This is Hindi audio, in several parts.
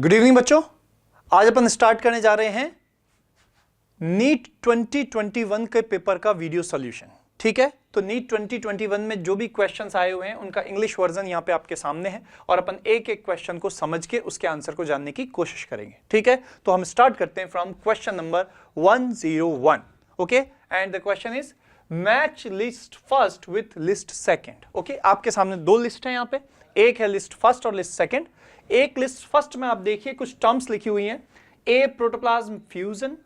गुड इवनिंग बच्चों, आज अपन स्टार्ट करने जा रहे हैं नीट 2021 के पेपर का वीडियो सॉल्यूशन। ठीक है, तो नीट 2021 में जो भी क्वेश्चंस आए हुए हैं उनका इंग्लिश वर्जन यहां पे आपके सामने है और अपन एक एक क्वेश्चन को समझ के उसके आंसर को जानने की कोशिश करेंगे। ठीक है, तो हम स्टार्ट करते हैं from question number 101। Okay, and the question is match list first with list second. Okay, आपके सामने दो लिस्ट है, यहां पे एक है लिस्ट फर्स्ट और लिस्ट सेकेंड। एक लिस्ट फर्स्ट में आप देखिए कुछ टर्म्स लिखी हुई हैं, A protoplasm fusion,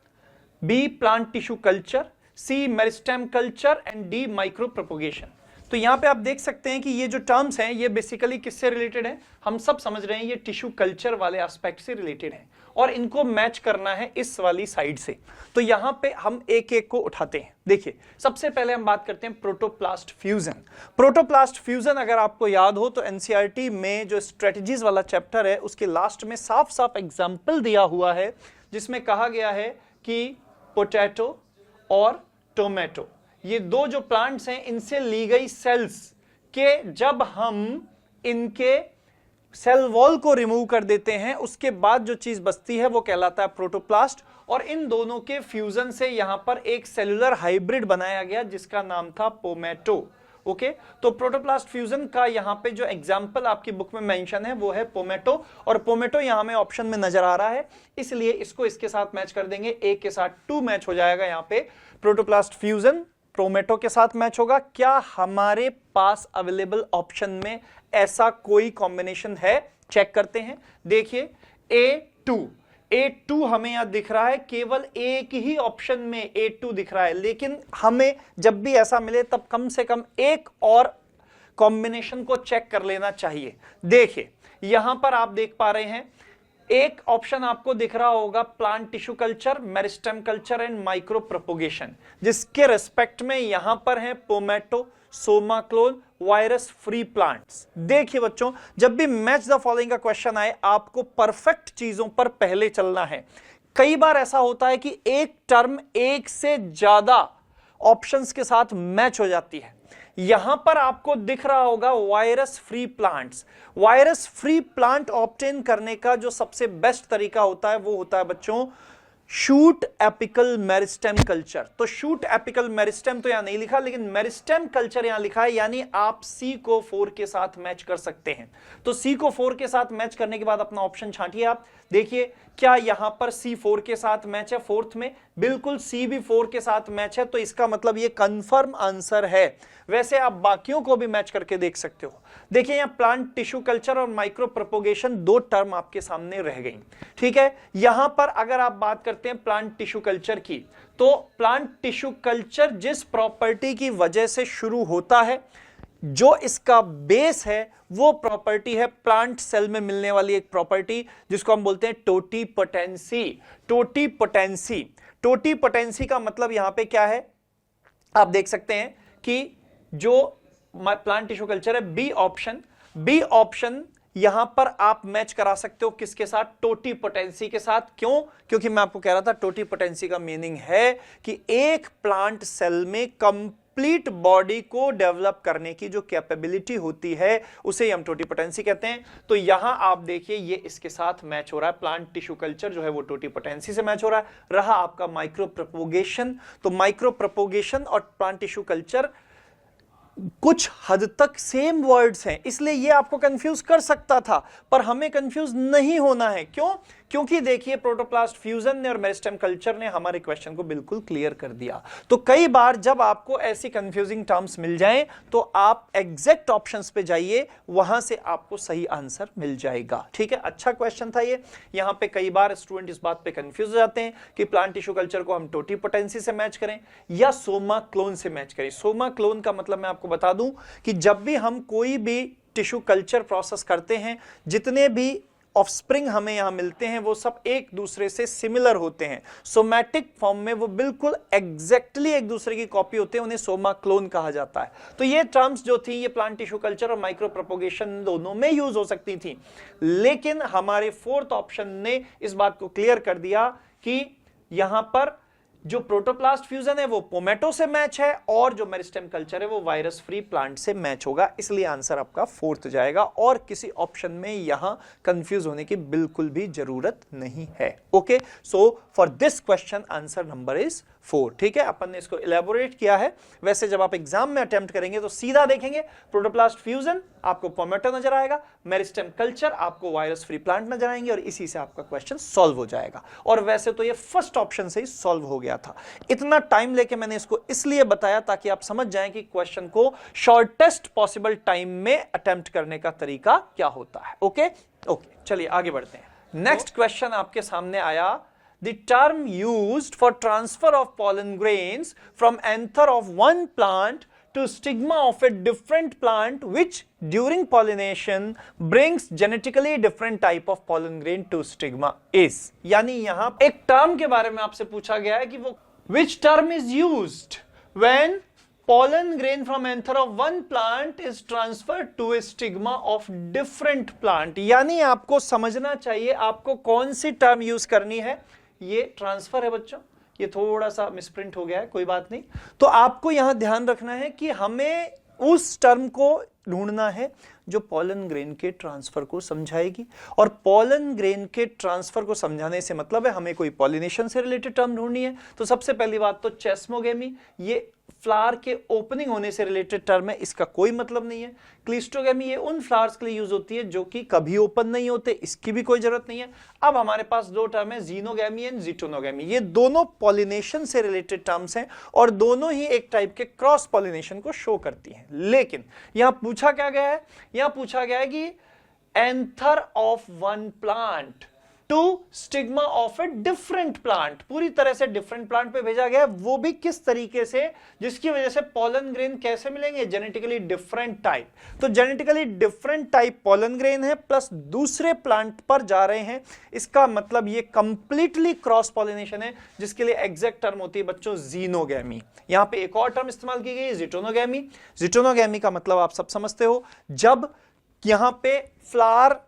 B plant tissue culture, C meristem culture and D micro propagation. तो यहां पे आप देख सकते हैं कि ये जो टर्म्स हैं ये बेसिकली किससे रिलेटेड है, हम सब समझ रहे हैं ये टिश्यू कल्चर वाले एस्पेक्ट से रिलेटेड है और इनको मैच करना है इस वाली साइड से। तो यहां पे हम एक एक को उठाते हैं। देखिए, सबसे पहले हम बात करते हैं प्रोटोप्लास्ट फ्यूजन। प्रोटोप्लास्ट फ्यूजन अगर आपको याद हो तो एनसीईआरटी में जो स्ट्रेटजीज वाला चैप्टर है उसके लास्ट में साफ साफ एग्जाम्पल दिया हुआ है जिसमें कहा गया है कि पोटैटो और टोमेटो, ये दो जो प्लांट्स हैं इनसे ली गई सेल्स के जब हम इनके सेल वॉल को रिमूव कर देते हैं उसके बाद जो चीज बचती है वो कहलाता है प्रोटोप्लास्ट। और इन दोनों के फ्यूजन से यहां पर एक सेलुलर हाइब्रिड बनाया गया जिसका नाम था पोमेटो। ओके, तो प्रोटोप्लास्ट फ्यूजन का यहां पे जो एग्जांपल आपकी बुक में मेंशन है वो है पोमेटो, और पोमेटो यहां में ऑप्शन में नजर आ रहा है इसलिए इसको इसके साथ मैच कर देंगे। एक के साथ 2 मैच हो जाएगा, यहां पे प्रोटोप्लास्ट फ्यूजन टोमेटो के साथ मैच होगा। क्या हमारे पास अवेलेबल ऑप्शन में ऐसा कोई कॉम्बिनेशन है? चेक करते हैं। देखिए A2 हमें यहां दिख रहा है, केवल एक ही ऑप्शन में A2 दिख रहा है, लेकिन हमें जब भी ऐसा मिले तब कम से कम एक और कॉम्बिनेशन को चेक कर लेना चाहिए। देखिए यहां पर आप देख पा रहे हैं एक ऑप्शन आपको दिख रहा होगा plant tissue culture, meristem culture and micro propagation, जिसके रेस्पेक्ट में यहां पर है pomato, Soma clone, virus free plants. देखिए बच्चों, जब भी मैच द फॉलोइंग का क्वेश्चन आए आपको परफेक्ट चीजों पर पहले चलना है। कई बार ऐसा होता है कि एक टर्म एक से ज्यादा ऑप्शंस के साथ मैच हो जाती है। यहां पर आपको दिख रहा होगा virus free plants. Virus free plant obtain करने का जो सबसे बेस्ट तरीका होता है वो होता है बच्चों शूट एपिकल मेरिस्टेम कल्चर। तो शूट एपिकल मेरिस्टेम तो यहां नहीं लिखा, लेकिन मेरिस्टेम कल्चर यहां लिखा है, यानी आप सी को 4 के साथ मैच कर सकते हैं। तो सी को 4 के साथ मैच करने के बाद अपना ऑप्शन छांटिए। आप देखिए क्या यहां पर सी 4 के साथ मैच है, फोर्थ में बिल्कुल सी भी 4 के साथ मैच है, तो इसका मतलब ये कंफर्म आंसर है। वैसे आप बाकियों को भी मैच करके देख सकते हो। देखिए यहां प्लांट टिश्यू कल्चर और माइक्रो प्रोपोगेशन दो टर्म आपके सामने रह गई। ठीक है, यहां पर अगर आप बात करते हैं प्लांट टिश्यू कल्चर की, तो प्लांट टिश्यू कल्चर जिस प्रॉपर्टी की वजह से शुरू होता है, जो इसका बेस है वो प्रॉपर्टी है प्लांट सेल में मिलने वाली एक प्रॉपर्टी जिसको हम बोलते हैं टोटीपोटेंसी। टोटीपोटेंसी, टोटीपोटेंसी का मतलब यहां पे क्या है, आप देख सकते हैं कि जो प्लांट टिश्यू कल्चर है बी ऑप्शन यहां पर आप मैच करा सकते हो किसके साथ, टोटीपोटेंसी के साथ। क्यों? क्योंकि मैं आपको कह रहा था टोटीपोटेंसी का मीनिंग है कि एक प्लांट सेल में कंप्लीट बॉडी को डेवलप करने की जो कैपेबिलिटी होती है उसे हम टोटीपोटेंसी कहते हैं। तो यहां आप देखिए ये इसके साथ मैच हो रहा है, प्लांट टिश्यू कल्चर जो है वो टोटीपोटेंसी से मैच हो रहा है। रहा आपका माइक्रो प्रोपोगेशन, तो माइक्रो प्रोपोगेशन और प्लांट टिश्यू कल्चर कुछ हद तक सेम वर्ड्स हैं, इसलिए ये आपको कंफ्यूज कर सकता था, पर हमें कंफ्यूज नहीं होना है। क्यों? क्योंकि देखिए प्रोटोप्लास्ट फ्यूजन ने और मेरिस्टेम कल्चर ने हमारे क्वेश्चन को बिल्कुल क्लियर कर दिया। तो कई बार जब आपको ऐसी कंफ्यूजिंग टर्म्स मिल जाएं तो आप एग्जैक्ट ऑप्शंस पे जाइए, वहां से आपको सही आंसर मिल जाएगा। ठीक है, अच्छा क्वेश्चन था ये। यहां पे कई बार स्टूडेंट इस बात पे कंफ्यूज हो जाते हैं कि प्लांट टिश्यू कल्चर को हम टोटीपोटेंसी से मैच करें या सोमा क्लोन से मैच करें। सोमा क्लोन का मतलब मैं आपको बता दूं कि जब भी हम कोई भी टिश्यू कल्चर प्रोसेस करते हैं, जितने भी ऑफस्प्रिंग हमें यहां मिलते हैं वो सब एक दूसरे से सिमिलर होते हैं। सोमैटिक फॉर्म में वो बिल्कुल एग्जैक्टली एक दूसरे की कॉपी होते हैं, उन्हें सोमा क्लोन कहा जाता है। तो ये टर्म्स जो थी ये प्लांट टिश्यू कल्चर और माइक्रो प्रोपोगेशन दोनों में यूज हो सकती थी, लेकिन हमारे फोर्थ ऑप्शन ने इस बात को क्लियर कर दिया कि यहां पर जो प्रोटोप्लास्ट फ्यूजन है वो पोमेटो से मैच है और जो मेरिस्टेम कल्चर है वो वायरस फ्री प्लांट से मैच होगा, इसलिए आंसर आपका फोर्थ जाएगा और किसी ऑप्शन में यहां कंफ्यूज होने की बिल्कुल भी जरूरत नहीं है। Okay, so for this question answer number is 4। ठीक है, अपन ने इसको इलेबोरेट किया है। वैसे जब आप एग्जाम में अटेम्प्ट करेंगे तो सीधा देखेंगे प्रोटोप्लास्ट फ्यूजन आपको पोमेटो नजर आएगा, मेरिस्टेम कल्चर आपको वायरस फ्री प्लांट नजर आएंगे और इसी से आपका क्वेश्चन सॉल्व हो जाएगा। और वैसे तो ये फर्स्ट ऑप्शन से ही सॉल्व हो गया था। इतना टाइम लेके मैंने इसको इसलिए बताया ताकि आप समझ जाएं कि क्वेश्चन को शॉर्टेस्ट पॉसिबल टाइम में अटेम्प्ट करने का तरीका क्या होता है। ओके, चलिए आगे बढ़ते हैं। नेक्स्ट क्वेश्चन आपके सामने आया, the term used for transfer of pollen grains from anther of one plant to stigma of a different plant which during pollination brings genetically different type of pollen grain to stigma is। यानी यहां एक टर्म के बारे में आपसे पूछा गया है कि वो which term is used when pollen grain from anther of one plant is transferred to a stigma of different plant। यानी आपको समझना चाहिए आपको कौन सी टर्म यूज करनी है। ये ट्रांसफर है बच्चों, ये थोड़ा सा मिसप्रिंट हो गया है, कोई बात नहीं। तो आपको यहां ध्यान रखना है कि हमें उस टर्म को ढूंढना है जो पॉलन ग्रेन के ट्रांसफर को समझाएगी। और पॉलन ग्रेन के ट्रांसफर को समझाने से मतलब है हमें कोई पॉलिनेशन से रिलेटेड टर्म ढूंढनी है। तो सबसे पहली बात तो चेस्मोगेमी, ये फ्लावर के ओपनिंग होने से रिलेटेड टर्म है, इसका कोई मतलब नहीं है। क्लिस्टोगेमी ये उन फ्लावर्स के लिए यूज होती है जो कि कभी ओपन नहीं होते, इसकी भी कोई जरूरत नहीं है। अब हमारे पास दो टर्म है, जीनोगेमी एंड जिटोनोगेमी। ये दोनों पॉलिनेशन से रिलेटेड टर्म्स हैं और दोनों ही एक टाइप के क्रॉस पॉलिनेशन को शो करती हैं। लेकिन यहां पूछा क्या गया है, यहां पूछा गया है कि anther of one plant to stigma of a different plant, पूरी तरह से डिफरेंट प्लांट पे भेजा गया है, वो भी किस तरीके से, जिसकी वजह से पॉलन ग्रेन कैसे मिलेंगे, जेनेटिकली डिफरेंट टाइप। तो genetically different type pollen grain है प्लस दूसरे प्लांट पर जा रहे हैं, इसका मतलब ये कंप्लीटली क्रॉस पॉलिनेशन है, जिसके लिए एग्जैक्ट टर्म होती है बच्चों जीनोगेमी। यहां पे एक और टर्म इस्तेमाल की गई है जिटोनोगेमी। जिटोनोगेमी का मतलब आप सब समझते हो, जब यहां पे फ्लावर,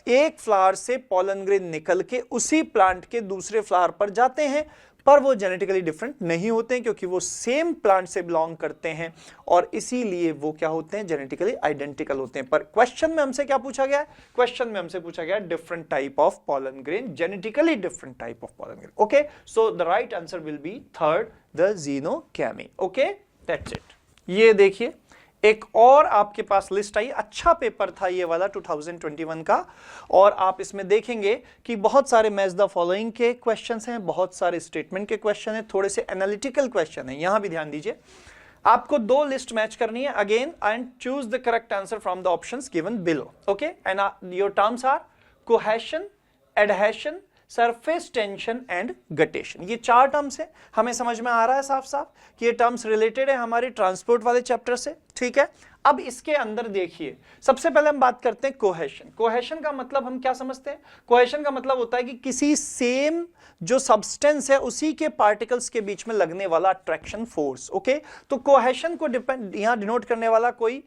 एक फ्लावर से पॉलन ग्रेन निकल के उसी प्लांट के दूसरे फ्लावर पर जाते हैं, पर वो जेनेटिकली डिफरेंट नहीं होते हैं क्योंकि वो सेम प्लांट से बिलोंग करते हैं और इसीलिए वो क्या होते हैं, जेनेटिकली आइडेंटिकल होते हैं। पर क्वेश्चन में हमसे क्या पूछा गया है, क्वेश्चन में हमसे पूछा गया different type of pollen grain, genetically different type of pollen grain. Okay, so the right answer will B third, the xenogamy. Okay, that's it. ये देखिए एक और आपके पास लिस्ट आई, अच्छा पेपर था ये वाला 2021 का, और आप इसमें देखेंगे कि बहुत सारे मैच द फॉलोइंग के क्वेश्चंस हैं, बहुत सारे स्टेटमेंट के क्वेश्चन हैं, थोड़े से एनालिटिकल क्वेश्चन हैं। यहां भी ध्यान दीजिए, आपको दो लिस्ट मैच करनी है again and choose the correct answer from the options given below. Okay, and your terms are cohesion, adhesion, surface tension and guttation. ये चार टर्म्स है, हमें समझ में आ रहा है साफ साफ कि ये टर्म्स रिलेटेड है हमारे ट्रांसपोर्ट वाले चैप्टर से। ठीक है, अब इसके अंदर देखिए, सबसे पहले हम बात करते हैं कोहेशन। कोहेशन का मतलब हम क्या समझते हैं, कोहेशन का मतलब होता है कि किसी सेम जो सब्सटेंस है उसी के पार्टिकल्स के बीच में लगने वाला अट्रैक्शन फोर्स। ओके, तो कोहेशन को यहां डिनोट करने वाला कोई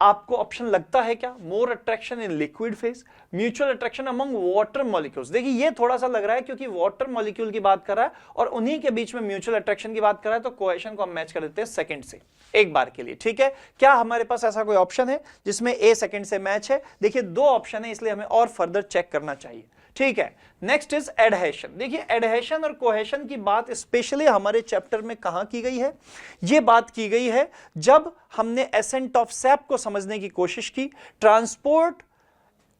आपको ऑप्शन लगता है क्या, more attraction in liquid phase, mutual attraction among water molecules. देखिए ये थोड़ा सा लग रहा है क्योंकि वाटर मॉलिक्यूल की बात कर रहा है और उन्हीं के बीच में म्यूचुअल अट्रैक्शन की बात कर रहा है, तो कोहेशन को हम मैच कर देते हैं सेकंड से एक बार के लिए। ठीक है, क्या हमारे पास ऐसा कोई ऑप्शन है जिसमें ए सेकंड से मैच है? देखिए दो ऑप्शन है, इसलिए हमें और फर्दर चेक करना चाहिए। ठीक है, नेक्स्ट इज एडहेशन। देखिए एडहेशन और कोहेशन की बात स्पेशली हमारे चैप्टर में कहां की गई है, यह बात की गई है जब हमने एसेंट ऑफ सैप को समझने की कोशिश की, ट्रांसपोर्ट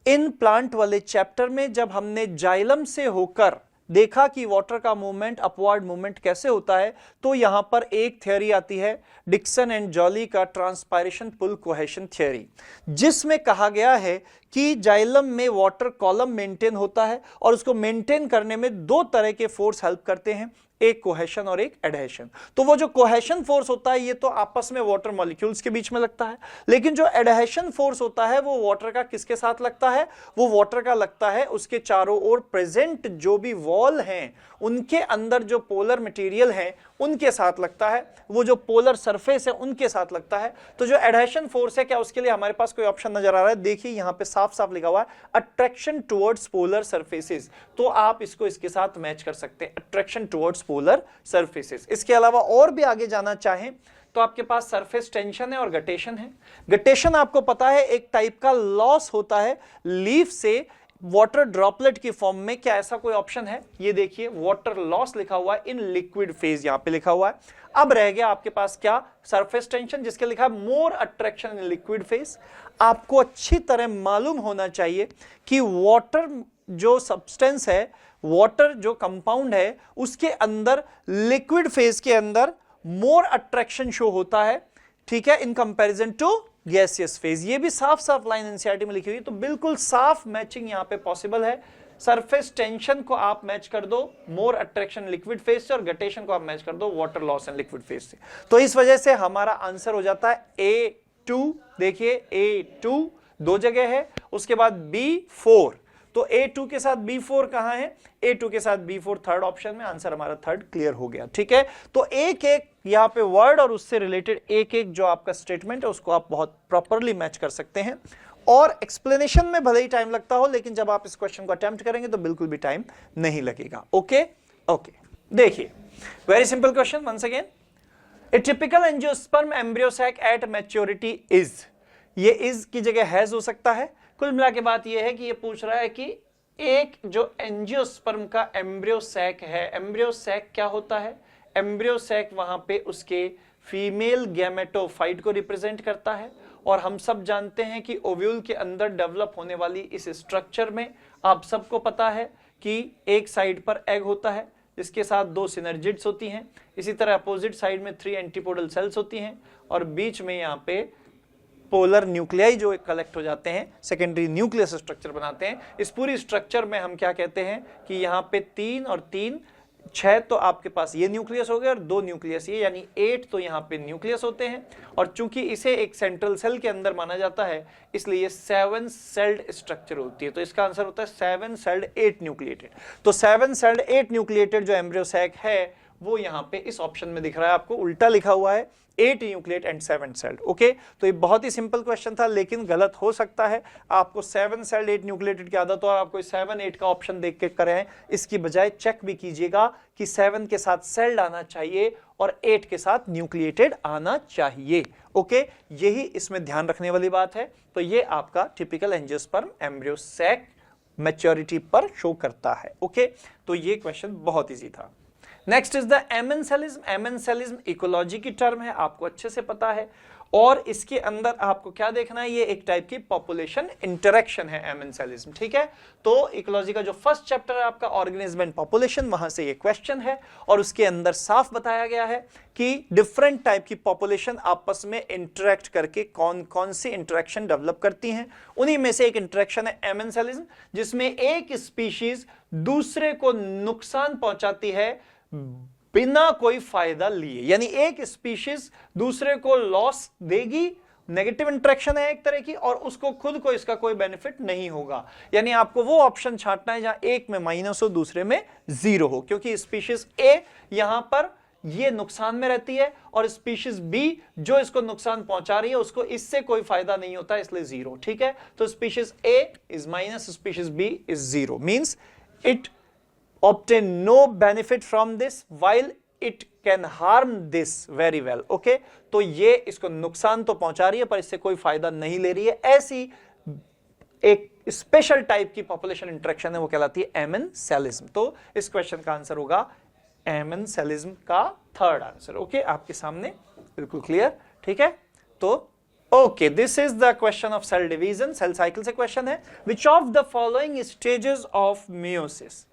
इन प्लांट वाले चैप्टर में, जब हमने जाइलम से होकर देखा कि वाटर का मूवमेंट, अपवर्ड मूवमेंट कैसे होता है, तो यहां पर एक थ्योरी आती है डिक्सन एंड जॉली का ट्रांसपायरेशन पुल कोहेशन थ्योरी, जिसमें कहा गया है कि जाइलम में वाटर कॉलम मेंटेन होता है और उसको मेंटेन करने में दो तरह के फोर्स हेल्प करते हैं, एक कोहेशन और एक एडहेशन। तो वो जो कोहेशन फोर्स होता है ये तो आपस में वाटर मॉलिक्यूल्स के बीच में लगता है, लेकिन जो एडहेशन फोर्स होता है वो वाटर का किसके साथ लगता है, वो वाटर का लगता है उसके चारों ओर प्रेजेंट जो भी वॉल हैं उनके अंदर जो पोलर मटेरियल है उनके साथ लगता है, वो जो पोलर सरफेस है उनके साथ लगता है। तो जो एडहेशन फोर्स है, क्या उसके लिए हमारे पास कोई ऑप्शन नजर आ रहा है? देखिए यहां पे साफ साफ लिखा हुआ है अट्रैक्शन टुवर्ड्स पोलर सरफेसेस, तो आप इसको इसके साथ मैच कर सकते हैं, अट्रैक्शन टुवर्ड्स पोलर सरफेसेस। इसके अलावा और भी आगे जाना चाहें तो आपके पास सरफेस टेंशन है और गटेशन है। गटेशन आपको पता है एक टाइप का लॉस होता है लीफ से वाटर ड्रॉपलेट की फॉर्म में। क्या ऐसा कोई ऑप्शन है? ये देखिए वाटर लॉस लिखा हुआ है इन लिक्विड फेज, यहां पे लिखा हुआ है। अब रह गया आपके पास क्या? सरफेस टेंशन, जिसके लिखा है more attraction in liquid phase. आपको अच्छी तरह मालूम होना चाहिए कि वाटर जो सब्सटेंस है, वाटर जो कंपाउंड है, उसके अंदर लिक्विड फेज के अंदर मोर अट्रैक्शन शो होता है, ठीक है, in comparison to gaseous phase. ये भी साफ साफ लाइन एनसीईआरटी में लिखी हुई है, तो बिल्कुल साफ मैचिंग यहां पे पॉसिबल है। सरफेस टेंशन को आप मैच कर दो मोर अट्रैक्शन लिक्विड फेज से और गटेशन को आप मैच कर दो water loss and liquid phase से। तो इस वजह से हमारा आंसर हो जाता है A2। देखिए A2 दो जगह है, उसके बाद B4। तो A2 के साथ B4 कहां है? A2 के साथ B4 थर्ड ऑप्शन में। आंसर हमारा थर्ड क्लियर हो गया, ठीक है। तो एक एक यहां पे वर्ड और उससे रिलेटेड एक एक जो आपका स्टेटमेंट है उसको आप बहुत प्रॉपरली मैच कर सकते हैं। और एक्सप्लेनेशन में भले ही टाइम लगता हो, लेकिन जब आप इस क्वेश्चन को अटेम्प्ट करेंगे तो बिल्कुल भी टाइम नहीं लगेगा। ओके ओके, देखिए very simple question once again. A typical angiosperm embryo sac at maturity is. ये इज की जगह हैज हो सकता है। कुल मिला के बात यह है कि ये पूछ रहा है कि एक जो एंजियोस्पर्म का एम्ब्रियो सैक है, एम्ब्रियो सैक क्या होता है? एम्ब्रियो सैक वहां पे उसके फीमेल गैमेटोफाइट को रिप्रेजेंट करता है। और हम सब जानते हैं कि ओव्यूल के अंदर डेवलप होने वाली इस स्ट्रक्चर में आप सबको पता है कि एक साइड पर एग होता है जिसके साथ 2 सिनर्जिड्स होती हैं। इसी तरह अपोजिट साइड में 3 एंटीपोडल सेल्स होती हैं और बीच में यहाँ पे पोलर न्यूक्लियाई जो कलेक्ट हो जाते हैं, सेकेंडरी न्यूक्लियस स्ट्रक्चर बनाते हैं। इस पूरी स्ट्रक्चर में हम क्या कहते हैं कि यहाँ पे 3 और 3 6 तो आपके पास ये न्यूक्लियस हो गया और 2 न्यूक्लियस ये, यानी 8 तो यहाँ पे न्यूक्लियस होते हैं। और चूंकि इसे एक सेंट्रल सेल के अंदर माना जाता है इसलिए 7 सेल्ड स्ट्रक्चर होती है। तो इसका आंसर होता है 7 सेल्ड 8 न्यूक्लिएटेड। तो 7 सेल्ड 8 न्यूक्लिएटेड जो एम्ब्रियो सैक है वो यहाँ पे इस ऑप्शन में दिख रहा है आपको, उल्टा लिखा हुआ है 8 न्यूक्लिएट एंड 7 सेल्ड। ओके, तो ये बहुत ही सिंपल क्वेश्चन था लेकिन गलत हो सकता है। आपको 7 सेल्ड 8 न्यूक्लिएटेड की आदत हो और आपको 7 8 का ऑप्शन देख के करें, इसकी बजाय चेक भी कीजिएगा कि 7 के साथ सेल्ड आना चाहिए और 8 के साथ न्यूक्लिएटेड आना चाहिए। ओके, यही इसमें ध्यान रखने वाली बात है। तो ये आपका typical angiosperm embryo sac maturity पर शो करता है। ओके, तो ये क्वेश्चन बहुत इजी था। Next is the amensalism. Amensalism ecology की टर्म है, आपको अच्छे से पता है। और इसके अंदर आपको क्या देखना है, ये एक टाइप की पॉपुलेशन इंटरेक्शन है एमेंसेलिज्म, ठीक है। तो इकोलॉजी का जो फर्स्ट चैप्टर है आपका ऑर्गेनिज्म एंड पॉपुलेशन, वहां से ये क्वेश्चन है और उसके अंदर साफ बताया गया है कि डिफरेंट टाइप की पॉपुलेशन आपस में इंटरेक्ट करके कौन कौन सी इंटरेक्शन डेवलप करती हैं। उन्हीं में से एक इंटरेक्शन है एमेंसेलिज्म, जिसमें एक स्पीशीज दूसरे को नुकसान पहुंचाती है बिना कोई फायदा लिए, यानी एक स्पीशीज दूसरे को लॉस देगी, नेगेटिव इंटरेक्शन है एक तरह की, और उसको खुद को इसका कोई बेनिफिट नहीं होगा। यानी आपको वो ऑप्शन छांटना है जहां एक में माइनस हो दूसरे में 0 हो, क्योंकि स्पीशीज ए यहां पर ये नुकसान में रहती है और स्पीशीज बी जो इसको नुकसान पहुंचा रही है उसको इससे कोई फायदा नहीं होता, इसलिए 0, ठीक है। तो species A is minus, species B is 0, means it obtain no benefit from this while it can harm this very well. Okay, तो ये इसको नुकसान तो पहुंचा रही है पर इससे कोई फायदा नहीं ले रही है। ऐसी एक स्पेशल टाइप की पॉपुलेशन इंटरेक्शन है, वो कहलाती है एमेंसेलिज्म। तो इस क्वेश्चन का आंसर होगा एमेंसेलिज्म का थर्ड आंसर। ओके, आपके सामने बिल्कुल क्लियर, ठीक है। तो okay, this is the question of cell division, cell cycle से क्वेश्चन है। Which of the following stages of meiosis.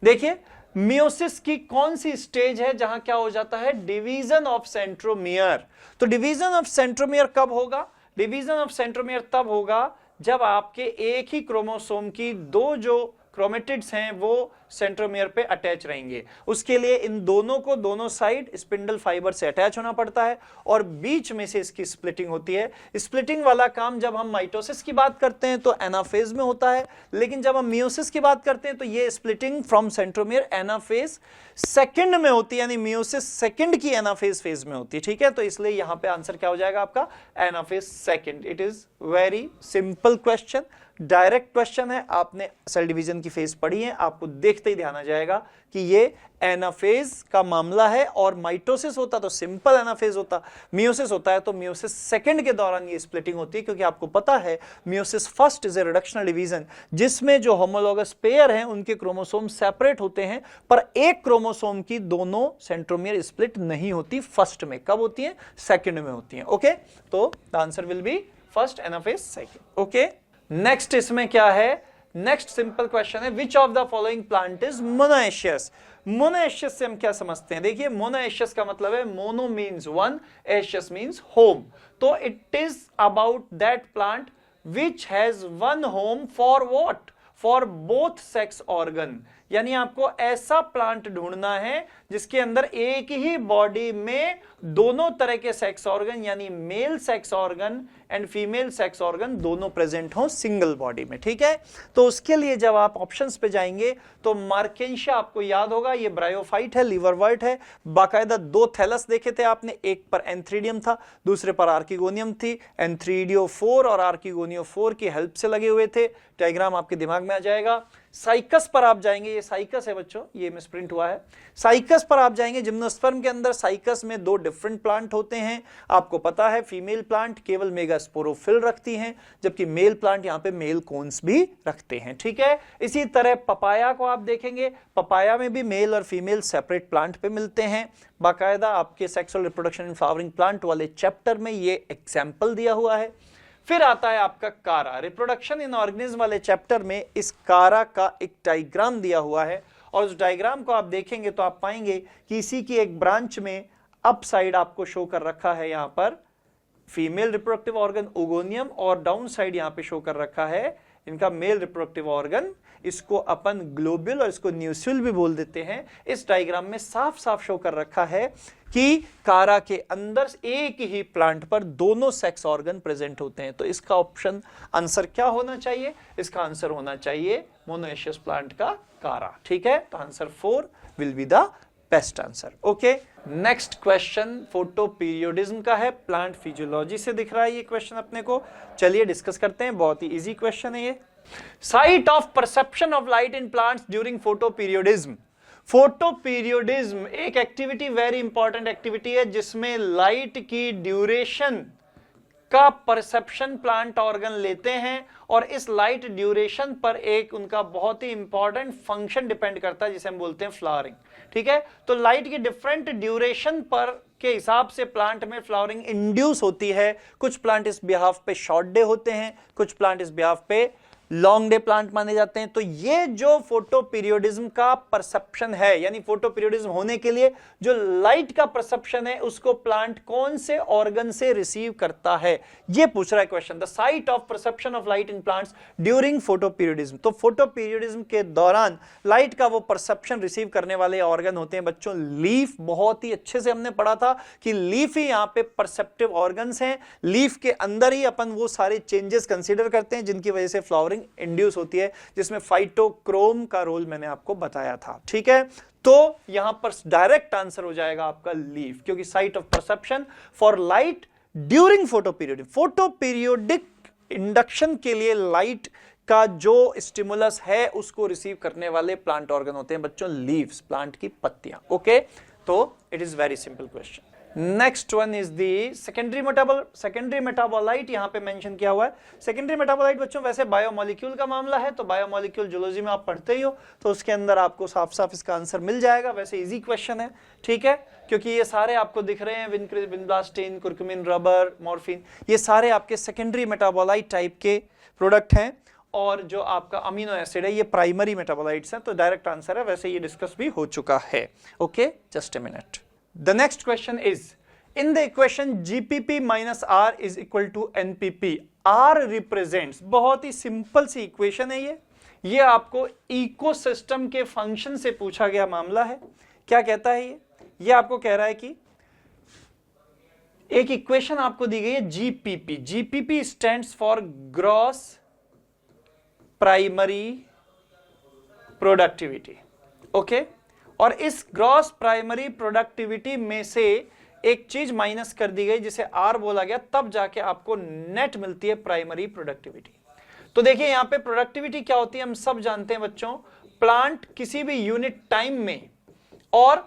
देखिए मियोसिस की कौन सी स्टेज है जहां क्या हो जाता है, डिवीजन ऑफ सेंट्रोमियर। तो डिवीजन ऑफ सेंट्रोमियर कब होगा? डिवीजन ऑफ सेंट्रोमियर तब होगा जब आपके एक ही क्रोमोसोम की 2 जो क्रोमेटिड्स हैं वो सेंट्रोमियर पे अटैच रहेंगे। उसके लिए इन दोनों को दोनों साइड स्पिंडल फाइबर से अटैच होना पड़ता है और बीच में से इसकी स्प्लिटिंग होती है। स्प्लिटिंग वाला काम जब हम माइटोसिस की बात करते हैं तो एनाफेज में होता है, लेकिन जब हम मियोसिस की बात करते हैं तो ये splitting from centromere anaphase second में होती है, यानी मियोसिस सेकंड की एनाफेज फेज में होती है, ठीक है। तो इसलिए यहां पे आंसर क्या हो जाएगा आपका, anaphase second. It is very simple question, direct question है। आपने सेल डिवीजन की फेज पढ़ी है, आपको देखते ही ध्यान आ जाएगा कि ये एनाफेज का मामला है, और माइटोसिस होता तो सिंपल एनाफेज होता, मियोसिस होता है तो मियोसिस सेकंड के दौरान ये स्प्लिटिंग होती है, क्योंकि आपको पता है meiosis first is a reductional division, जिसमें जो होमोलॉगस पेयर हैं उनके क्रोमोसोम सेपरेट होते हैं, पर एक क्रोमोसोम की दोनों सेंट्रोमियर स्प्लिट नहीं होती फर्स्ट में। कब होती है? सेकंड में होती है। ओके, तो the answer will be first anaphase second. Okay, next इसमें क्या है? नेक्स्ट सिंपल क्वेश्चन है, which of the following plant is monoecious. Monoecious से हम क्या समझते हैं? देखिए, मोनोएशियस का मतलब है mono means one, ecious means home, तो it is about that plant which has one home for what? For both sex organ. यानी आपको ऐसा प्लांट ढूंढना है जिसके अंदर एक ही बॉडी में दोनों तरह के सेक्स ऑर्गन, यानी male sex organ and female sex organ दोनों प्रेजेंट हो सिंगल बॉडी में। ठीक है, तो उसके लिए जब आप ऑप्शंस पे जाएंगे तो मार्केंशिया आपको याद होगा, ये ब्रायोफाइट है, लिवरवर्ट है, बाकायदा दो थैलस देखे थे आपने, एक पर एंथ्रीडियम था, दूसरे पर आर्किगोनियम थी, एंथ्रीडियो4 और आर्किगोनियो4 की हेल्प से लगे हुए थे। डायग्राम आपके दिमाग में आ जाएगा। साइकस पर आप जाएंगे, ये साइकस है बच्चों, ये मिसप्रिंट हुआ है। साइकस पर आप जाएंगे, जिम्नोस्पर्म के अंदर साइकस में दो डिफरेंट प्लांट होते हैं। आपको पता है फीमेल प्लांट केवल मेगास्पोरोफिल रखती हैं, जबकि मेल प्लांट यहाँ पे मेल कोन्स भी रखते हैं। ठीक है, इसी तरह पपाया को आप देखेंगे, पपाया में भी मेल और फीमेल सेपरेट प्लांट पे मिलते हैं। बाकायदा आपके sexual reproduction and flowering plant वाले चैप्टर में ये एग्जाम्पल दिया हुआ है। फिर आता है आपका कारा, रिप्रोडक्शन इन ऑर्गेनिज्म वाले चैप्टर में इस कारा का एक डायग्राम दिया हुआ है, और उस डायग्राम को आप देखेंगे तो आप पाएंगे कि इसी की एक ब्रांच में अप साइड आपको शो कर रखा है यहां पर फीमेल रिप्रोडक्टिव ऑर्गन ओगोनियम, और डाउन साइड यहां पे शो कर रखा है इनका मेल रिप्रोडक्टिव ऑर्गन, इसको अपन ग्लोब्यूल और इसको न्यूस्यूल भी बोल देते हैं। इस डायग्राम में साफ साफ शो कर रखा है कि कारा के अंदर एक ही प्लांट पर दोनों सेक्स ऑर्गन प्रेजेंट होते हैं। तो इसका ऑप्शन आंसर क्या होना चाहिए? इसका आंसर होना चाहिए मोनोएशियस प्लांट का कारा। ठीक है, तो answer 4 will be the best answer. Okay, next question photo periodism का है, प्लांट फिजियोलॉजी से दिख रहा है ये क्वेश्चन अपने को। चलिए डिस्कस करते हैं, बहुत ही इजी क्वेश्चन है ये। Site of perception of light in plants during photo periodism. Photo periodism एक एक्टिविटी, वेरी इंपॉर्टेंट एक्टिविटी है, जिसमें लाइट की ड्यूरेशन का परसेप्शन प्लांट ऑर्गन लेते हैं, और इस लाइट ड्यूरेशन पर एक उनका बहुत ही इंपॉर्टेंट फंक्शन डिपेंड करता है जिसे हम बोलते हैं फ्लावरिंग। ठीक है, तो लाइट की डिफरेंट ड्यूरेशन पर के हिसाब से प्लांट में फ्लावरिंग इंड्यूस होती है। कुछ प्लांट इस बिहाफ पे शॉर्ट डे होते हैं, कुछ प्लांट इस बिहाफ पे लॉन्ग डे प्लांट माने जाते हैं। तो ये जो फोटो पीरियोडिज्म का परसेप्शन है, यानी फोटो पीरियोडिज्म होने के लिए जो लाइट का परसेप्शन है, उसको प्लांट कौन से ऑर्गन से रिसीव करता है, ये पूछ रहा है question. The site of perception of light in plants during photo periodism. तो फोटो पीरियोडिज्म के दौरान लाइट का वो परसेप्शन रिसीव करने वाले ऑर्गन होते हैं बच्चों लीफ। बहुत ही अच्छे से हमने पढ़ा था कि लीफ ही यहां पे परसेप्टिव ऑर्गन्स हैं। लीफ के अंदर ही अपन वो सारे चेंजेस कंसीडर करते हैं जिनकी वजह से फ्लावरिंग इंड्यूस होती है, जिसमें फाइटोक्रोम का रोल मैंने आपको बताया था। ठीक है, तो यहां पर डायरेक्ट आंसर हो जाएगा आपका लीफ, क्योंकि site of perception for light during photo periodic, photo periodic induction के लिए लाइट का जो स्टिमुलस है उसको रिसीव करने वाले प्लांट ऑर्गन होते हैं बच्चों लीव्स, प्लांट की पत्तियां। ओके, तो it is very simple question. Next one is the secondary metabolite, यहां पे मेंशन किया हुआ है। सेकेंडरी मेटाबोलाइट बच्चों वैसे बायोमोलिक्यूल का मामला है, तो बायोमोलिक्यूल जूलॉजी में आप पढ़ते ही हो, तो उसके अंदर आपको साफ साफ इसका आंसर मिल जाएगा। वैसे इजी क्वेश्चन है, ठीक है, क्योंकि ये सारे आपको दिख रहे हैं, विनब्लास्टिन, कुर्कुमिन, रबर, मॉर्फिन, ये सारे आपके सेकेंडरी मेटाबोलाइट टाइप के प्रोडक्ट हैं, और जो आपका अमीनो एसिड है ये प्राइमरी मेटाबोलाइट्स हैं। तो डायरेक्ट आंसर है, वैसे ये डिस्कस भी हो चुका है। Okay, just a minute. The next question is, in the equation GPP minus R is equal to NPP, R represents, बहुत ही सिंपल सी इक्वेशन है ये आपको इकोसिस्टम के फंक्शन से पूछा गया मामला है। क्या कहता है ये आपको कह रहा है कि एक इक्वेशन आपको दी गई है GPP, GPP stands for gross primary productivity. Okay, और इस ग्रॉस प्राइमरी प्रोडक्टिविटी में से एक चीज माइनस कर दी गई जिसे आर बोला गया, तब जाके आपको नेट मिलती है प्राइमरी प्रोडक्टिविटी। तो देखिए यहां पे प्रोडक्टिविटी क्या होती है हम सब जानते हैं बच्चों, प्लांट किसी भी यूनिट टाइम में और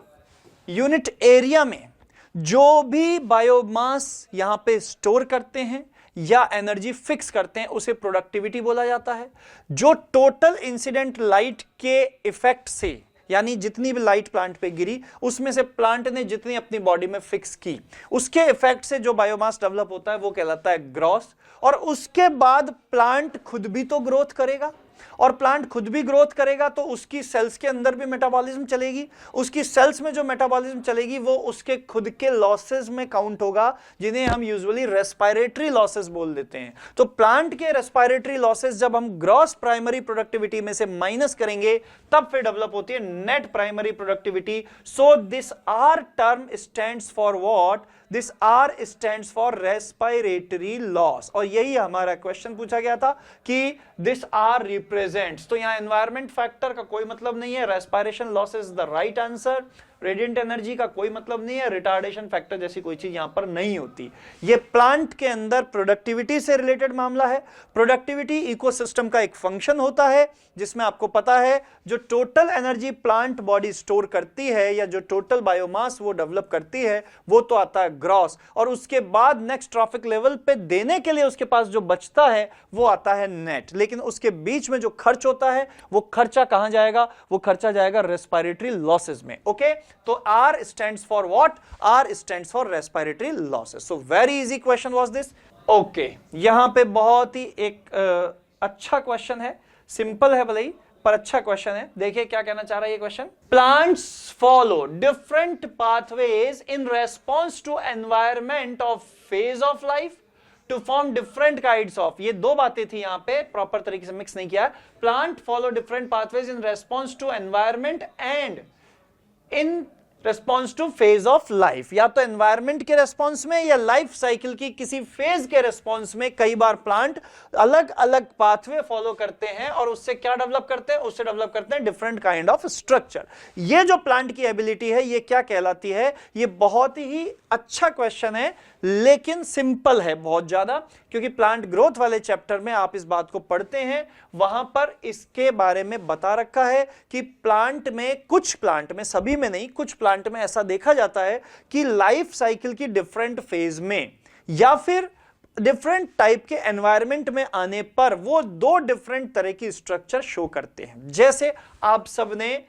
यूनिट एरिया में जो भी बायोमास यहां पे स्टोर करते हैं या एनर्जी फिक्स करते हैं उसे प्रोडक्टिविटी बोला जाता है। जो टोटल इंसिडेंट लाइट के इफेक्ट से, यानी जितनी भी लाइट प्लांट पे गिरी उसमें से प्लांट ने जितनी अपनी बॉडी में फिक्स की उसके इफेक्ट से जो बायोमास डेवलप होता है वो कहलाता है ग्रॉस। और उसके बाद प्लांट खुद भी तो ग्रोथ करेगा, और प्लांट खुद भी ग्रोथ करेगा तो उसकी सेल्स के अंदर भी मेटाबॉलिज्म चलेगी, उसकी सेल्स में जो मेटाबॉलिज्म चलेगी वो उसके खुद के लॉसेस में काउंट होगा, जिन्हें हम यूजुअली रेस्पिरेटरी लॉसेस बोल देते हैं। तो प्लांट के रेस्पिरेटरी लॉसेस जब हम ग्रॉस प्राइमरी प्रोडक्टिविटी में से माइनस करेंगे तब फिर डेवलप होती है net primary productivity. So this R term stands for what? This R stands for respiratory loss. और यही हमारा क्वेश्चन पूछा गया था कि दिस आर रिप्रेजेंट्स, तो यहां एनवायरमेंट फैक्टर का कोई मतलब नहीं है, respiration loss is the right answer. Radiant energy का कोई मतलब नहीं है, रिटार्डेशन फैक्टर जैसी कोई चीज यहां पर नहीं होती। ये प्लांट के अंदर प्रोडक्टिविटी से रिलेटेड मामला है। प्रोडक्टिविटी इकोसिस्टम का एक फंक्शन होता है जिसमें आपको पता है जो total energy plant body store करती है या जो टोटल बायोमास वो डेवलप करती है वो तो आता है ग्रॉस, और उसके बाद नेक्स्ट ट्रॉफिक लेवल पे देने के लिए उसके पास जो बचता है वो आता है नेट। लेकिन उसके बीच में जो खर्च होता है वो खर्चा कहां जाएगा? वो खर्चा जाएगा रेस्पिरेटरी लॉसेस में। ओके, तो R stands for what? R stands for respiratory losses. So very easy question was this. Okay, यहां पे बहुत ही एक अच्छा क्वेश्चन है, सिंपल है भले ही पर अच्छा क्वेश्चन है। देखिए क्या कहना चाह रहा है ये question. Plants follow different pathways in response to environment of phase of life to form different kinds of, ये दो बातें थी यहां पे, प्रॉपर तरीके से मिक्स नहीं किया। Plant follow different pathways in response to environment and in response to phase of life, या तो एनवायरमेंट के रेस्पॉन्स में या लाइफ साइकिल की किसी फेज के रेस्पॉन्स में कई बार प्लांट अलग अलग पाथवे फॉलो करते हैं और उससे क्या डेवलप करते हैं? उससे डेवलप करते हैं डिफरेंट काइंड ऑफ स्ट्रक्चर। ये जो प्लांट की एबिलिटी है ये क्या कहलाती है? ये बहुत ही अच्छा क्वेश्चन है लेकिन सिंपल है बहुत ज्यादा, क्योंकि प्लांट ग्रोथ वाले चैप्टर में आप इस बात को पढ़ते हैं, वहां पर इसके बारे में बता रखा है कि प्लांट में, कुछ प्लांट में, सभी में नहीं, कुछ प्लांट में ऐसा देखा जाता है कि लाइफ साइकिल की डिफरेंट फेज में या फिर डिफरेंट टाइप के एनवायरनमेंट में आने पर वो दो डिफरेंट तरह की स्ट्रक्चर शो करते हैं। जैसे आप सबने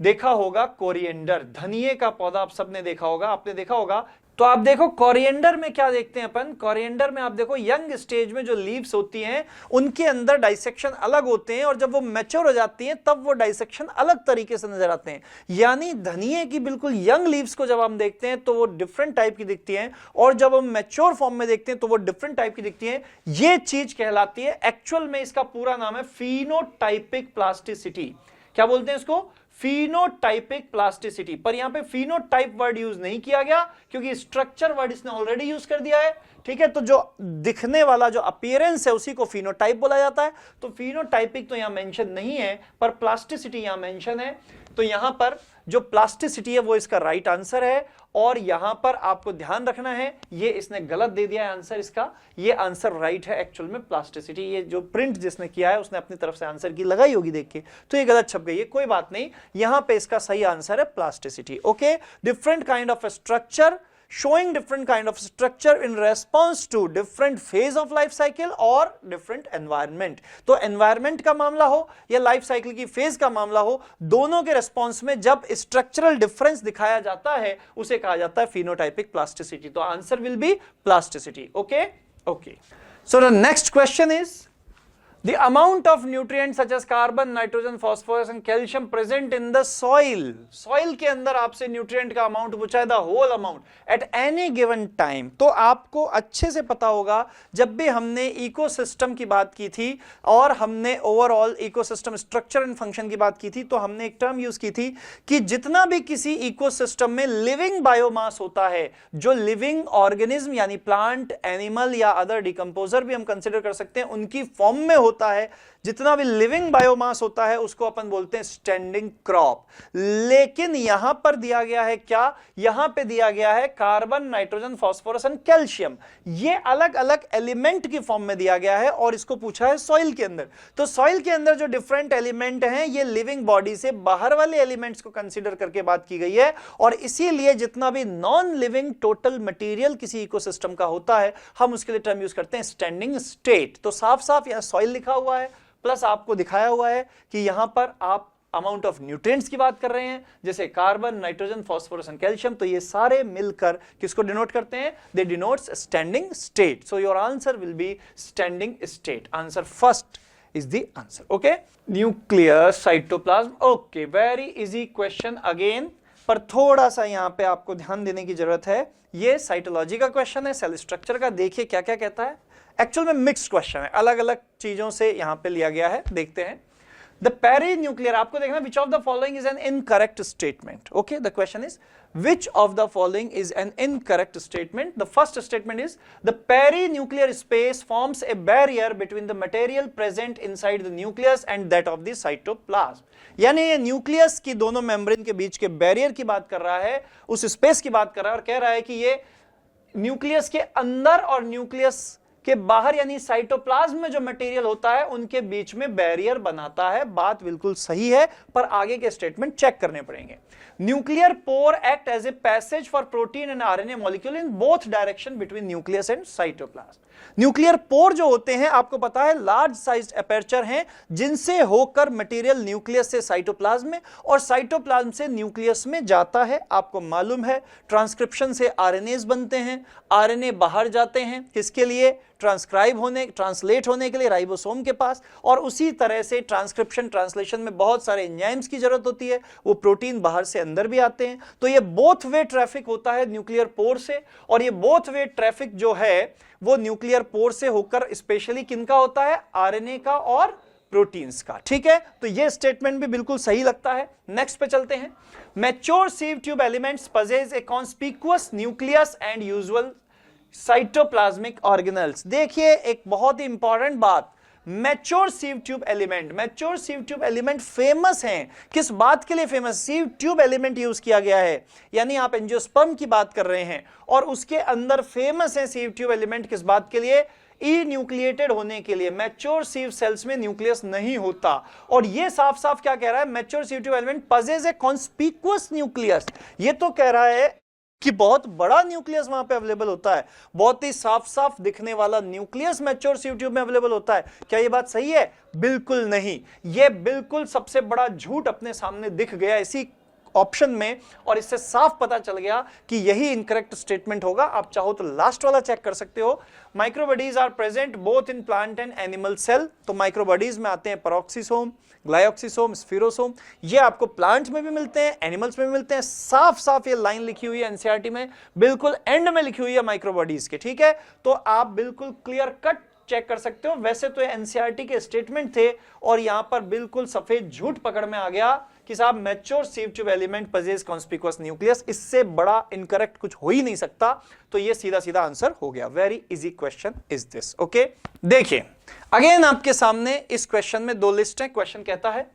देखा होगा कोरिएंडर, धनिये का पौधा आप सबने देखा होगा, आपने देखा होगा। तो आप देखो कोरिएंडर में क्या देखते हैं अपन, कोरिएंडर में आप देखो यंग स्टेज में जो लीव्स होती हैं उनके अंदर डाइसेक्शन अलग होते हैं और जब वो मैच्योर हो जाती हैं तब वो डाइसेक्शन अलग तरीके से नजर आते हैं। यानी धनिये की बिल्कुल यंग लीव्स को जब हम देखते हैं तो वो डिफरेंट टाइप की दिखती हैं और जब हम मैच्योर फॉर्म में देखते हैं तो वो डिफरेंट टाइप की दिखती हैं। ये चीज कहलाती है, एक्चुअल में इसका पूरा नाम है फिनोटाइपिक प्लास्टिसिटी। क्या बोलते हैं इसको? Phenotypic plasticity. पर यहां पे फिनोटाइप वर्ड यूज नहीं किया गया क्योंकि स्ट्रक्चर वर्ड इसने ऑलरेडी यूज कर दिया है। ठीक है, तो जो दिखने वाला जो अपीयरेंस है उसी को फिनोटाइप बोला जाता है। तो फिनोटाइपिक तो यहां मेंशन नहीं है पर प्लास्टिसिटी यहां मेंशन है। तो यहां पर जो प्लास्टिसिटी है वो इसका राइट आंसर है और यहां पर आपको ध्यान रखना है, ये इसने गलत दे दिया है आंसर इसका, ये आंसर राइट है एक्चुअल में प्लास्टिसिटी। ये जो प्रिंट जिसने किया है उसने अपनी तरफ से आंसर की लगाई होगी देख के, तो ये गलत छप गई है, कोई बात नहीं। यहां पे इसका सही आंसर है plasticity. Okay, different kind of structure showing different kind of structure in response to different phase of life cycle और different environment। तो environment का मामला हो या life cycle की phase का मामला हो, दोनों के response में जब structural difference दिखाया जाता है उसे कहा जाता है phenotypic plasticity। तो answer will be plasticity। Okay? Okay. So the next question is the amount of nutrients such as carbon, nitrogen, phosphorus and calcium present in the soil। soil के अंदर आपसे nutrient का amount पूछा है, the whole amount at any given time। तो आपको अच्छे से पता होगा जब भी हमने इकोसिस्टम की बात की थी और हमने overall ecosystem structure and function की बात की थी तो हमने एक टर्म यूज की थी कि जितना भी किसी इकोसिस्टम में लिविंग बायोमास होता है, जो लिविंग ऑर्गेनिज्म यानी प्लांट, एनिमल या अदर डिकम्पोजर भी हम कंसिडर कर सकते हैं, उनकी फॉर्म में होता है, जितना भी लिविंग बायोमास होता है उसको अपन बोलते हैं स्टैंडिंग क्रॉप। लेकिन यहां पर दिया गया है क्या, यहां पे दिया गया है carbon, nitrogen, phosphorus and calcium, ये अलग अलग एलिमेंट की फॉर्म में दिया गया है और इसको पूछा है सॉइल के अंदर। तो सॉइल के अंदर जो डिफरेंट एलिमेंट हैं ये लिविंग बॉडी से बाहर वाले एलिमेंट्स को कंसीडर करके बात की गई है, और इसीलिए जितना भी नॉन लिविंग टोटल मटेरियल किसी इकोसिस्टम का होता है हम उसके लिए टर्म यूज करते हैं स्टैंडिंग स्टेट। तो साफ साफ यहां सॉइल लिखा हुआ है, प्लस आपको दिखाया हुआ है कि यहां पर आप अमाउंट ऑफ न्यूट्रिएंट्स की बात कर रहे हैं, जैसे carbon, nitrogen, phosphorus and calcium. तो ये सारे मिलकर किसको डिनोट करते हैं, they denotes standing state. So your answer will be standing state. Answer first is the answer. Okay, nuclear cytoplasm. Okay, very easy question again, पर थोड़ा सा यहां पे आपको ध्यान देने की जरूरत है। ये साइटोलॉजी का क्वेश्चन है, सेल स्ट्रक्चर का। देखिए क्या क्या कहता है। एक्चुअल में मिक्स्ड क्वेश्चन है, अलग अलग चीजों से यहां पे लिया गया है। देखते हैं। द पेरीन्यूक्लियर, आपको देखना विच of the following is an incorrect statement. Okay, the question is which of the following is an incorrect statement. The first statement is the perinuclear space forms a barrier between the material present inside the nucleus and that of the cytoplasm. यानी ये न्यूक्लियस की दोनों मेम्ब्रेन के बीच के बैरियर की बात कर रहा है, उस स्पेस की बात कर रहा है, और कह रहा है कि ये न्यूक्लियस के अंदर और न्यूक्लियस के बाहर यानी साइटोप्लाज्म में जो मटेरियल होता है उनके बीच में बैरियर बनाता है। बात बिल्कुल सही है, पर आगे के स्टेटमेंट चेक करने पड़ेंगे। Nuclear pore act as a passage for protein and RNA molecule in both direction between nucleus and cytoplasm. Nuclear pore जो होते हैं आपको पता है लार्ज साइज्ड एपर्चर हैं, जिनसे होकर मटेरियल न्यूक्लियस से साइटोप्लाज्म में और साइटोप्लाज्म से न्यूक्लियस में जाता है। आपको मालूम है ट्रांसक्रिप्शन से आरएनएस बनते हैं, आरएनए बाहर जाते हैं किसके लिए, ट्रांसक्राइब होने, ट्रांसलेट होने के लिए राइबोसोम के पास, और उसी तरह से ट्रांसक्रिप्शन ट्रांसलेशन में बहुत सारे एंजाइम्स की जरूरत होती है, वो प्रोटीन बाहर से अंदर भी आते हैं। तो ये बोथ वे ट्रैफिक होता है न्यूक्लियर पोर से, और ये बोथ वे ट्रैफिक जो है वो न्यूक्लियर पोर से होकर स्पेशली किनका होता है, आरएनए का और प्रोटीन्स का। ठीक है, तो ये स्टेटमेंट भी बिल्कुल सही लगता है। नेक्स्ट पे चलते हैं। Mature sieve tube elements possess a conspicuous nucleus and usual cytoplasmic organelles. देखिए एक बहुत ही इंपॉर्टेंट बात, mature sieve tube element, mature sieve tube element famous हैं। किस बात के लिए फेमस, सीव ट्यूब एलिमेंट यूज किया गया है, यानी आप एंजियोस्पर्म की बात कर रहे हैं, और उसके अंदर फेमस है सीव ट्यूब एलिमेंट किस बात के लिए, ई न्यूक्लिएटेड होने के लिए। मैच्योर सीव सेल्स में न्यूक्लियस नहीं होता, और ये साफ साफ क्या कह रहा है, mature sieve tube element possess a conspicuous nucleus. ये तो कह रहा है कि बहुत बड़ा न्यूक्लियस वहां पे अवेलेबल होता है, बहुत ही साफ साफ दिखने वाला न्यूक्लियस मैच्योर सीव ट्यूब में अवेलेबल होता है। क्या ये बात सही है? बिल्कुल नहीं, ये बिल्कुल सबसे बड़ा झूठ अपने सामने दिख गया इसी ऑप्शन में, और इससे साफ पता चल गया कि यही इनकरेक्ट स्टेटमेंट होगा। आप चाहो तो लास्ट वाला चेक कर सकते हो। Microbodies are present both in plant and animal cell. तो माइक्रोबॉडीज में आते हैं पेरोक्सिसोम, ग्लाइऑक्सिसोम, स्फीरोसोम। ये आपको प्लांट्स में भी मिलते हैं, एनिमल्स में भी मिलते हैं। साफ साफ ये लाइन लिखी हुई है एनसीईआरटी में, बिल्कुल एंड में लिखी हुई है माइक्रोबॉडीज के। ठीक है, तो आप बिल्कुल क्लियर कट चेक कर सकते हो। वैसे तो एनसीईआरटी के स्टेटमेंट थे, और यहां पर बिल्कुल सफेद झूठ पकड़ में आ गया कि साहब mature sieve tube element possess conspicuous nucleus. इससे बड़ा इनकरेक्ट कुछ हो ही नहीं सकता, तो ये सीधा सीधा आंसर हो गया। Very easy question is this. Okay, देखिए अगेन आपके सामने इस क्वेश्चन में दो लिस्ट है। क्वेश्चन कहता है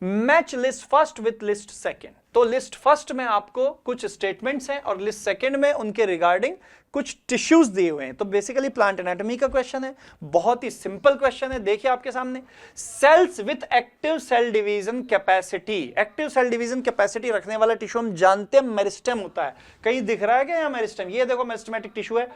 match list first with list second. तो लिस्ट फर्स्ट में आपको कुछ स्टेटमेंट्स हैं और लिस्ट सेकेंड में उनके रिगार्डिंग कुछ टिश्यूज दिए हुए हैं। तो बेसिकली प्लांट एनाटॉमी का क्वेश्चन है, बहुत ही सिंपल क्वेश्चन है। देखिए आपके सामने cells with active cell division capacity. Active cell division capacity रखने वाला टिश्यू हम जानते हैं मेरिस्टेम होता है। कहीं दिख रहा है क्या यहाँ मेरिस्टेम? ये देखो मेरिस्टेमेटिक टिश्यू है।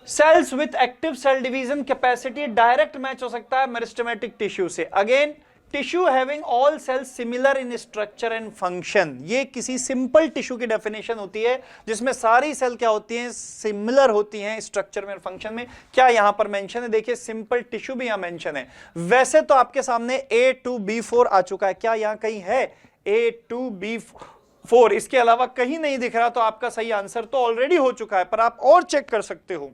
Cells with active cell division capacity direct match हो सकता है मेरिस्टेमेटिक टिश्यू से। Again tissue having all cells similar in structure and function. ये किसी सिंपल टिश्यू की डेफिनेशन होती है जिसमें सारी सेल क्या होती हैं, सिमिलर होती हैं स्ट्रक्चर में और फंक्शन में। क्या यहां पर मेंशन है? देखिए सिंपल टिश्यू भी यहां मेंशन है। वैसे तो आपके सामने A2B4 आ चुका है, क्या यहां कहीं है A2B4? इसके अलावा कहीं नहीं दिख रहा, तो आपका सही आंसर तो ऑलरेडी हो चुका है, पर आप और चेक कर सकते हो।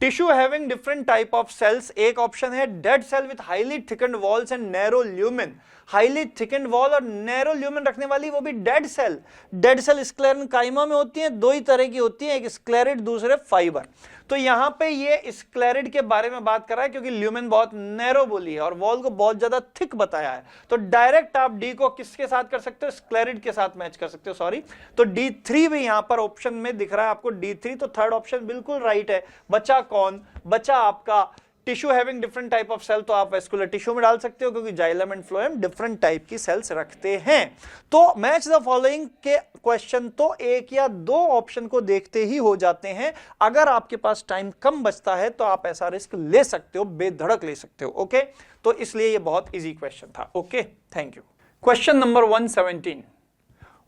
Tissue having different type of cells, एक ऑप्शन है dead cell with highly thickened walls and narrow lumen. Highly thickened wall और नैरो ल्यूमेन रखने वाली वो भी dead cell. Dead cell sclerenchyma में होती है, दो ही तरह की होती है, एक स्क्लेरिड दूसरे फाइबर। तो यहां पे ये स्क्लेरिड के बारे में बात कर रहा है क्योंकि ल्यूमेन बहुत नैरो बोली है और वॉल को बहुत ज्यादा थिक बताया है, तो डायरेक्ट आप डी को किसके साथ कर सकते हो, स्क्लेरिड के साथ मैच कर सकते हो, सॉरी। तो D3 भी यहां पर ऑप्शन में दिख रहा है आपको D3, तो थर्ड ऑप्शन बिल्कुल राइट है। बचा कौन, बचा आपका tissue having different type of cell, तो आप वेस्कुलर टिश्यू में डाल सकते हो क्योंकि xylem and phloem different type की सेल्स रखते हैं। तो मैच द फॉलोइंग के क्वेश्चन तो एक या दो ऑप्शन को देखते ही हो जाते हैं। अगर आपके पास टाइम कम बचता है तो आप ऐसा रिस्क ले सकते हो, बेधड़क ले सकते हो। ओके, तो इसलिए ये बहुत इजी क्वेश्चन था। Okay, thank you. Question number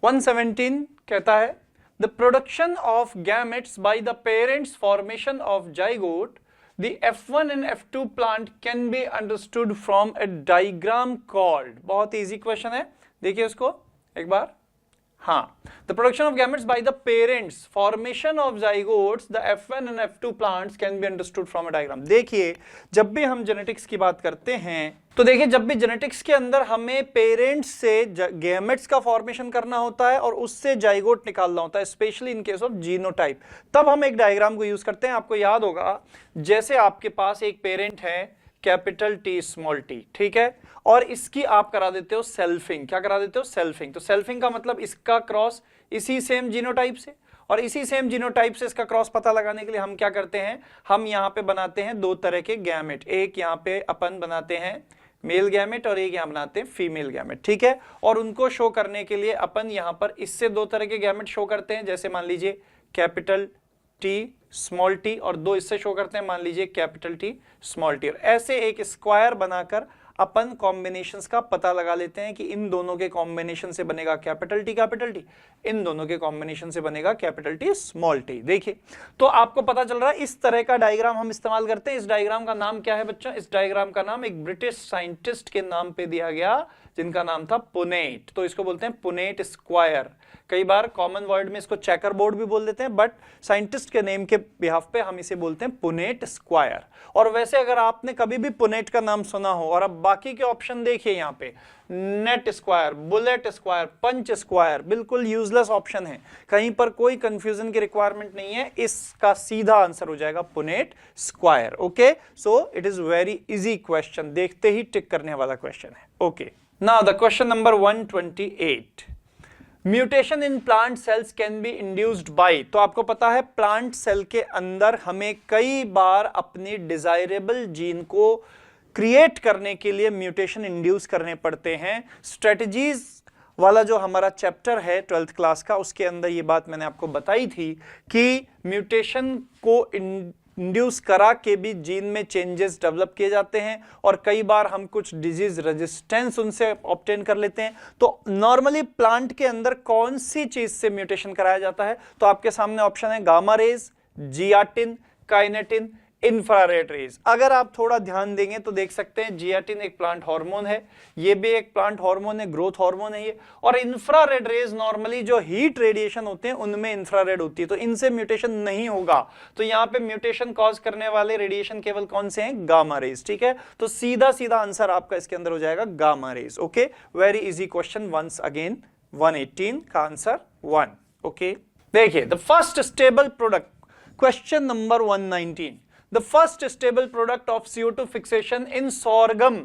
117 कहता है the production of gametes by the parents formation of zygote, the F1 and F2 plant can be understood from a diagram called। बहुत इजी क्वेश्चन है, देखिए उसको एक बार। हाँ, the production of gametes by the parents, formation of zygotes, the F1 and F2 plants can be understood from a diagram। देखिए जब भी हम जेनेटिक्स की बात करते हैं तो देखिए जब भी जेनेटिक्स के अंदर हमें पेरेंट्स से गैमेट्स का फॉर्मेशन करना होता है और उससे जाइगोट निकालना होता है, specially in case of genotype, तब हम एक डायग्राम को यूज करते हैं। आपको याद होगा जैसे आपके पास एक पेरेंट है कैपिटल टी स्मॉल टी, ठीक है, और इसकी आप करा देते हो सेल्फिंग। क्या करा देते हो, सेल्फिंग। तो सेल्फिंग का मतलब इसका क्रॉस इसी सेम जीनोटाइप से, और इसी सेम जीनोटाइप से इसका क्रॉस पता लगाने के लिए हम क्या करते हैं, हम यहाँ पे बनाते हैं दो तरह के गैमेट। एक यहाँ पे अपन बनाते हैं मेल गैमेट और एक यहाँ बनाते हैं फीमेल गैमेट, ठीक है। और उनको शो करने के लिए अपन यहाँ पर इससे दो तरह के गैमेट शो करते हैं, जैसे मान लीजिए कैपिटल टी स्मॉल टी, और दो इससे शो करते हैं, मान लीजिए कैपिटल टी स्मॉल टी। और ऐसे एक स्क्वायर बनाकर अपन कॉम्बिनेशंस का पता लगा लेते हैं कि इन दोनों के कॉम्बिनेशन से बनेगा कैपिटल टी, इन दोनों के कॉम्बिनेशन से बनेगा कैपिटल टी स्मॉल टी। देखिए तो आपको पता चल रहा है इस तरह का डायग्राम हम इस्तेमाल करते हैं। इस डायग्राम का नाम क्या है बच्चों, इस डायग्राम का नाम एक ब्रिटिश साइंटिस्ट के नाम पे दिया गया जिनका नाम था पुनेट, तो इसको बोलते हैं पुनेट स्क्वायर। कई बार कॉमन वर्ड में इसको चेकर बोर्ड भी बोल देते हैं, बट साइंटिस्ट के नेम के बिहाफ पे हम इसे बोलते हैं पुनेट स्क्वायर। और वैसे अगर आपने कभी भी पुनेट का नाम सुना हो, और अब बाकी के ऑप्शन देखिए यहाँ पे, नेट स्क्वायर, बुलेट स्क्वायर, पंच स्क्वायर, बिल्कुल यूजलेस ऑप्शन है, कहीं पर कोई कंफ्यूजन की रिक्वायरमेंट नहीं है, इसका सीधा आंसर हो जाएगा Punnett square. Okay, so it is very easy question, देखते ही टिक करने वाला क्वेश्चन है। Okay, now the question number 128, mutation in plant cells can be induced by. तो आपको पता है प्लांट सेल के अंदर हमें कई बार अपनी डिजायरेबल जीन को क्रिएट करने के लिए म्यूटेशन इंड्यूस करने पड़ते हैं। स्ट्रेटजीज वाला जो हमारा चैप्टर है 12th क्लास का, उसके अंदर ये बात मैंने आपको बताई थी कि म्यूटेशन को इंड्यूस करा के भी जीन में चेंजेस डेवलप किए जाते हैं, और कई बार हम कुछ डिजीज रेजिस्टेंस उनसे ऑब्टेन कर लेते हैं। तो नॉर्मली प्लांट के अंदर कौन सी चीज से म्यूटेशन कराया जाता है, तो आपके सामने ऑप्शन है gamma rays, zeatin, kinetin, infrared rays. अगर आप थोड़ा ध्यान देंगे तो देख सकते हैं जियाटिन एक प्लांट हार्मोन है, ये भी एक प्लांट हार्मोन है, ग्रोथ हार्मोन है ये, और इंफ्रारेड रेज नॉर्मली जो हीट रेडिएशन होते हैं उनमें इंफ्रारेड होती है, तो इनसे म्यूटेशन नहीं होगा। तो यहाँ पे म्यूटेशन कॉज करने वाले रेडिएशन केवल कौन से हैं, गामा रेज, ठीक है। तो सीधा सीधा आंसर आपका इसके अंदर हो जाएगा gamma rays. Okay, very easy question, once again 118 का आंसर 1। ओके, देखिए the first stable product, question number 119, the first stable product of CO2 fixation in sorghum,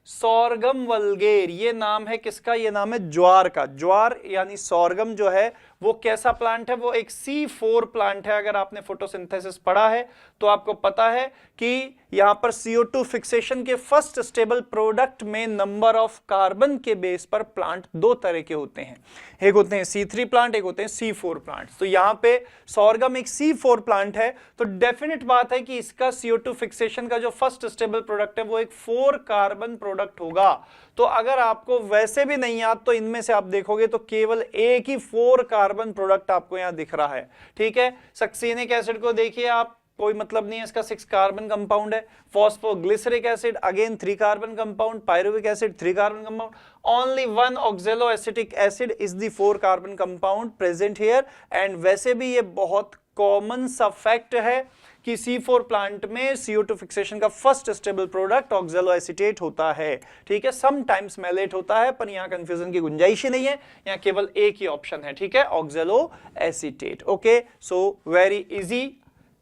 sorghum vulgare, ये नाम है किसका, ये नाम है ज्वार का। ज्वार यानी sorghum जो है वो कैसा प्लांट है, वो एक C4 प्लांट है। अगर आपने फोटोसिंथेसिस पढ़ा है तो आपको पता है कि यहां पर CO2 फिक्सेशन के फर्स्ट स्टेबल प्रोडक्ट में नंबर ऑफ कार्बन के बेस पर प्लांट दो तरह के होते हैं, एक होते हैं C3 प्लांट, एक होते हैं C4 प्लांट। तो यहां पे sorghum एक C4 प्लांट है, तो डेफिनेट बात है कि इसका CO2 फिक्सेशन का जो फर्स्ट स्टेबल प्रोडक्ट है वो एक 4 कार्बन प्रोडक्ट होगा। तो अगर आपको वैसे भी नहीं याद तो इनमें से आप देखोगे तो केवल एक ही 4 कार्बन प्रोडक्ट आपको यहां दिख रहा है, ठीक है। सक्सीनिक एसिड को देखिए आप, कोई मतलब नहीं है, इसका 6 कार्बन कंपाउंड है। Phosphoglyceric acid again 3 carbon compound, pyruvic acid 3 carbon compound, only 1 oxaloacetic acid is the 4 carbon compound present here. And वैसे भी ये बहुत कॉमन सा फैक्ट है कि C4 प्लांट में CO2 फिक्सेशन का फर्स्ट स्टेबल प्रोडक्ट ऑक्सैलोएसिटेट होता है, ठीक है। समटाइम्स मैलेट होता है, पर यहां कंफ्यूजन की गुंजाइश ही नहीं है, यहां केवल एक ही ऑप्शन है, ठीक है, oxaloacetate. Okay, so very easy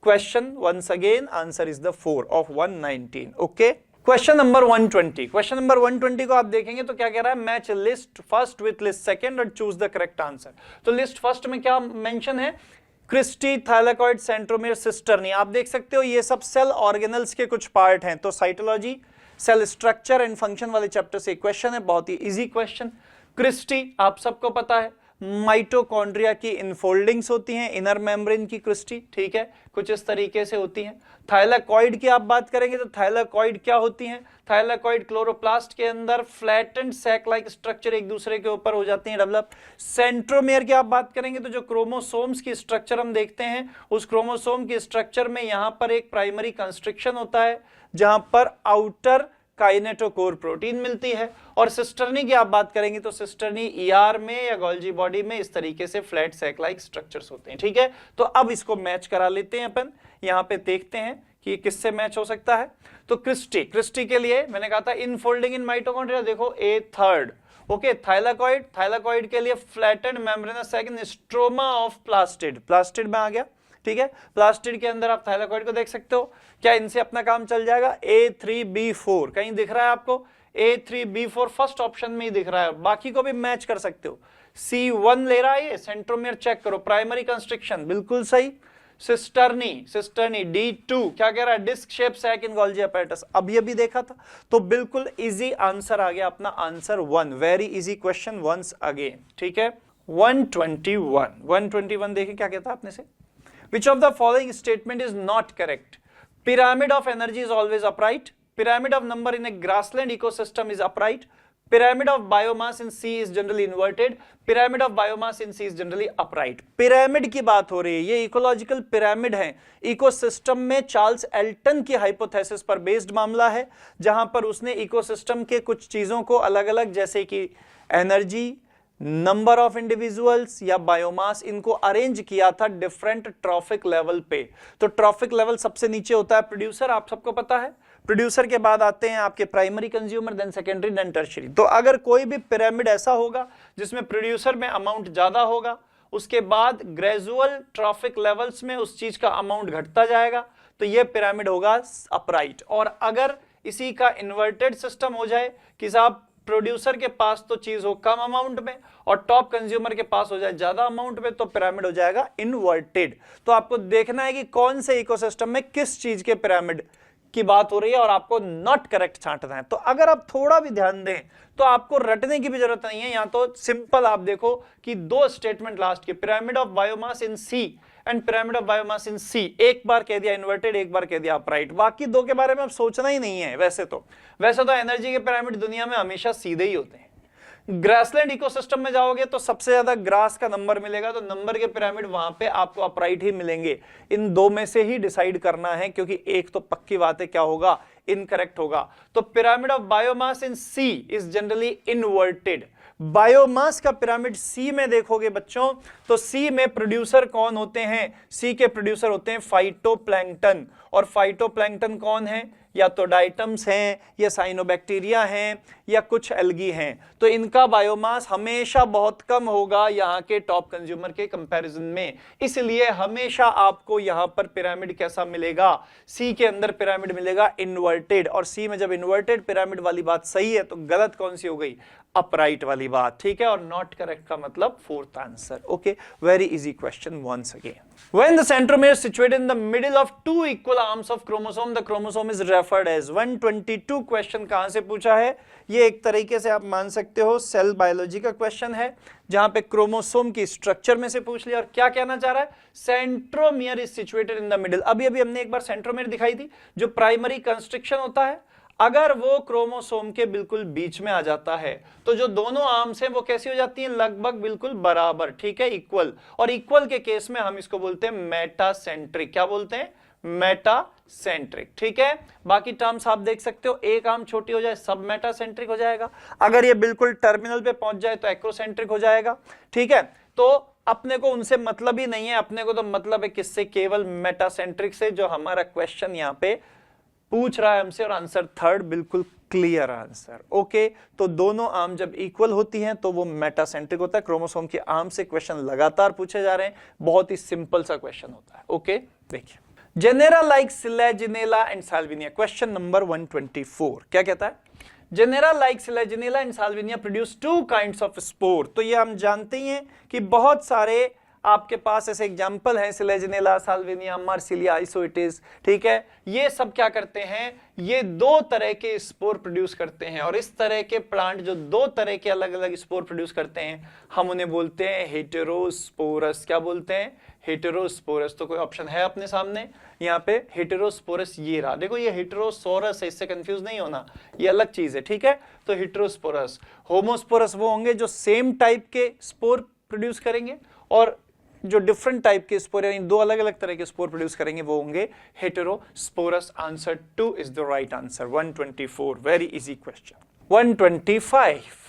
question once again answer is the 4 of 119. Okay, question number 120. Question number 120 को आप देखेंगे तो क्या कह रहा है, match list first with list second और चूज द करेक्ट आंसर. तो लिस्ट फर्स्ट में क्या मेंशन है, क्रिस्टी, थाइलेकॉइड, सेंट्रोमेयर, सिस्टर्नी. आप देख सकते हो ये सब सेल ऑर्गेनल्स के कुछ पार्ट हैं. तो cytology, cell structure and function वाले चैप्टर से क्वेश्चन है, बहुत ही इजी क्वेश्चन. क्रिस्टी आप सबको पता है, माइटोकॉन्ड्रिया की इनफोल्डिंग्स होती हैं, इनर मेम्ब्रेन की क्रिस्टी, ठीक है, कुछ इस तरीके से होती हैं. थाइलेकॉइड की आप बात करेंगे तो थाइलेकॉइड क्या होती हैं, थाइलेकॉइड क्लोरोप्लास्ट के अंदर फ्लैटेंड सैक लाइक स्ट्रक्चर एक दूसरे के ऊपर हो जाती हैं डेवलप. सेंट्रोमेयर की आप बात करेंगे तो जो क्रोमोसोम्स की स्ट्रक्चर हम देखते हैं, उस क्रोमोसोम की स्ट्रक्चर में यहां पर एक प्राइमरी कंस्ट्रक्शन होता है जहां पर आउटर काइनेटोकोर प्रोटीन मिलती है. और सिस्टर्नी की आप बात करेंगे तो सिस्टर्नी ईआर में या गोल्जी बॉडी में इस तरीके से फ्लैट सैक लाइक स्ट्रक्चर्स होते हैं. ठीक है, तो अब इसको मैच करा लेते हैं अपन. यहां पे देखते हैं कि किससे मैच हो सकता है. तो क्रिस्टी के लिए मैंने कहा था इनफोल्डिंग इन माइटोकॉन्ड्रिया, देखो ए थर्ड. ओके, थाइलेकॉइड के लिए flattened membranous sac in stroma of plastid में आ गया. ठीक है, प्लास्टिड के अंदर आप थाइलेकॉइड को देख सकते हो. क्या इनसे अपना काम चल जाएगा, A3B4 कहीं दिख रहा है आपको, A3B4 फर्स्ट ऑप्शन में ही दिख रहा है. बाकी को भी मैच कर सकते हो. C1 ले रहा है, ये सेंट्रोमेयर चेक करो, प्राइमरी कंस्ट्रक्शन बिल्कुल सही. सिस्टर्नी D2 क्या कह रहा है, डिस्क शेप सैक इन गोल्जी अपैरेटस, अब ये भी देखा था. तो बिल्कुल इजी आंसर आ गया अपना, answer 1. Very easy question once again. ठीक है, 121 देखिए क्या कहता है आपने से. Which of the following statement is not correct? Pyramid of energy is always upright. Pyramid of number in a grassland ecosystem is upright. Pyramid of biomass in sea is generally inverted. Pyramid of biomass in sea is generally upright. Pyramid की बात हो रही है, ये इकोलॉजिकल पिरामिड है. इकोसिस्टम में चार्ल्स एल्टन की हाइपोथेसिस पर बेस्ड मामला है, जहां पर उसने इकोसिस्टम के कुछ चीजों को अलग अलग, जैसे कि एनर्जी, नंबर ऑफ इंडिविजुअल्स या बायोमास, इनको अरेंज किया था डिफरेंट ट्रॉफिक लेवल पे. तो ट्रॉफिक लेवल सबसे नीचे होता है प्रोड्यूसर, आप सबको पता है. प्रोड्यूसर के बाद आते हैं आपके primary consumer, then secondary, then tertiary. तो अगर कोई भी पिरामिड ऐसा होगा जिसमें प्रोड्यूसर में अमाउंट ज्यादा होगा, उसके बाद ग्रेजुअल ट्रॉफिक लेवल्स में उस चीज का अमाउंट घटता जाएगा, तो यह पिरामिड होगा अपराइट. और अगर इसी का इन्वर्टेड सिस्टम हो जाए कि साहब प्रोड्यूसर के पास तो चीज हो कम अमाउंट में और टॉप कंज्यूमर के पास हो जाए ज्यादा अमाउंट में, तो पिरामिड हो जाएगा इनवर्टेड. तो आपको देखना है कि कौन से इकोसिस्टम में किस चीज के पिरामिड की बात हो रही है और आपको नॉट करेक्ट छांटना है. तो अगर आप थोड़ा भी ध्यान दें तो आपको रटने की भी जरूरत नहीं है. यहां तो सिंपल आप देखो कि दो स्टेटमेंट लास्ट के, pyramid of biomass in sea and pyramid of biomass in sea, एक बार कह दिया इन्वर्टेड, एक बार कह दिया अपराइट. बाकी दो के बारे में अब सोचना ही नहीं है. वैसे तो एनर्जी के पिरामिड दुनिया में हमेशा सीधे ही होते हैं. ग्रासलैंड इकोसिस्टम में जाओगे तो सबसे ज्यादा ग्रास का नंबर मिलेगा, तो नंबर के पिरामिड वहां पे आपको अपराइट ही मिलेंगे. इन दो में से ही डिसाइड करना है, क्योंकि एक तो पक्की बात है क्या होगा, इनकरेक्ट होगा. तो pyramid of biomass in sea is generally inverted. Biomass का पिरामिड सी में देखोगे बच्चों, तो सी में प्रोड्यूसर कौन होते हैं, सी के प्रोड्यूसर होते हैं फाइटोप्लैंक्टन. और फाइटोप्लैंक्टन कौन है, या तो डाइटम्स हैं, या साइनोबैक्टीरिया हैं, या कुछ एल्गी हैं. तो इनका बायोमास हमेशा बहुत कम होगा यहां के टॉप कंज्यूमर के कंपैरिजन में. इसलिए हमेशा आपको यहां पर पिरामिड कैसा मिलेगा, सी के अंदर पिरामिड मिलेगा इन्वर्टेड. और सी में जब इन्वर्टेड पिरामिड वाली बात सही है, तो गलत कौन सी हो गई, अपराइट वाली बात. ठीक है, और नॉट करेक्ट का मतलब fourth answer. Okay, very easy question once again. When the centromere is situated in the middle of two equal arms of chromosome, the chromosome is referred as. 122 question कहां से पूछा है, ये एक तरीके से आप मान सकते हो सेल बायोलॉजी का क्वेश्चन है, जहां पे क्रोमोसोम की स्ट्रक्चर में से पूछ लिया. और क्या कहना चाह रहा है, centromere is situated in the middle. अभी हमने एक बार सेंट्रोमियर दिखाई थी, जो प्राइमरी कंस्ट्रक्शन होता है. अगर वो क्रोमोसोम के बिल्कुल बीच में आ जाता है, तो जो दोनों आर्म्स हैं वो कैसी हो जाती हैं, लगभग बिल्कुल बराबर. ठीक है, इक्वल. और इक्वल के केस में हम इसको बोलते हैं मेटासेंट्रिक. क्या बोलते हैं, मेटासेंट्रिक. ठीक है, बाकी टर्म्स आप देख सकते हो, एक आर्म छोटी हो जाए सब मेटासेंट्रिक हो जाएगा, अगर ये बिल्कुल टर्मिनल पे पहुंच जाए तो एक्रोसेंट्रिक हो जाएगा. ठीक है, तो अपने को उनसे मतलब ही नहीं है, अपने को तो मतलब है किससे, केवल मेटासेंट्रिक से, जो हमारा क्वेश्चन यहां पे पूछ रहा है हमसे. और आंसर थर्ड बिल्कुल क्लियर आंसर. ओके, तो दोनों आर्म जब इक्वल होती हैं तो वो मेटासेंट्रिक होता है. क्रोमोसोम के आर्म से क्वेश्चन लगातार पूछे जा रहे हैं, बहुत ही सिंपल सा क्वेश्चन होता है. ओके, देखिए genera like Selaginella and Salvinia. Question number 124 क्या कहता है? Genera like Selaginella and Salvinia produce two kinds of spore. तो ये हम जानते ही हैं कि बहुत सारे आपके पास ऐसे एग्जाम्पल हैं, सिलेजिनेला, साल्विनिया, मार्सिलिया, आइसोइटिस, ठीक है। ये सब क्या करते हैं? ये दो तरह के स्पोर प्रोड्यूस करते हैं, और इस तरह के प्लांट जो दो तरह के अलग अलग स्पोर प्रोड्यूस करते हैं हम उन्हें बोलते हैं हेटेरोस्पोरस। क्या बोलते हैं? हेटेरोस्पोरस। तो कोई ऑप्शन है अपने सामने यहाँ पे? हेटेरोस्पोरस ये रहा। देखो ये हेटेरोसोरस है, इससे कंफ्यूज नहीं होना, ये अलग चीज है, ठीक है। तो हेटेरोस्पोरस। होमोस्पोरस वो होंगे जो सेम टाइप के स्पोर प्रोड्यूस करेंगे, और जो डिफरेंट टाइप के स्पोर यानी दो अलग अलग तरह के स्पोर प्रोड्यूस करेंगे वो होंगे heterosporous. Answer 2 is the right answer. 124 very easy question. 125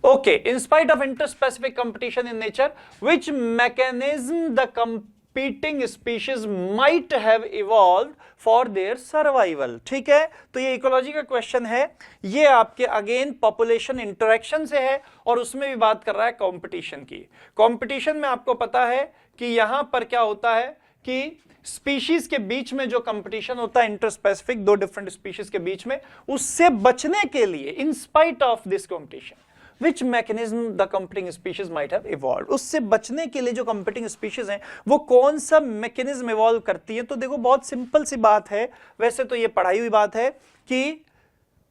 okay, in spite of interspecific competition in nature, which mechanism the competing species might have evolved for their survival? ठीक है, तो ये इकोलॉजी का क्वेश्चन है। ये आपके अगेन पॉपुलेशन इंटरेक्शन से है, और उसमें भी बात कर रहा है कंपटीशन की। कंपटीशन में आपको पता है कि यहां पर क्या होता है कि स्पीशीज के बीच में जो कंपटीशन होता है इंटरस्पेसिफिक, दो डिफरेंट स्पीशीज के बीच में, उससे बचने के लिए in spite of this competition Which mechanism the competing species might have evolved? उससे बचने के लिए जो competing species हैं वो कौन सा मैकेनिज्म इवॉल्व करती है? तो देखो बहुत सिंपल सी बात है, वैसे तो ये पढ़ाई हुई बात है कि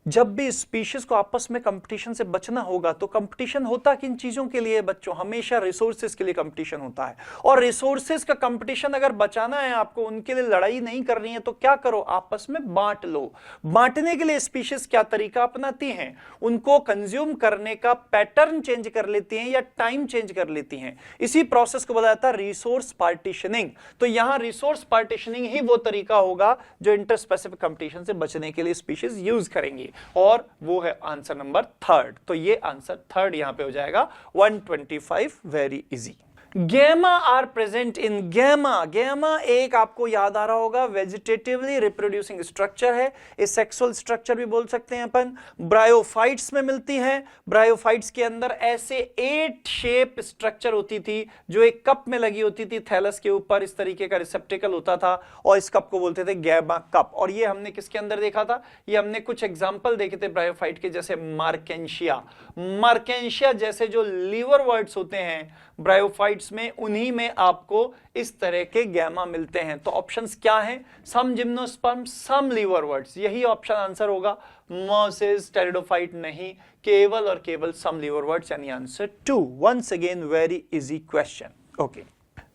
जब भी स्पीशीज को आपस में कंपटीशन से बचना होगा तो कंपटीशन होता किन चीजों के लिए बच्चों? हमेशा रिसोर्सेज के लिए कंपटीशन होता है, और रिसोर्सेज का कंपटीशन अगर बचाना है आपको, उनके लिए लड़ाई नहीं करनी है, तो क्या करो? आपस में बांट लो। बांटने के लिए स्पीशीज क्या तरीका अपनाती हैं? उनको कंज्यूम करने का पैटर्न चेंज कर लेती हैं या टाइम चेंज कर लेती हैं। इसी प्रोसेस को बताया था रिसोर्स पार्टीशनिंग। तो यहां रिसोर्स पार्टीशनिंग ही वो तरीका होगा जो इंटरस्पेसिफिक कंपटीशन से बचने के लिए स्पीशीज यूज करेंगी, और वो है आंसर नंबर 3। तो ये आंसर 3 यहां पे हो जाएगा। 125 very easy. Gemma are present in gemma. Gemma एक आपको याद आ रहा होगा वेजिटेटिवली रिप्रोड्यूसिंग स्ट्रक्चर है, इस सेक्सुअल स्ट्रक्चर भी बोल सकते हैं अपन। ब्रायोफाइट्स में मिलती है। ब्रायोफाइट्स के अंदर ऐसे 8 शेप स्ट्रक्चर होती थी जो एक कप में लगी होती थी, थैलस के ऊपर इस तरीके का रिसेप्टिकल होता था, और इस कप को बोलते थे गैमा कप। और ये हमने किसके अंदर देखा था? ये हमने कुछ एग्जाम्पल देखे थे ब्रायोफाइट के, जैसे मार्केंशिया। मार्केंशिया जैसे जो लीवर वर्ड्स होते हैं ब्रायोफाइट्स में, उन्हीं में आपको इस तरह के गैमा मिलते हैं। तो ऑप्शंस क्या हैं? Some gymnosperm, some liverworts, यही ऑप्शन आंसर होगा। मोसेस, टेरिडोफाइट नहीं, केवल और केवल सम लीवर वर्ड्स, यानी answer 2। Once again very easy question. Okay,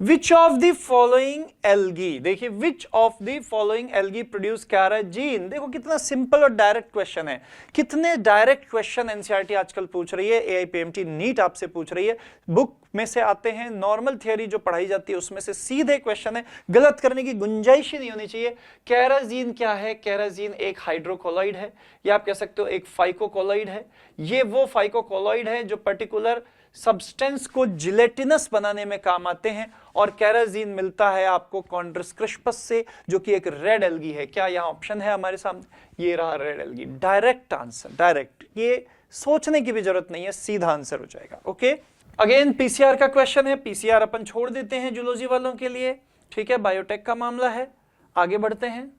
Which of the following algae, देखिए which of the following algae produce carrageen। देखो कितना सिंपल और डायरेक्ट क्वेश्चन है। कितने डायरेक्ट क्वेश्चन एनसीईआरटी आजकल पूछ रही है, एआईपीएमटी नीट आपसे पूछ रही है। बुक में से आते हैं, नॉर्मल थियोरी जो पढ़ाई जाती है उसमें से सीधे क्वेश्चन है, गलत करने की गुंजाइश ही नहीं होनी चाहिए। कैराजीन क्या है? कैराजीन एक हाइड्रोकोलॉइड है, या आप कह सकते हो एक फाइकोकोलॉइड है। ये वो फाइकोकोलॉइड है जो पर्टिकुलर सब्सटेंस को जिलेटिनस बनाने में काम आते हैं, और कैराजीन मिलता है आपको कॉन्ड्रस क्रिस्पस से, जो कि एक रेड एल्गी है। क्या यहां ऑप्शन है हमारे सामने? ये रहा red algae. Direct answer, direct, ये सोचने की भी जरूरत नहीं है, सीधा आंसर हो जाएगा। ओके, अगेन पीसीआर का क्वेश्चन है। पीसीआर अपन छोड़ देते हैं जूलॉजी वालों के लिए, ठीक है, बायोटेक का मामला है। आगे बढ़ते हैं।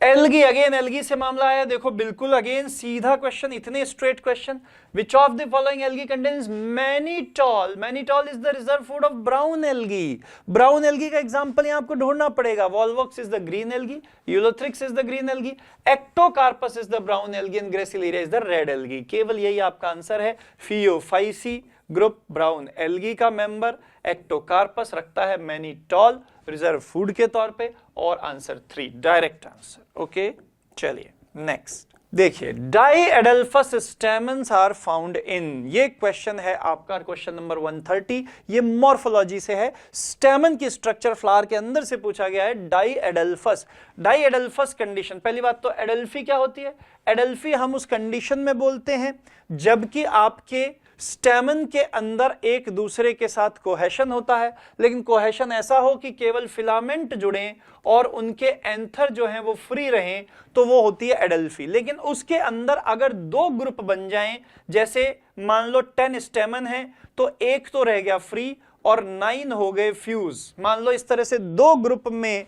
एल्गी, अगेन एल्गी से मामला आया। देखो बिल्कुल अगेन सीधा क्वेश्चन, इतने straight question. Which of the following algae contains mannitol? Mannitol is the reserve food of brown algae. Brown algae का एग्जांपल यहां आपको ढूंढना पड़ेगा। Volvox is the green algae, Ulothrix is the green algae, Ectocarpus is the brown algae, and gracilaria is the red algae. केवल यही आपका आंसर है। फियोफाइसी ग्रुप ब्राउन एल्गी का मेंबर, एक्टोकार्पस रखता है मैनीटॉल रिजर्व फूड के तौर पे, और आंसर 3 डायरेक्ट आंसर। ओके, चलिए नेक्स्ट देखिए। डाइएडल्फस स्टेमन्स आर फाउंड इन, ये क्वेश्चन है आपका क्वेश्चन नंबर 130। ये मॉर्फोलॉजी से है, स्टेमन की स्ट्रक्चर फ्लावर के अंदर से पूछा गया है। डाइएडल्फस, डाइएडल्फस कंडीशन, पहली बात तो एडल्फी क्या होती है? एडल्फी हम उस कंडीशन में बोलते हैं जबकि आपके स्टेमन के अंदर एक दूसरे के साथ कोहेशन होता है, लेकिन कोहेशन ऐसा हो कि केवल फिलामेंट जुड़ें और उनके एंथर जो हैं वो फ्री रहें, तो वो होती है एडल्फी। लेकिन उसके अंदर अगर 2 ग्रुप बन जाएं, जैसे मान लो 10 स्टेमन है तो एक तो रह गया फ्री और 9 हो गए फ्यूज। मान लो इस तरह से दो ग्रुप में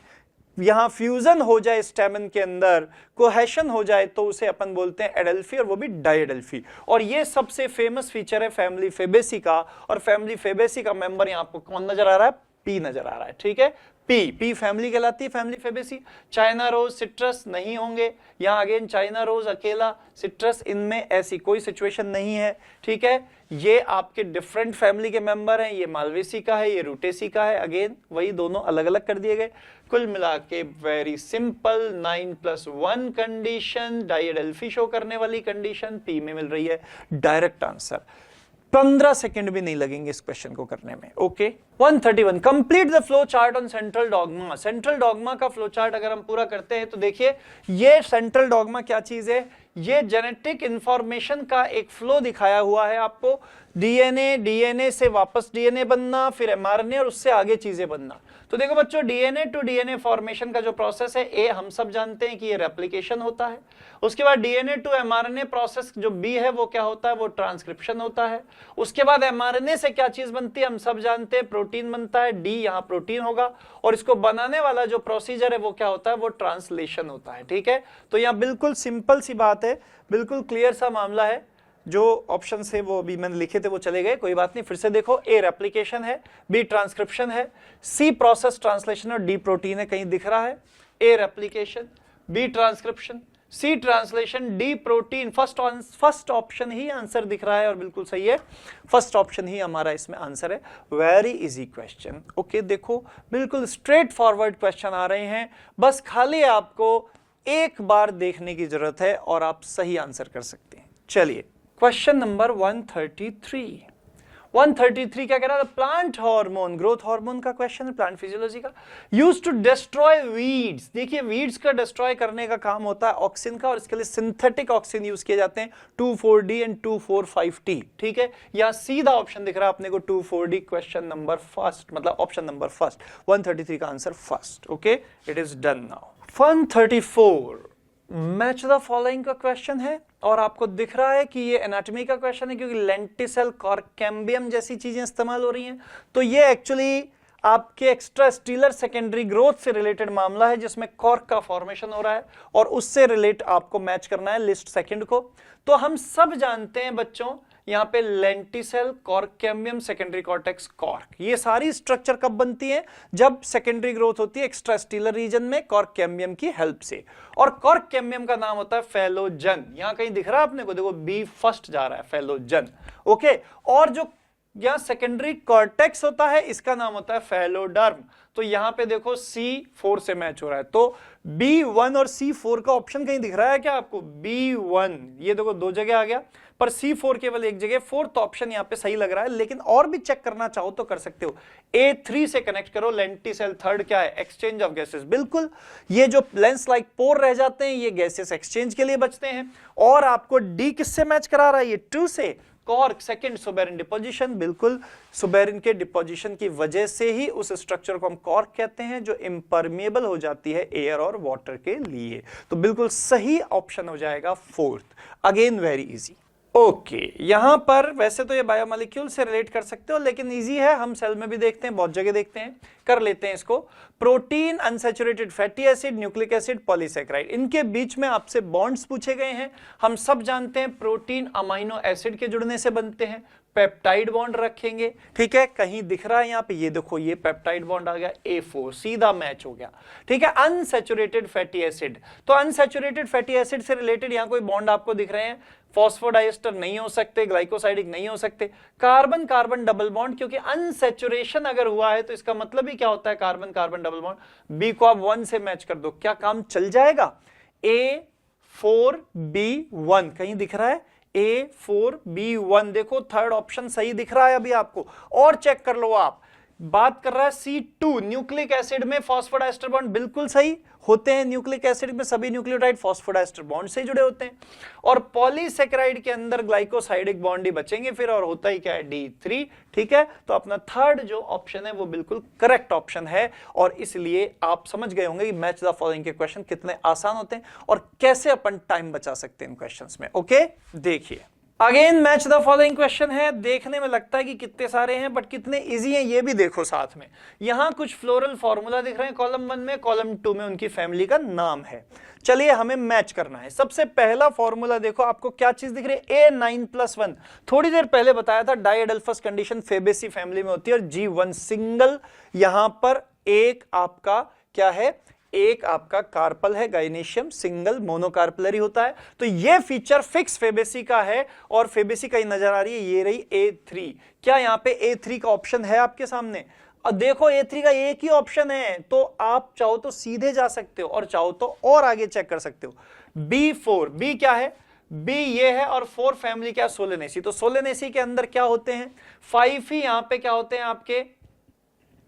यहां फ्यूजन हो जाए, स्टेमन के अंदर कोहेशन हो जाए, तो उसे अपन बोलते हैं एडेल्फी, और वो भी डाइएडेल्फी। और ये सबसे फेमस फीचर है फैमिली फेबेसी का, और फैमिली फेबेसी का मेंबर यहां आपको कौन नजर आ रहा है? पी नजर आ रहा है, ठीक है। पी फैमिली कहलाती है, family fabaceae. China rose, citrus नहीं होंगे यहां, अगेन चाइना रोज अकेला, सिट्रस इनमें ऐसी कोई सिचुएशन नहीं है, ठीक है। ये आपके डिफरेंट फैमिली के मेंबर हैं, ये मालवेसी का है, ये रूटेसी का है, अगेन वही दोनों अलग अलग कर दिए गए। कुल मिला के वेरी सिंपल 9+1 कंडीशन, डाइएडेल्फी शो करने वाली कंडीशन पी में मिल रही है। डायरेक्ट आंसर, 15 सेकंड भी नहीं लगेंगे इस क्वेश्चन को करने में। Okay 131, complete the flow chart on central dogma. Central dogma का फ्लो चार्ट अगर हम पूरा करते हैं तो देखिए, ये सेंट्रल डॉगमा क्या चीज है? ये जेनेटिक इंफॉर्मेशन का एक फ्लो दिखाया हुआ है आपको। डीएनए से वापस डीएनए बनना, फिर एमआरएनए, और उससे आगे चीजें बनना। तो देखो बच्चों, डीएनए टू डीएनए फॉर्मेशन का जो प्रोसेस है, ए हम सब जानते हैं कि ये रेप्लिकेशन होता है। उसके बाद डीएनए टू एमआरएनए प्रोसेस जो बी है वो क्या होता है? वो ट्रांसक्रिप्शन होता है। उसके बाद एमआरएनए से क्या चीज बनती है? हम सब जानते हैं प्रोटीन बनता है, डी यहाँ प्रोटीन होगा, और इसको बनाने वाला जो प्रोसीजर है वो क्या होता है? वो ट्रांसलेशन होता है, ठीक है। तो यहाँ बिल्कुल सिंपल सी बात है, बिल्कुल क्लियर सा मामला है। जो ऑप्शन है वो अभी मैंने लिखे थे वो चले गए, कोई बात नहीं, फिर से देखो। ए रेप्लिकेशन है, बी ट्रांसक्रिप्शन है, सी प्रोसेस ट्रांसलेशन, और डी प्रोटीन है, कहीं दिख रहा है? A replication, B transcription, C translation, D protein. First option ही आंसर दिख रहा है और बिल्कुल सही है, फर्स्ट ऑप्शन ही हमारा इसमें आंसर है। Very easy question. ओके देखो, बिल्कुल स्ट्रेट फॉरवर्ड क्वेश्चन आ रहे हैं, बस खाली आपको एक बार देखने की जरूरत है और आप सही आंसर कर सकते हैं। चलिए क्वेश्चन नंबर 133। 133 क्या कह रहा है? प्लांट हार्मोन, ग्रोथ हार्मोन का क्वेश्चन है, प्लांट फिजियोलॉजी का। Used to destroy weeds. देखिए वीड्स का डिस्ट्रॉय करने का काम होता है ऑक्सिन का, और इसके लिए सिंथेटिक ऑक्सिन यूज किए जाते हैं 2,4-D एंड 2,4,5-T, ठीक है। यहाँ सीधा ऑप्शन दिख रहा है अपने को 2,4-D, क्वेश्चन नंबर फर्स्ट, मतलब ऑप्शन नंबर फर्स्ट। 133 का answer first. Okay, it is done now. 134 match the following का क्वेश्चन है, और आपको दिख रहा है कि ये एनाटॉमी का क्वेश्चन है, क्योंकि लेंटिसेल, कॉर्केम्बियम जैसी चीजें इस्तेमाल हो रही हैं। तो ये एक्चुअली आपके एक्स्ट्रा स्टीलर सेकेंडरी ग्रोथ से रिलेटेड मामला है, जिसमें कॉर्क का फॉर्मेशन हो रहा है, और उससे रिलेट आपको मैच करना है लिस्ट सेकंड को। तो हम सब जानते हैं बच्चों, यहाँ पे लेंटिसेल, कॉर्केम्बियम, सेकेंडरी कॉर्टेक्स, कॉर्क, ये सारी स्ट्रक्चर कब बनती है? जब सेकेंडरी ग्रोथ होती है एक्स्ट्रा स्टीलर रीजन में कॉर्केम्बियम की हेल्प से। और कॉर्केम्बियम का नाम होता है फेलोजन। यहां कहीं दिख रहा है आपने को? देखो बी फर्स्ट जा रहा है, फेलोजन। ओके, और जो यहाँ सेकेंडरी कॉर्टेक्स होता है इसका नाम होता है फेलोडर्म। तो यहां पे देखो C4 से मैच हो रहा है, तो B1 और C4 का ऑप्शन कहीं दिख रहा है क्या आपको? B1, ये देखो दो जगह आ गया, पर C4 केवल एक जगह। फोर्थ ऑप्शन यहाँ पे सही लग रहा है, लेकिन और भी चेक करना चाहो तो कर सकते हो। A3 से कनेक्ट करो, लेंटिसेल। थर्ड क्या है? Exchange of gases. बिल्कुल, ये जो लेंस लाइक पोर रह जाते हैं ये गैसेस एक्सचेंज के लिए बचते हैं। और आपको D किससे मैच करा रहा है? ये 2 से। Cork second, suberin deposition. बिल्कुल, सुबेरिन के डिपोजिशन की वजह से ही उस स्ट्रक्चर को हम कॉर्क कहते हैं, जो इम्परमेबल हो जाती है एयर और वाटर के लिए। तो बिल्कुल सही ऑप्शन हो जाएगा fourth. Again very easy. Okay, यहां पर वैसे तो ये बायोमोलिक्यूल से रिलेट कर सकते हो, लेकिन इजी है, हम सेल में भी देखते हैं, बहुत जगह देखते हैं, कर लेते हैं इसको। Protein, unsaturated fatty acid, nucleic acid, polysaccharide, इनके बीच में आपसे बॉन्ड्स पूछे गए हैं। हम सब जानते हैं प्रोटीन अमाइनो एसिड के जुड़ने से बनते हैं, पेप्टाइड बॉन्ड रखेंगे, ठीक है। कहीं दिख रहा है यहाँ पे? ये देखो, ये पेप्टाइड बॉन्ड आ गया, A4, सीधा मैच हो गया, ठीक है। अनसैचुरेटेड फैटी एसिड, तो अनसैचुरेटेड फैटी एसिड से रिलेटेड यहाँ कोई बॉन्ड आपको दिख रहे हैं? फॉस्फोडाइएस्टर नहीं हो सकते, ग्लाइकोसाइडिक नहीं हो सकते, कार्बन कार्बन डबल बॉन्ड, क्योंकि अनसैचुरेशन अगर हुआ है तो इसका मतलब ही क्या होता है? Carbon carbon double bond. B को आप 1 से मैच कर दो, क्या काम चल जाएगा? A4B1 कहीं दिख रहा है? A4B1, देखो थर्ड ऑप्शन सही दिख रहा है अभी आपको, और चेक कर लो आप। बात कर रहा है C2, न्यूक्लिक एसिड में फॉस्फोडाइस्टर बॉन्ड बिल्कुल सही होते हैं। न्यूक्लिक एसिड में सभी न्यूक्लियोटाइड फॉस्फोडाइस्टर बॉन्ड से जुड़े होते हैं, और पॉलीसैकेराइड के अंदर ग्लाइकोसाइडिक बॉन्ड ही बचेंगे फिर, और होता ही क्या है? D3, ठीक है। तो अपना थर्ड जो ऑप्शन है वो बिल्कुल करेक्ट ऑप्शन है, और इसलिए आप समझ गए होंगे कि मैच द फॉलोइंग के क्वेश्चन कितने आसान होते हैं और कैसे अपन टाइम बचा सकते हैं इन क्वेश्चंस में। ओके, देखिए again match the following question है। देखने में लगता है कि कितने सारे हैं, बट कितने इजी हैं ये भी देखो साथ में। यहां कुछ फ्लोरल फॉर्मूला दिख रहे हैं कॉलम 1 में, कॉलम 2 में उनकी फैमिली का नाम है। चलिए हमें मैच करना है। सबसे पहला फॉर्मूला देखो, आपको क्या चीज दिख रही है, A9+1। थोड़ी देर पहले बताया था डाइएडल्फस कंडीशन फेबेसी फैमिली में होती है, और G1 सिंगल, यहां पर एक आपका क्या है, एक आपका कार्पल है गाइनेशियम, सिंगल मोनोकार्पलरी होता है। तो ये फीचर फिक्स फेबेसी का है, और फेबेसी का ही नजर आ रही है, ये रही A3। क्या यहां पे A3 का ऑप्शन है आपके सामने? और देखो A3 का एक ही ऑप्शन है, तो आप चाहो तो सीधे जा सकते हो और चाहो तो और आगे चेक कर सकते हो। B4, B क्या है, B ये है, और 4 फैमिली क्या, सोलेनेसी। तो सोलेनेसी के अंदर क्या होते हैं, 5 ही यहां पे क्या होते हैं आपके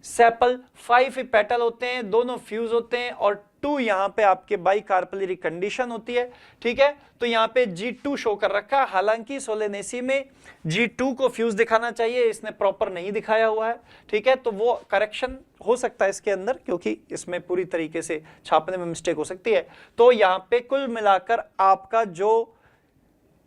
सेपल, 5 ही पेटल होते हैं, दोनों फ्यूज होते हैं, और 2 यहां पे आपके बाई कार्पलरी कंडीशन होती है। ठीक है, तो यहां पे G2 शो कर रखा है, हालांकि सोलेनेसी में G2 को फ्यूज दिखाना चाहिए, इसने प्रॉपर नहीं दिखाया हुआ है। ठीक है, तो वो करेक्शन हो सकता है इसके अंदर, क्योंकि इसमें पूरी तरीके से छापने में मिस्टेक हो सकती है। तो यहां पे कुल मिलाकर आपका जो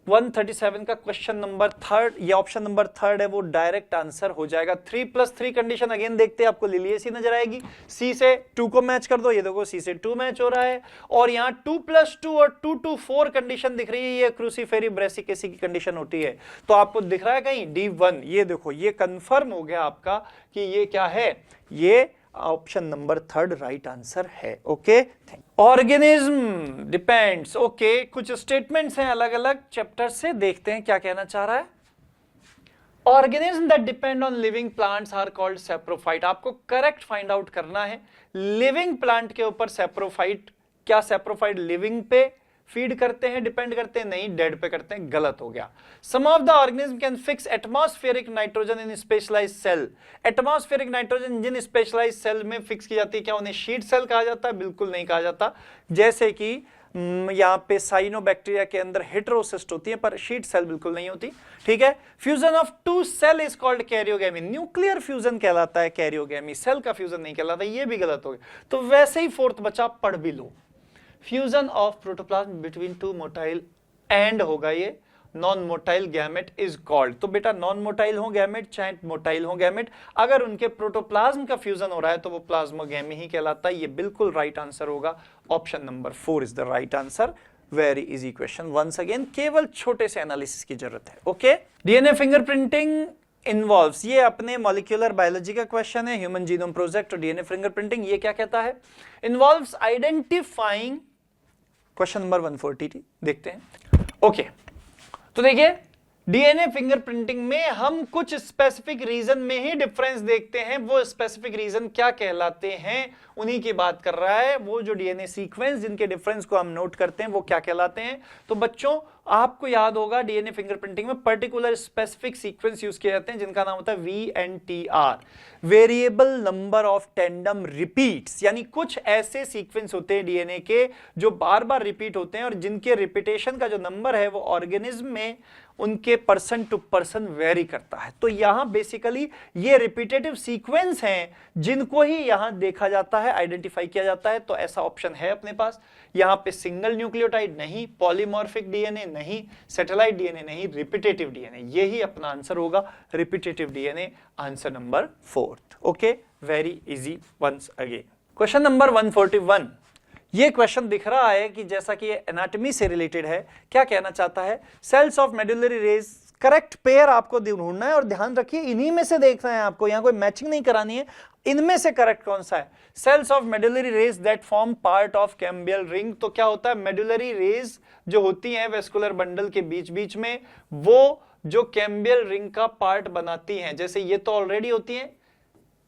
137 का क्वेश्चन नंबर 3, ये ऑप्शन नंबर 3 है, वो डायरेक्ट आंसर हो जाएगा। 3+3 कंडीशन अगेन देखते हैं, आपको लिलियसी नजर आएगी। C से 2 को मैच कर दो, ये देखो C से 2 मैच हो रहा है, और यहाँ 2+2 और 2-4 कंडीशन दिख रही है, ये क्रूसीफेरी ब्रेसिकेसी की कंडीशन होती है। तो आपको दिख रहा है कहीं D1, ये देखो ये कंफर्म हो गया आपका कि ये क्या है, ये ऑप्शन नंबर 3 राइट आंसर है। Okay, organism depends. ओके, कुछ स्टेटमेंट्स हैं अलग अलग चैप्टर से, देखते हैं क्या कहना चाह रहा है। Organism that depend on living plants are called saprophyte. आपको करेक्ट फाइंड आउट करना है, लिविंग प्लांट के ऊपर सैप्रोफाइट, क्या सैप्रोफाइट लिविंग पे फीड करते हैं, डिपेंड करते हैं? नहीं, डेड पे करते हैं, गलत हो गया। Some of the organism can fix atmospheric nitrogen in specialised cell. Atmospheric nitrogen जिन स्पेशलाइज्ड सेल में फिक्स की जाती है, क्या उन्हें शीट सेल कहा जाता है? बिल्कुल नहीं कहा जाता। जैसे कि यहाँ पे साइनोबैक्टीरिया के अंदर हेटेरोसिस्ट होती है, पर शीट सेल बिल्कुल नहीं होती। ठीक है, fusion of 2 cell is called karyogamy. Nuclear fusion कहलाता है कैरियोगेमी, सेल का फ्यूजन नहीं कहलाता, ये भी गलत हो गया। तो वैसे ही फोर्थ बचा, पढ़ भी लो। Fusion of protoplasm between 2 motile and होगा ये non motile gamete is called. तो बेटा नॉन मोटाइल हो गैमेट चाहे मोटाइल हो गैमेट, अगर उनके प्रोटोप्लाज्म का फ्यूजन हो रहा है तो वो प्लाज्मोगैमी ही कहलाता है। ये बिल्कुल राइट आंसर होगा, option number 4 is the right answer. Very easy question, once again केवल छोटे से एनालिसिस की जरूरत है। ओके, डीएनए फिंगरप्रिंटिंग इन्वॉल्व्स, ये अपने मॉलिक्यूलर बायोलॉजी का क्वेश्चन है, ह्यूमन जीनोम प्रोजेक्ट और डीएनए फिंगरप्रिंटिंग। ये क्या कहता है, इन्वॉल्व्स आइडेंटिफाइंग, क्वेश्चन नंबर 140 देखते हैं। ओके, तो देखिए डीएनए फिंगरप्रिंटिंग में हम कुछ स्पेसिफिक रीजन में ही डिफरेंस देखते हैं। वो स्पेसिफिक रीजन क्या कहलाते हैं, उन्हीं की बात कर रहा है। वो जो डीएनए सीक्वेंस जिनके डिफरेंस को हम नोट करते हैं वो क्या कहलाते हैं। तो बच्चों आपको याद होगा डीएनए फिंगरप्रिंटिंग में पर्टिकुलर स्पेसिफिक सीक्वेंस यूज किए जाते हैं जिनका नाम होता है VNTR, variable number of tandem repeats. यानी कुछ ऐसे सीक्वेंस होते हैं डीएनए के जो बार बार रिपीट होते हैं और जिनके रिपीटेशन का जो नंबर है वो ऑर्गेनिज्म में उनके पर्सन टू पर्सन वेरी करता है। तो यहां बेसिकली ये रिपीटेटिव सीक्वेंस हैं जिनको ही यहां देखा जाता है, आइडेंटिफाई किया जाता है। तो ऐसा ऑप्शन है अपने पास। यहां पे सिंगल न्यूक्लियोटाइड नहीं, पॉलीमॉर्फिक डीएनए नहीं, सैटेलाइट डीएनए नहीं, रिपीटेटिव डीएनए, यही अपना आंसर होगा, repetitive DNA, answer number 4। Okay, very easy once again. Question number 141, ये क्वेश्चन दिख रहा है कि जैसा कि ये एनाटॉमी से रिलेटेड है। क्या कहना चाहता है, cells of medullary rays, correct pair आपको ढूंढना है और ध्यान रखिए इन्हीं में से देखना है आपको, यहां कोई मैचिंग नहीं करानी है। इनमें से करेक्ट कौन सा है, cells of medullary rays that form part of cambial ring. तो क्या होता है, मेडुलरी रेज जो होती है वेस्कुलर बंडल के बीच बीच में, वो जो कैम्बियल रिंग का पार्ट बनाती हैं। जैसे ये तो ऑलरेडी होती है,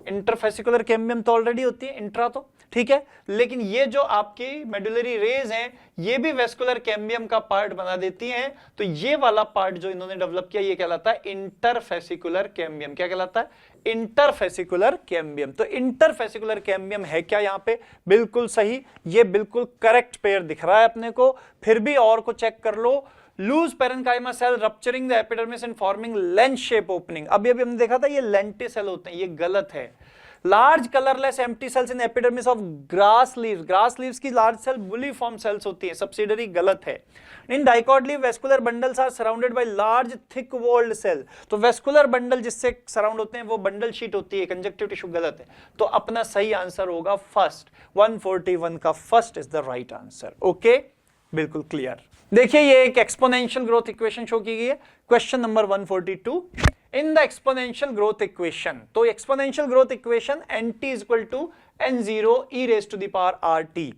इंटरफेसिकुलर कैम्बियम तो ऑलरेडी होती है, इंट्रा तो ठीक है, लेकिन ये जो आपकी मेडुलरी रेज हैं ये भी वेस्कुलर कैम्बियम का पार्ट बना देती हैं। तो ये वाला पार्ट जो इन्होंने डेवलप किया ये कहलाता है इंटरफेसिकुलर कैम्बियम। क्या कहलाता है, इंटरफेसिकुलर कैम्बियम। तो इंटरफेसिकुलर कैम्बियम है क्या यहाँ पे, बिल्कुल सही, ये बिल्कुल करेक्ट पेयर दिख रहा है अपने को। फिर भी और को चेक कर लो, loose parenchyma cell rupturing the epidermis and forming lens shape opening. अभी अभी हमने देखा था ये लेंटिसेल होते हैं, ये गलत है। Large colourless empty cells in epidermis of grass leaves की लार्ज सेल बुलिफॉर्म सेल्स होती है, सब्सिडरी गलत है। In dicot leaf vascular bundles are surrounded by large thick walled cell, तो वेस्कुलर बंडल जिससे सराउंड होते हैं वो बंडल शीट होती है, कंजक्टिव टिश्यू गलत है। तो अपना सही आंसर होगा फर्स्ट, 141 का first is the right answer. Okay, बिल्कुल क्लियर। देखिए ये एक एक्सपोनेंशियल ग्रोथ इक्वेशन शो की गई है, question number 142 in the exponential growth equation. तो exponential growth equation nt is equal to n0 e raise to the power rt,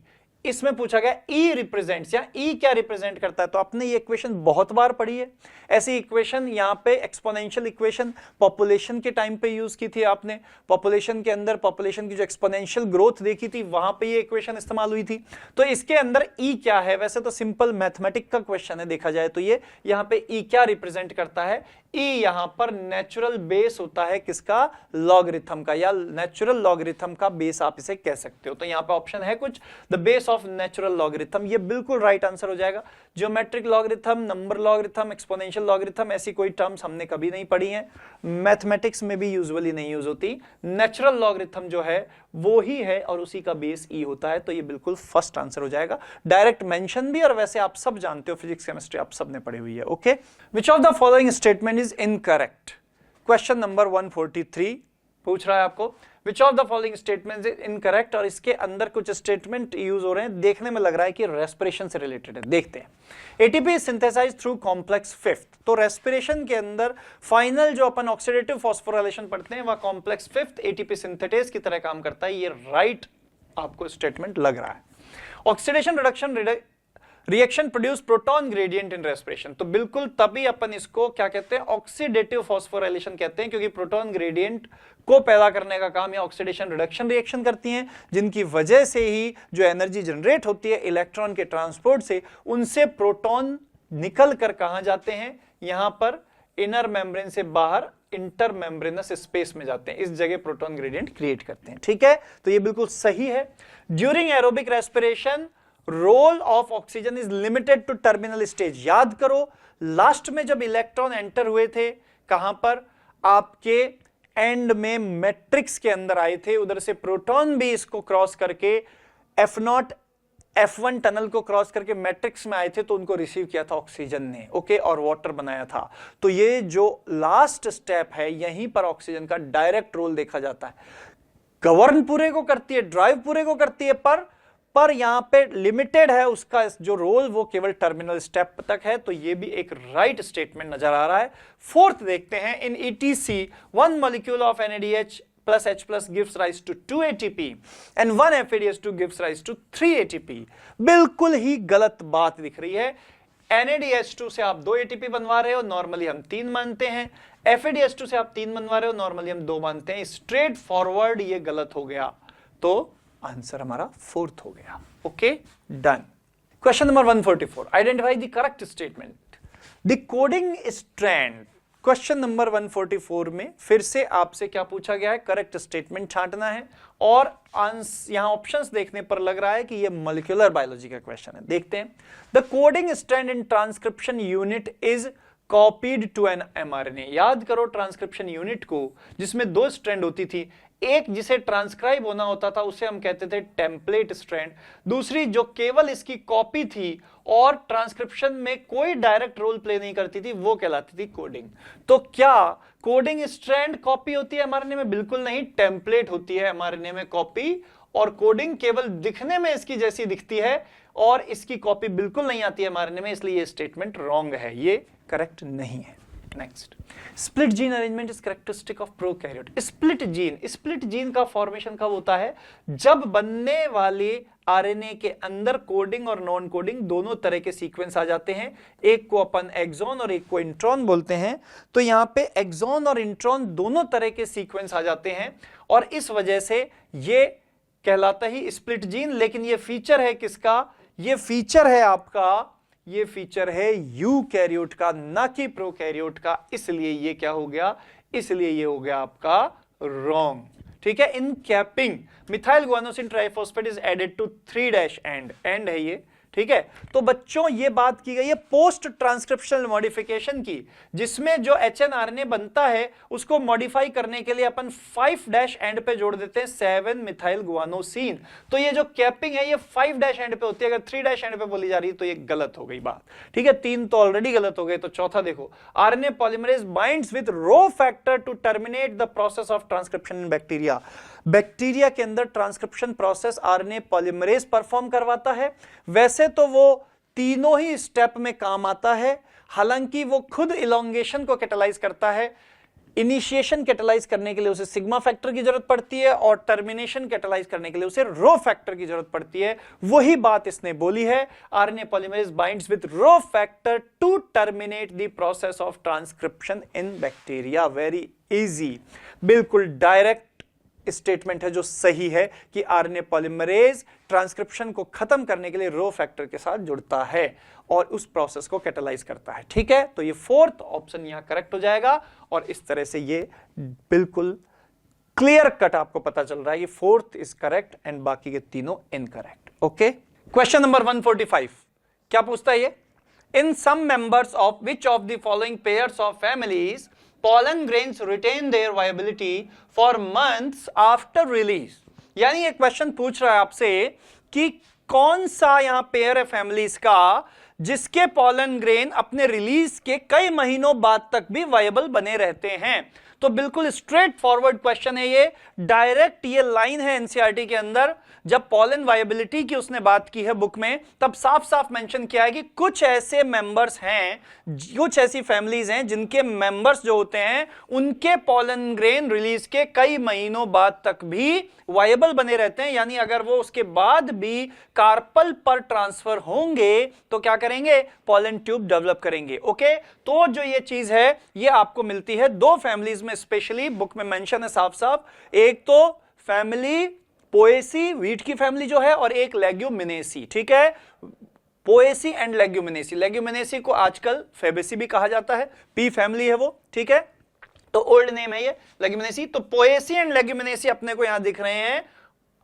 इसमें पूछा गया E रिप्रेजेंट्स या E क्या रिप्रेजेंट करता है। तो आपने ये इक्वेशन बहुत बार पढ़ी है, ऐसी इक्वेशन यहां पे एक्सपोनेंशियल इक्वेशन पॉपुलेशन के टाइम पे यूज की थी आपने, पॉपुलेशन के अंदर पॉपुलेशन की जो एक्सपोनेंशियल ग्रोथ देखी थी वहां पे ये इक्वेशन इस्तेमाल हुई थी। तो इसके अंदर E क्या है, वैसे तो सिंपल मैथमेटिक का क्वेश्चन है देखा जाए तो, ये यहां पे E क्या रिप्रेजेंट करता है, E यहां पर नेचुरल बेस होता है किसका, लॉगरिथम का, या नेचुरल लॉगरिथम का बेस आप इसे कह सकते हो। तो यहां पे ऑप्शन है कुछ, the base of natural logarithm, ये बिल्कुल राइट आंसर हो जाएगा। Geometric logarithm, number logarithm, exponential logarithm, ऐसी कोई टर्म्स हमने कभी नहीं पढ़ी हैं, मैथमेटिक्स में भी यूजुअली नहीं यूज होती। नेचुरल लॉगरिथम जो है वो ही है और उसी का बेस E होता है, तो ये बिल्कुल फर्स्ट आंसर हो जाएगा। डायरेक्ट मेंशन भी, और वैसे आप सब जानते हो फिजिक्स केमिस्ट्री आप सब ने पढ़ी हुई है। Okay, which of the following statement is incorrect, question number 143 पूछ रहा है आपको, विच of the following statement is incorrect, और इसके अंदर कुछ स्टेटमेंट यूज हो रहे हैं, देखने में लग रहा है कि रेस्पिरेशन से रिलेटेड है। देखते हैं, ATP is synthesised through complex fifth, तो रेस्पिरेशन के अंदर फाइनल जो अपन ऑक्सीडेटिव फॉस्फोराइलेशन पढ़ते हैं वह कॉम्प्लेक्स फिफ्थ एटीपी सिंथेटेज की तरह काम करता है, ये राइट आपको स्टेटमेंट लग रहा है। Oxidation reduction reaction produce proton gradient in respiration, तो बिल्कुल तभी अपन इसको क्या कहते हैं, ऑक्सीडेटिव फॉस्फोराइलेशन कहते हैं, क्योंकि प्रोटॉन ग्रेडियंट को पैदा करने का काम ये ऑक्सीडेशन रिडक्शन रिएक्शन करती हैं, जिनकी वजह से ही जो एनर्जी जनरेट होती है इलेक्ट्रॉन के ट्रांसपोर्ट से, उनसे प्रोटॉन निकल कर कहां जाते हैं, यहां पर इनर मेम्ब्रेन से बाहर इंटर मेम्ब्रेनस स्पेस में जाते हैं, इस जगह प्रोटॉन ग्रेडियंट क्रिएट करते हैं। ठीक है, तो ये बिल्कुल सही है। During aerobic respiration role of oxygen is limited to terminal stage, याद करो लास्ट में जब इलेक्ट्रॉन एंटर हुए थे कहां पर, आपके एंड में मैट्रिक्स के अंदर आए थे, उधर से प्रोटॉन भी इसको क्रॉस करके F0 F1 टनल को क्रॉस करके मैट्रिक्स में आए थे, तो उनको रिसीव किया था ऑक्सीजन ने, ओके, और वाटर बनाया था। तो ये जो लास्ट स्टेप है यहीं पर ऑक्सीजन का डायरेक्ट रोल देखा जाता है, गवर्न पूरे को करती है, ड्राइव पूरे को करती है, पर यहां पे लिमिटेड है उसका जो रोल, वो केवल टर्मिनल स्टेप तक है। तो ये भी एक राइट स्टेटमेंट नजर आ रहा है। फोर्थ देखते हैं, इन ETC 1 molecule of NADH plus H plus gives rise to 2 ATP and 1 FADH2 gives rise to 3 ATP, बिल्कुल ही गलत बात दिख रही है। NADH2 से आप 2 ATP बनवा रहे हो, नॉर्मली हम 3 मानते हैं, FADH2 से आप 3 बनवा रहे हो, नॉर्मली हम 2 मानते हैं, स्ट्रेट फॉरवर्ड ये गलत हो गया, तो आंसर हमारा फोर्थ हो गया। Okay, done. Question number 144, identify the correct statement, the coding strand. Question number 144 में फिर से आपसे क्या पूछा गया है, करेक्ट स्टेटमेंट छांटना है, और यहां ऑप्शंस देखने पर लग रहा है कि यह मॉलिक्यूलर बायोलॉजी का क्वेश्चन है। देखते हैं, the coding strand in transcription unit is copied to an mRNA। याद करो ट्रांसक्रिप्शन यूनिट को, जिसमें 2 स्ट्रैंड होती थी, एक जिसे ट्रांसक्राइब होना होता था उसे हम कहते थे टेम्पलेट स्ट्रैंड, दूसरी जो केवल इसकी कॉपी थी और ट्रांसक्रिप्शन में कोई डायरेक्ट रोल प्ले नहीं करती थी, वो कहलाती थी कोडिंग। तो क्या कोडिंग स्ट्रैंड कॉपी होती है mRNA में? बिल्कुल नहीं, टेम्पलेट होती है mRNA में कॉपी, और कोडिंग केवल दिखने में इसकी जैसी दिखती है और इसकी कॉपी बिल्कुल नहीं आती है mRNA में, इसलिए ये स्टेटमेंट रॉन्ग है, ये करेक्ट नहीं है। Next, split gene arrangement is characteristic of prokaryote. Split gene का फॉर्मेशन कब होता है? जब बनने वाले आरएनए के अंदर कोडिंग और नॉन कोडिंग दोनों तरह के सीक्वेंस आ जाते हैं, एक को अपन एक्सॉन और एक को इंट्रॉन बोलते हैं। तो यहां पे एक्सॉन और इंट्रॉन दोनों तरह के सीक्वेंस आ जाते हैं और इस वजह से ये कहलाता ही स्प्लिट जीन। लेकिन ये फीचर है किसका? ये फीचर है आपका, ये फीचर है यूकैरियोट का, ना कि प्रोकैरियोट का, इसलिए ये क्या हो गया? इसलिए ये हो गया आपका रॉन्ग। ठीक है, in capping methyl guanosine triphosphate is added to 3' end है ये ठीक है। तो बच्चों ये बात की गई है पोस्ट ट्रांसक्रिप्शनल मॉडिफिकेशन की, जिसमें जो HNRNA बनता है उसको मॉडिफाई करने के लिए अपन 5' एंड पे जोड़ देते हैं 7 मिथाइल गुआनोसिन। तो ये जो कैपिंग है ये 5' एंड पे होती है, अगर 3' एंड पे बोली जा रही है तो ये गलत हो गई बात, ठीक है। 3 तो ऑलरेडी गलत हो गए, तो चौथा देखो, RNA polymerase binds with rho factor to terminate the process of transcription in bacteria. Bacteria के अंदर transcription process RNA polymerase perform करवाता है। वैसे तो वो तीनों ही स्टेप में काम आता है, हालांकि वो खुद इलोंगेशन को कैटालाइज करता है। इनिशिएशन कैटालाइज करने के लिए उसे सिग्मा फैक्टर की जरूरत पड़ती है और टर्मिनेशन कैटालाइज करने के लिए उसे रो फैक्टर की जरूरत पड़ती है। वही बात इसने बोली है, RNA polymerase binds with rho factor to terminate the process of transcription in bacteria. Very easy, बिल्कुल डायरेक्ट स्टेटमेंट है जो सही है कि RNA पॉलीमरेज ट्रांसक्रिप्शन को खत्म करने के लिए रो फैक्टर के साथ जुड़ता है और उस प्रोसेस को कैटालाइज करता है, ठीक है। तो ये फोर्थ ऑप्शन यहां करेक्ट हो जाएगा और इस तरह से ये बिल्कुल क्लियर कट आपको पता चल रहा है कि फोर्थ इज करेक्ट एंड बाकी के तीनों इनकरेक्ट। ओके, क्वेश्चन नंबर 145 क्या पूछता है ये, in some members of which of the following pairs of families pollen grains retain their viability for months after release। यानी ये क्वेश्चन पूछ रहा है आपसे कि कौन सा यहां पेयर है फैमिलीज का जिसके पॉलन ग्रेन अपने रिलीज के कई महीनों बाद तक भी वायबल बने रहते हैं। तो बिल्कुल स्ट्रेट फॉरवर्ड क्वेश्चन है ये, डायरेक्ट ये लाइन है एनसीईआरटी के अंदर। जब पॉलन वायबिलिटी की उसने बात की है बुक में, तब साफ साफ मेंशन किया है कि कुछ ऐसे मेंबर्स हैं, कुछ ऐसी फैमिलीज हैं जिनके मेंबर्स जो होते हैं उनके पॉलन ग्रेन रिलीज के कई महीनों बाद तक भी वायबल बने रहते हैं। यानी अगर वो उसके बाद भी कार्पल पर ट्रांसफर होंगे तो क्या करेंगे, पॉलन ट्यूब डेवलप करेंगे। ओके, तो जो ये चीज है ये आपको मिलती है दो फैमिलीज में, स्पेशली बुक में मेंशन है साफ साफ। एक तो फैमिली पोएसी, व्हीट की फैमिली जो है, और एक लेग्यूमिनेसी, ठीक है। पोएसी एंड लेग्यूमिनेसी, लेग्यूमिनेसी को आजकल फेबेसी भी कहा जाता है, पी फैमिली है वो, ठीक है। तो ओल्ड नेम है ये लेग्यूमिनेसी। तो पोएसी एंड लेग्यूमिनेसी अपने को यहां दिख रहे हैं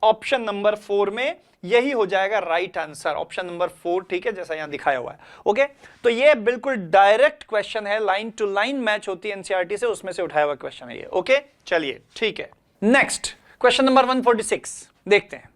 ऑप्शन नंबर 4 में, यही हो जाएगा राइट आंसर, ऑप्शन नंबर 4, ठीक है, जैसा यहां दिखाया हुआ है। ओके, तो ये बिल्कुल डायरेक्ट क्वेश्चन है, लाइन टू लाइन मैच होती है एनसीईआरटी से, उसमें से उठाया हुआ क्वेश्चन है ये। ओके, चलिए ठीक है। नेक्स्ट क्वेश्चन नंबर 146 देखते हैं।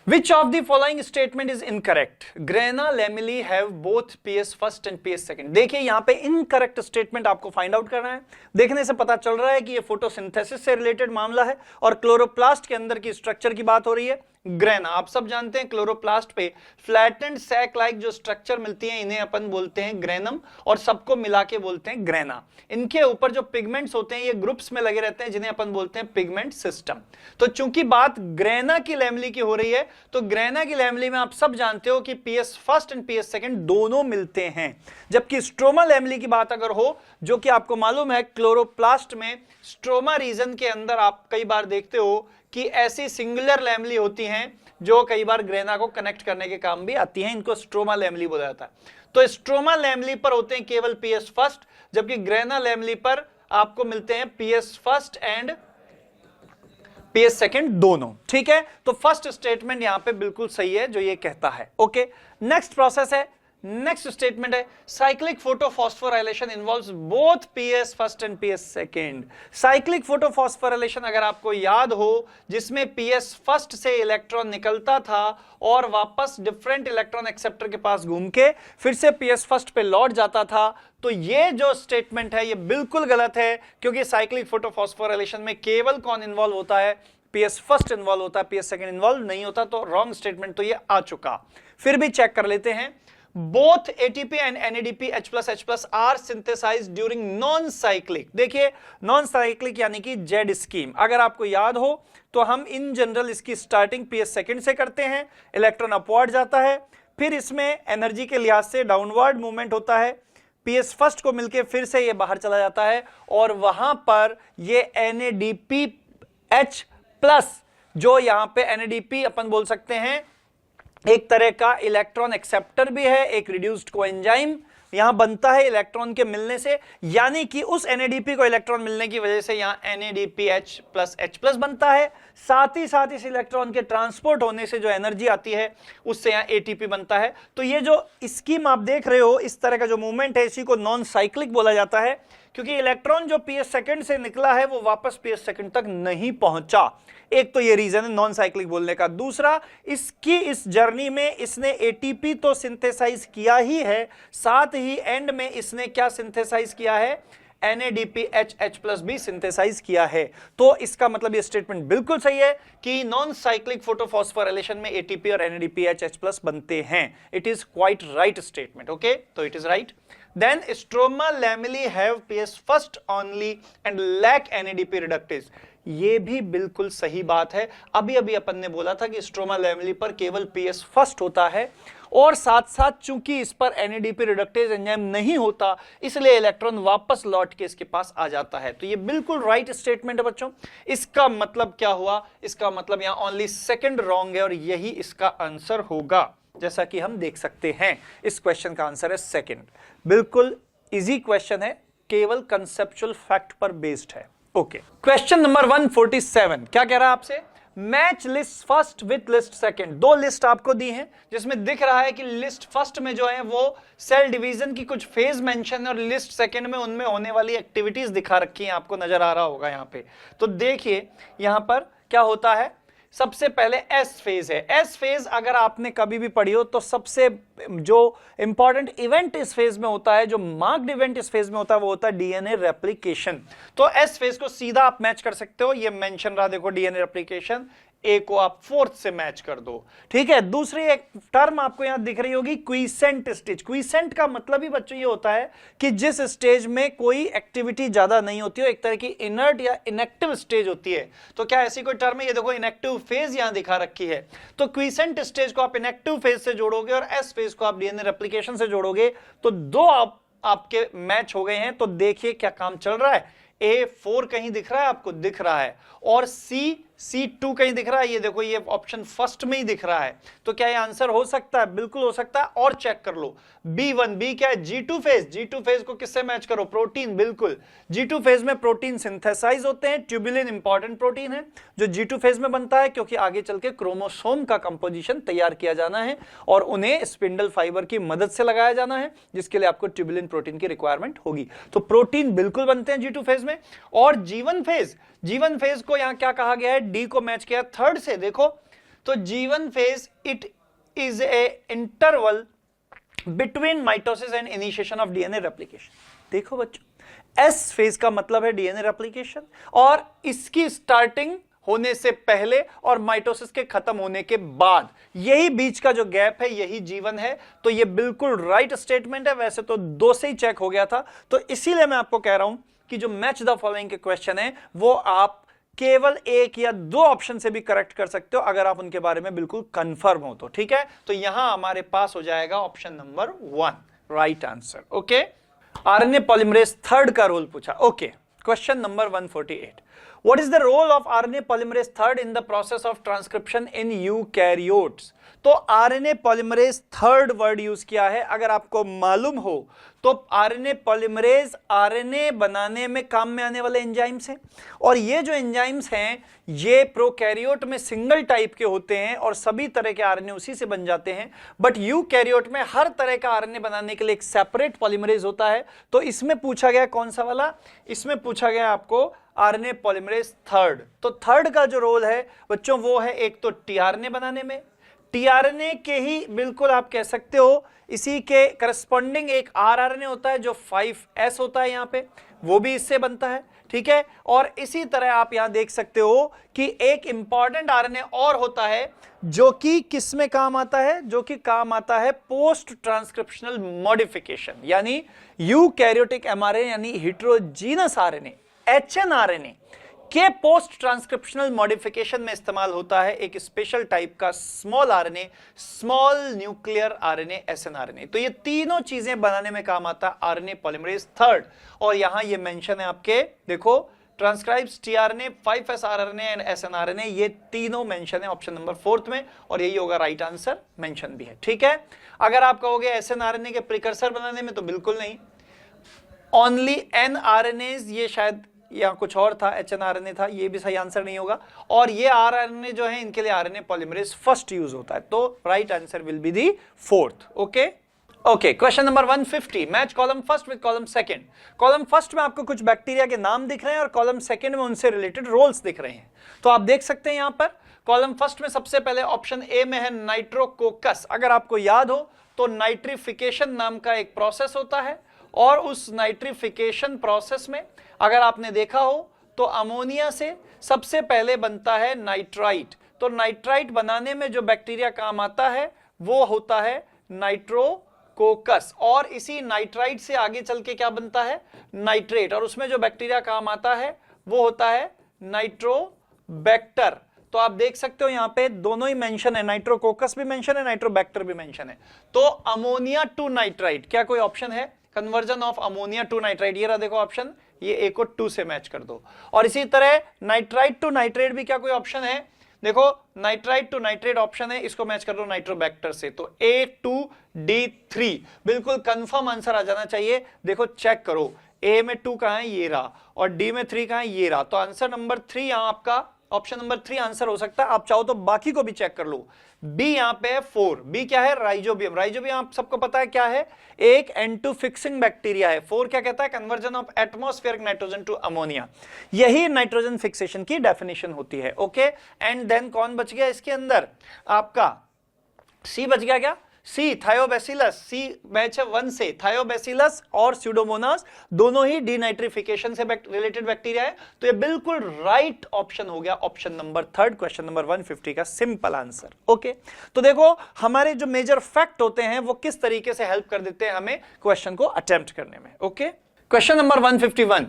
Which of the following statement is incorrect? Grana lamella have both PS first and PS second। देखिए यहां पे इनकरेक्ट स्टेटमेंट आपको फाइंड आउट करना है। देखने से पता चल रहा है कि ये फोटोसिंथेसिस से रिलेटेड मामला है और क्लोरोप्लास्ट के अंदर की स्ट्रक्चर की बात हो रही है। ग्रेना, आप सब जानते हैं क्लोरोप्लास्ट पे फ्लैटेंड सैक लाइक जो स्ट्रक्चर मिलती है इन्हें अपन बोलते हैं ग्रेनम, और सबको मिला के बोलते हैं ग्रेना। इनके ऊपर जो पिगमेंट्स होते हैं ये ग्रुप्स में लगे रहते हैं जिन्हें अपन बोलते हैं पिगमेंट सिस्टम। तो चूंकि बात ग्रेना की लैमली की हो रही है, तो ग्रेना की लैमली में आप सब जानते हो कि PS first and PS second दोनों मिलते हैं। जबकि स्ट्रोमा लैमली की बात अगर हो, जो कि आपको मालूम है क्लोरोप्लास्ट में स्ट्रोमा रीजन के अंदर आप कई बार देखते हो कि ऐसी सिंगुलर लैमली होती हैं जो कई बार ग्रेना को कनेक्ट करने के काम भी आती हैं, इनको स्ट्रोमा लैमली बोला जाता है। तो स्ट्रोमा लैमली पर होते हैं केवल PS फर्स्ट, जबकि ग्रेना लैमली पर आपको मिलते हैं PS first and PS second दोनों, ठीक है। तो फर्स्ट स्टेटमेंट यहां पे बिल्कुल सही है जो ये कहता है। ओके, नेक्स्ट प्रोसेस है, नेक्स्ट स्टेटमेंट है, cyclic photophosphorylation involves both PS first and PS second. Cyclic photophosphorylation अगर आपको याद हो, जिसमें PS फर्स्ट से इलेक्ट्रॉन निकलता था और वापस डिफरेंट इलेक्ट्रॉन एक्सेप्टर के पास घूम के फिर से PS फर्स्ट पे लौट जाता था, तो ये जो स्टेटमेंट है ये बिल्कुल गलत है, क्योंकि साइक्लिक फोटोफॉस्फोराइलेशन में केवल कौन इन्वॉल्व होता है, PS फर्स्ट इन्वॉल्व होता है, PS सेकंड इन्वॉल्व नहीं होता। तो रॉन्ग स्टेटमेंट तो ये आ चुका। फिर भी चेक कर लेते हैं। Both ATP and NADP H+H+ are synthesized during non-cyclic। देखिए non-cyclic यानी कि Z स्कीम, अगर आपको याद हो तो हम इन जनरल इसकी स्टार्टिंग PS सेकंड से करते हैं, इलेक्ट्रॉन अपवर्ड जाता है, फिर इसमें एनर्जी के लिहाज से डाउनवर्ड मूवमेंट होता है, PS फर्स्ट को मिलके फिर से ये बाहर चला जाता है और वहां पर ये NADPH+, जो यहां पे NADP अपन बोल सकते हैं एक तरह का इलेक्ट्रॉन एक्सेप्टर भी है, एक रिड्यूस्ड कोएंजाइम यहां बनता है इलेक्ट्रॉन के मिलने से, यानी कि उस NADP को इलेक्ट्रॉन मिलने की वजह से यहां NADPH+H+ बनता है। साथ ही साथ इस इलेक्ट्रॉन के ट्रांसपोर्ट होने से जो एनर्जी आती है उससे यहां ATP बनता है। तो ये जो स्कीम आप देख रहे हो, इस तरह का जो मूवमेंट है, इसी को नॉन साइक्लिक बोला जाता है, क्योंकि इलेक्ट्रॉन जो PS सेकंड से निकला है वो वापस PS सेकंड तक नहीं पहुंचा। एक तो ये रीजन है नॉन साइक्लिक बोलने का। दूसरा, इसकी इस जर्नी में इसने ATP तो सिंथेसाइज किया ही है, साथ ही एंड में इसने क्या सिंथेसाइज किया है, NADPH+H+ भी सिंथेसाइज किया है। तो इसका मतलब ये स्टेटमेंट बिल्कुल सही है कि नॉन साइक्लिक फोटोफॉस्फोराइलेशन में ATP और NADPH+H+ बनते हैं। It is quite right statement. Okay, तो it is right. Then stroma lamellae have PS first only and lack NADP reductase। ये भी बिल्कुल सही बात है। अभी अभी अपन ने बोला था कि स्ट्रोमा लैमेलिया पर केवल PS फर्स्ट होता है, और साथ साथ चूंकि इस पर NADP रिडक्टेज एंजाइम नहीं होता, इसलिए इलेक्ट्रॉन वापस लौट के इसके पास आ जाता है। तो ये बिल्कुल राइट स्टेटमेंट है बच्चों। इसका मतलब क्या हुआ, इसका मतलब यहां ओनली सेकंड रॉन्ग है और यही इसका आंसर होगा, जैसा कि हम देख सकते हैं। इस क्वेश्चन का आंसर है सेकंड। बिल्कुल इजी क्वेश्चन है, केवल कंसेप्चुअल फैक्ट पर बेस्ड है। ओके, क्वेश्चन नंबर 147 क्या कह रहा है आपसे, match list first with list second. दो लिस्ट आपको दी है जिसमें दिख रहा है कि लिस्ट फर्स्ट में जो है वो सेल डिवीजन की कुछ फेज मेंशन है, और लिस्ट सेकंड में उनमें होने वाली एक्टिविटीज दिखा रखी हैं, आपको नजर आ रहा होगा यहां पे। तो देखिए यहां पर क्या होता है, सबसे पहले एस फेज है। एस फेज अगर आपने कभी भी पढ़ी हो तो सबसे जो इंपॉर्टेंट इवेंट इस फेज में होता है, जो मार्क्ड इवेंट इस फेज में होता है, वो होता है DNA रेप्लिकेशन। तो एस फेज को सीधा आप मैच कर सकते हो, ये मेंशन रहा देखो DNA रेप्लिकेशन, ए को आप फोर्थ से मैच कर दो, ठीक है। दूसरी एक टर्म आपको यहां दिख रही होगी क्वीसेंट स्टेज। क्वीसेंट का मतलब ही बच्चों ये होता है कि जिस स्टेज में कोई एक्टिविटी ज्यादा नहीं होती हो, एक तरह की इनर्ट या इनएक्टिव स्टेज होती है। तो क्या ऐसी कोई टर्म है, ये देखो इनएक्टिव फेज यहां दिखा रखी है। तो क्वीसेंट स्टेज को आप इनएक्टिव फेज से जोड़ोगे और एस फेज को आप DNA रेप्लिकेशन से जोड़ोगे, तो दो आपके मैच हो गए हैं। तो देखिए क्या काम चल रहा है, A4 कहीं दिख रहा है आपको, दिख रहा है, और C2 कहीं दिख रहा है, ये देखो ये ऑप्शन फर्स्ट में ही दिख रहा है। तो क्या ये आंसर हो सकता है, बिल्कुल हो सकता है। और चेक कर लो B1, B क्या है, G2 फेज। G2 फेज को किससे मैच करो, प्रोटीन, बिल्कुल। G2 फेज में प्रोटीन सिंथेसाइज होते हैं, ट्यूबुलिन इंपॉर्टेंट प्रोटीन है जो G2 फेज में बनता है, क्योंकि आगे चल के क्रोमोसोम का कंपोजिशन तैयार किया जाना है और उन्हें स्पिंडल फाइबर की मदद से लगाया जाना है, जिसके लिए आपको ट्यूबुलिन प्रोटीन की रिक्वायरमेंट होगी। तो प्रोटीन बिल्कुल बनते हैं G2 फेज में। और G1 फेज को यहां क्या कहा गया है, डी को मैच किया थर्ड से। देखो तो G1 phase it is a interval between mitosis and initiation of DNA replication. देखो बच्चों, एस फेज का मतलब है DNA रेप्लिकेशन, और इसकी स्टार्टिंग होने से पहले और माइटोसिस के खत्म होने के बाद, यही बीच का जो गैप है यही G1 है। तो ये बिल्कुल राइट स्टेटमेंट है। वैसे तो दो से ही चेक हो गया था, तो इसीलिए मैं आपको कह रहा हूं कि जो मैच द फॉलोइंग के क्वेश्चन है वो आप केवल एक या दो ऑप्शन से भी करेक्ट कर सकते हो, अगर आप उनके बारे में बिल्कुल कंफर्म हो तो, ठीक है। तो यहां हमारे पास हो जाएगा option number 1 right answer. Okay, RNA polymerase third का रोल पूछा। Okay, question number 148, what is the role of RNA polymerase third in the process of transcription in eukaryotes. तो RNA polymerase third word use किया है। अगर आपको मालूम हो तो RNA पॉलीमरेज RNA बनाने में काम में आने वाले एंजाइम्स हैं, और ये जो एंजाइम्स हैं ये प्रोकैरियोट में सिंगल टाइप के होते हैं और सभी तरह के RNA उसी से बन जाते हैं। बट यूकैरियोट में हर तरह का RNA बनाने के लिए एक सेपरेट पॉलीमरेज होता है। तो इसमें पूछा गया कौन सा वाला, इसमें पूछा गया आपको RNA पॉलीमरेज थर्ड। तो थर्ड का जो रोल है बच्चों वो है एक तो tRNA बनाने में, tRNA के ही बिल्कुल आप कह सकते हो इसी के करस्पॉन्डिंग एक rRNA होता है जो 5S होता है यहाँ पे, वो भी इससे बनता है, ठीक है। और इसी तरह आप यहां देख सकते हो कि एक इंपॉर्टेंट RNA और होता है जो कि किस में काम आता है, जो कि काम आता है पोस्ट ट्रांसक्रिप्शनल मॉडिफिकेशन, यानी यूकैरियोटिक mRNA यानी हेटेरोजीनस RNA HNRNA के पोस्ट ट्रांसक्रिप्शनल मॉडिफिकेशन में इस्तेमाल होता है एक स्पेशल टाइप का small RNA, small nuclear RNA SNRNA। तो ये तीनों चीजें बनाने में काम आता है RNA पॉलीमरेज थर्ड। और यहां ये मेंशन है आपके, देखो transcribes tRNA, 5s RNA and snRNA, ये तीनों मेंशन है ऑप्शन नंबर 4 में, और यही होगा राइट आंसर, मेंशन भी है। ठीक है, अगर आप कहोगे एसएनआरएनए के प्रिकर्सर बनाने में, तो बिल्कुल नहीं, ओनली एनआरएनएज, ये शायद यहाँ कुछ और था, एचएनआरएनए था, ये भी सही आंसर नहीं होगा, और ये आरएनए जो है इनके लिए आरएनए पॉलीमरेज फर्स्ट यूज होता है, तो right answer will be the 4th। Okay okay, question number 150, match column first with column second. Column first में आपको कुछ बैक्टीरिया के नाम दिख रहे हैं और कॉलम सेकंड में उनसे रिलेटेड रोल्स दिख रहे हैं। तो आप देख सकते हैं यहां पर कॉलम फर्स्ट में सबसे पहले ऑप्शन ए में है नाइट्रोकोकस। अगर आपको याद हो तो नाइट्रिफिकेशन नाम का एक प्रोसेस होता है, और उस नाइट्रिफिकेशन प्रोसेस में अगर आपने देखा हो तो अमोनिया से सबसे पहले बनता है नाइट्राइट। तो नाइट्राइट बनाने में जो बैक्टीरिया काम आता है वो होता है नाइट्रोकोकस, और इसी नाइट्राइट से आगे चल के क्या बनता है, नाइट्रेट, और उसमें जो बैक्टीरिया काम आता है वो होता है नाइट्रोबैक्टर। तो आप देख सकते हो यहां पे दोनों ही मेंशन है, नाइट्रोकोकस भी मेंशन है, नाइट्रोबैक्टर भी मेंशन है। तो अमोनिया टू नाइट्राइट क्या कोई ऑप्शन है, conversion of ammonia to nitrite, ये रहा देखो ऑप्शन, ये ए को 2 से मैच कर दो। और इसी तरह नाइट्राइट टू नाइट्रेट भी क्या कोई ऑप्शन है, देखो नाइट्राइट टू नाइट्रेट ऑप्शन है, इसको मैच कर दो नाइट्रोबैक्टर से, तो A2D3 बिल्कुल कंफर्म आंसर आ जाना चाहिए। देखो चेक करो, ए में 2 कहां है, ये रहा, और डी में 3 कहां है, ये रहा, तो आंसर नंबर 3 यहां आपका ऑप्शन नंबर 3 आंसर हो सकता है। आप चाहो तो बाकी को भी चेक कर लो। बी यहां पे है 4, बी क्या है, राइजोबियम। राइजोबियम आप सबको पता है क्या है, एक N2 फिक्सिंग बैक्टीरिया है। 4 क्या कहता है, conversion of atmospheric nitrogen to ammonia, यही नाइट्रोजन फिक्सेशन की डेफिनेशन होती है। ओके, एंड देन कौन बच गया इसके अंदर, आपका सी बच गया, क्या सी, थायोबैसिलस। सी मैच है 1 से, थायोबैसिलस और स्यूडोमोनास दोनों ही डीनाइट्रिफिकेशन से रिलेटेड बैक्टीरिया है, तो ये बिल्कुल राइट ऑप्शन हो गया, ऑप्शन नंबर 3, क्वेश्चन नंबर 150 का सिंपल आंसर। ओके, तो देखो हमारे जो मेजर फैक्ट होते हैं वो किस तरीके से हेल्प कर देते हैं हमें क्वेश्चन को अटेम्प्ट करने में। Okay, question number 151,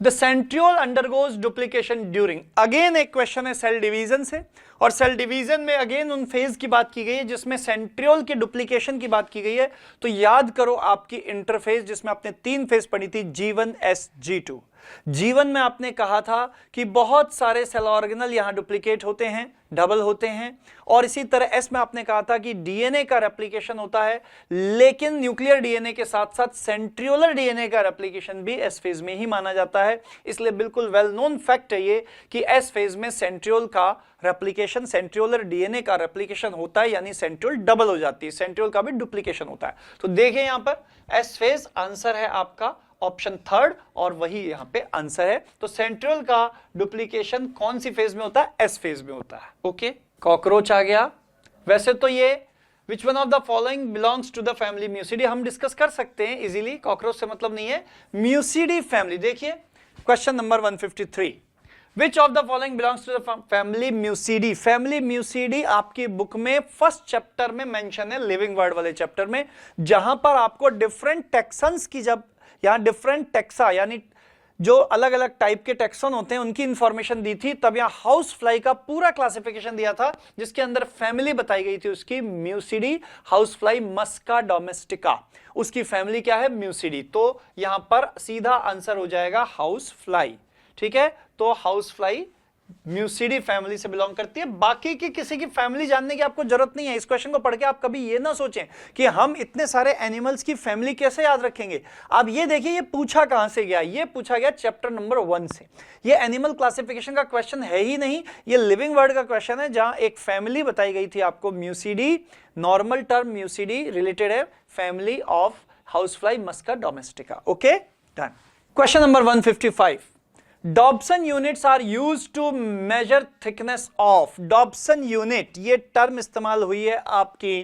the centriole undergoes duplication during, again एक क्वेश्चन है सेल डिवीजन से, और सेल डिवीजन में अगेन उन फेज की बात की गई है जिसमें सेंट्रियोल के डुप्लीकेशन की बात की गई है। तो याद करो आपकी इंटरफेस जिसमें आपने 3 फेज पढ़ी थी, G1 S G2। G1 में आपने कहा था कि बहुत सारे सेल ऑर्गेनल यहां डुप्लीकेट होते हैं, डबल होते हैं, और इसी तरह एस में आपने कहा था कि डीएनए का रेप्लिकेशन होता है, लेकिन न्यूक्लियर डीएनए के साथ साथ सेंट्रियोलर डीएनए का रेप्लिकेशन भी एस फेज में ही माना जाता है। इसलिए बिल्कुल वेल नोन फैक्ट है ये कि एस फेज में सेंट्रियोल का रेप्लिकेशन, सेंट्रियोलर डीएनए का रेप्लिकेशन होता है, यानी सेंट्रियोल डबल हो जाती है, सेंट्रियोल का भी डुप्लीकेशन होता है। तो देखिए यहां पर एस फेज आंसर है आपका ऑप्शन 3, और वही यहां पे आंसर है। तो सेंट्रियोल का डुप्लीकेशन कौन सी फेज में होता है, एस फेज में होता है। ओके, कॉकरोच आ गया। वैसे तो ये which one of the following belongs to the family muscidae हम डिस्कस कर सकते हैं इजीली, कॉकरोच से मतलब नहीं है, म्यूसिडी फैमिली। देखिए question number 153, which of the following belongs to the family muscidae. Family muscidae आपकी बुक में फर्स्ट चैप्टर में मेंशन है, लिविंग वर्ड वाले चैप्टर में, जहां पर आपको डिफरेंट टेक्सन्स की, जब यहां डिफरेंट टेक्सा यानी जो अलग अलग टाइप के टेक्सन होते हैं उनकी इंफॉर्मेशन दी थी, तब यहां हाउस फ्लाई का पूरा क्लासिफिकेशन दिया था जिसके अंदर फैमिली बताई गई थी उसकी, म्यूसिडी हाउस फ्लाई मस्का डोमेस्टिका, उसकी फैमिली क्या है, म्यूसिडी। तो यहां पर सीधा आंसर हो जाएगा हाउस फ्लाई। ठीक है, तो हाउस फ्लाई म्यूसिडी फैमिली से बिलोंग करती है। बाकी की किसी की फैमिली जानने की आपको जरूरत नहीं है। इस क्वेश्चन को पढ़ के आप कभी ये ना सोचें कि हम इतने सारे एनिमल्स की फैमिली कैसे याद रखेंगे। आप ये देखिए ये पूछा कहां से गया, ये पूछा गया चैप्टर नंबर 1 से। ये एनिमल क्लासिफिकेशन का क्वेश्चन है ही नहीं, ये लिविंग वर्ड का क्वेश्चन है जहां एक फैमिली बताई गई थी आपको, Muscidae. Normal term Muscidae related है family of house fly Musca domestica. Okay, done. Question number 155, Dobson units are used to measure thickness of। Dobson unit ये टर्म इस्तेमाल हुई है आपकी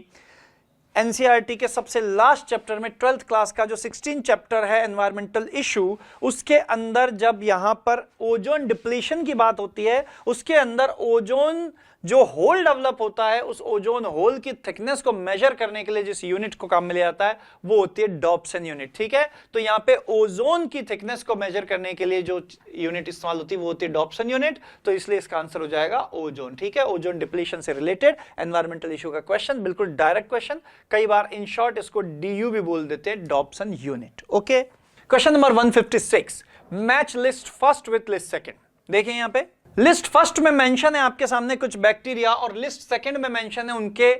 एनसीईआरटी के सबसे लास्ट चैप्टर में, 12th क्लास का जो 16 चैप्टर है एनवायरमेंटल इशू, उसके अंदर जब यहां पर ओजोन डिप्लीशन की बात होती है, उसके अंदर ओजोन जो होल डेवलप होता है, उस ओजोन होल की थिकनेस को मेजर करने के लिए जिस यूनिट को काम में लिया जाता है वो होती है डॉब्सन यूनिट। ठीक है, तो यहां पे ओजोन की थिकनेस को मेजर करने के लिए जो यूनिट इस्तेमाल होती है वो होती है डॉब्सन यूनिट, तो इसलिए इसका आंसर हो जाएगा ओजोन। ठीक है, ओजोन डिप्लीशन से रिलेटेड एनवायरमेंटल इशू का क्वेश्चन, बिल्कुल डायरेक्ट क्वेश्चन, कई बार इन शॉर्ट इसको डीयू भी बोल देते हैं, Dobson unit. Okay, question number 156, match list first with list second. देखिए यहां पे लिस्ट फर्स्ट में मेंशन है आपके सामने कुछ बैक्टीरिया और लिस्ट सेकंड में मेंशन है उनके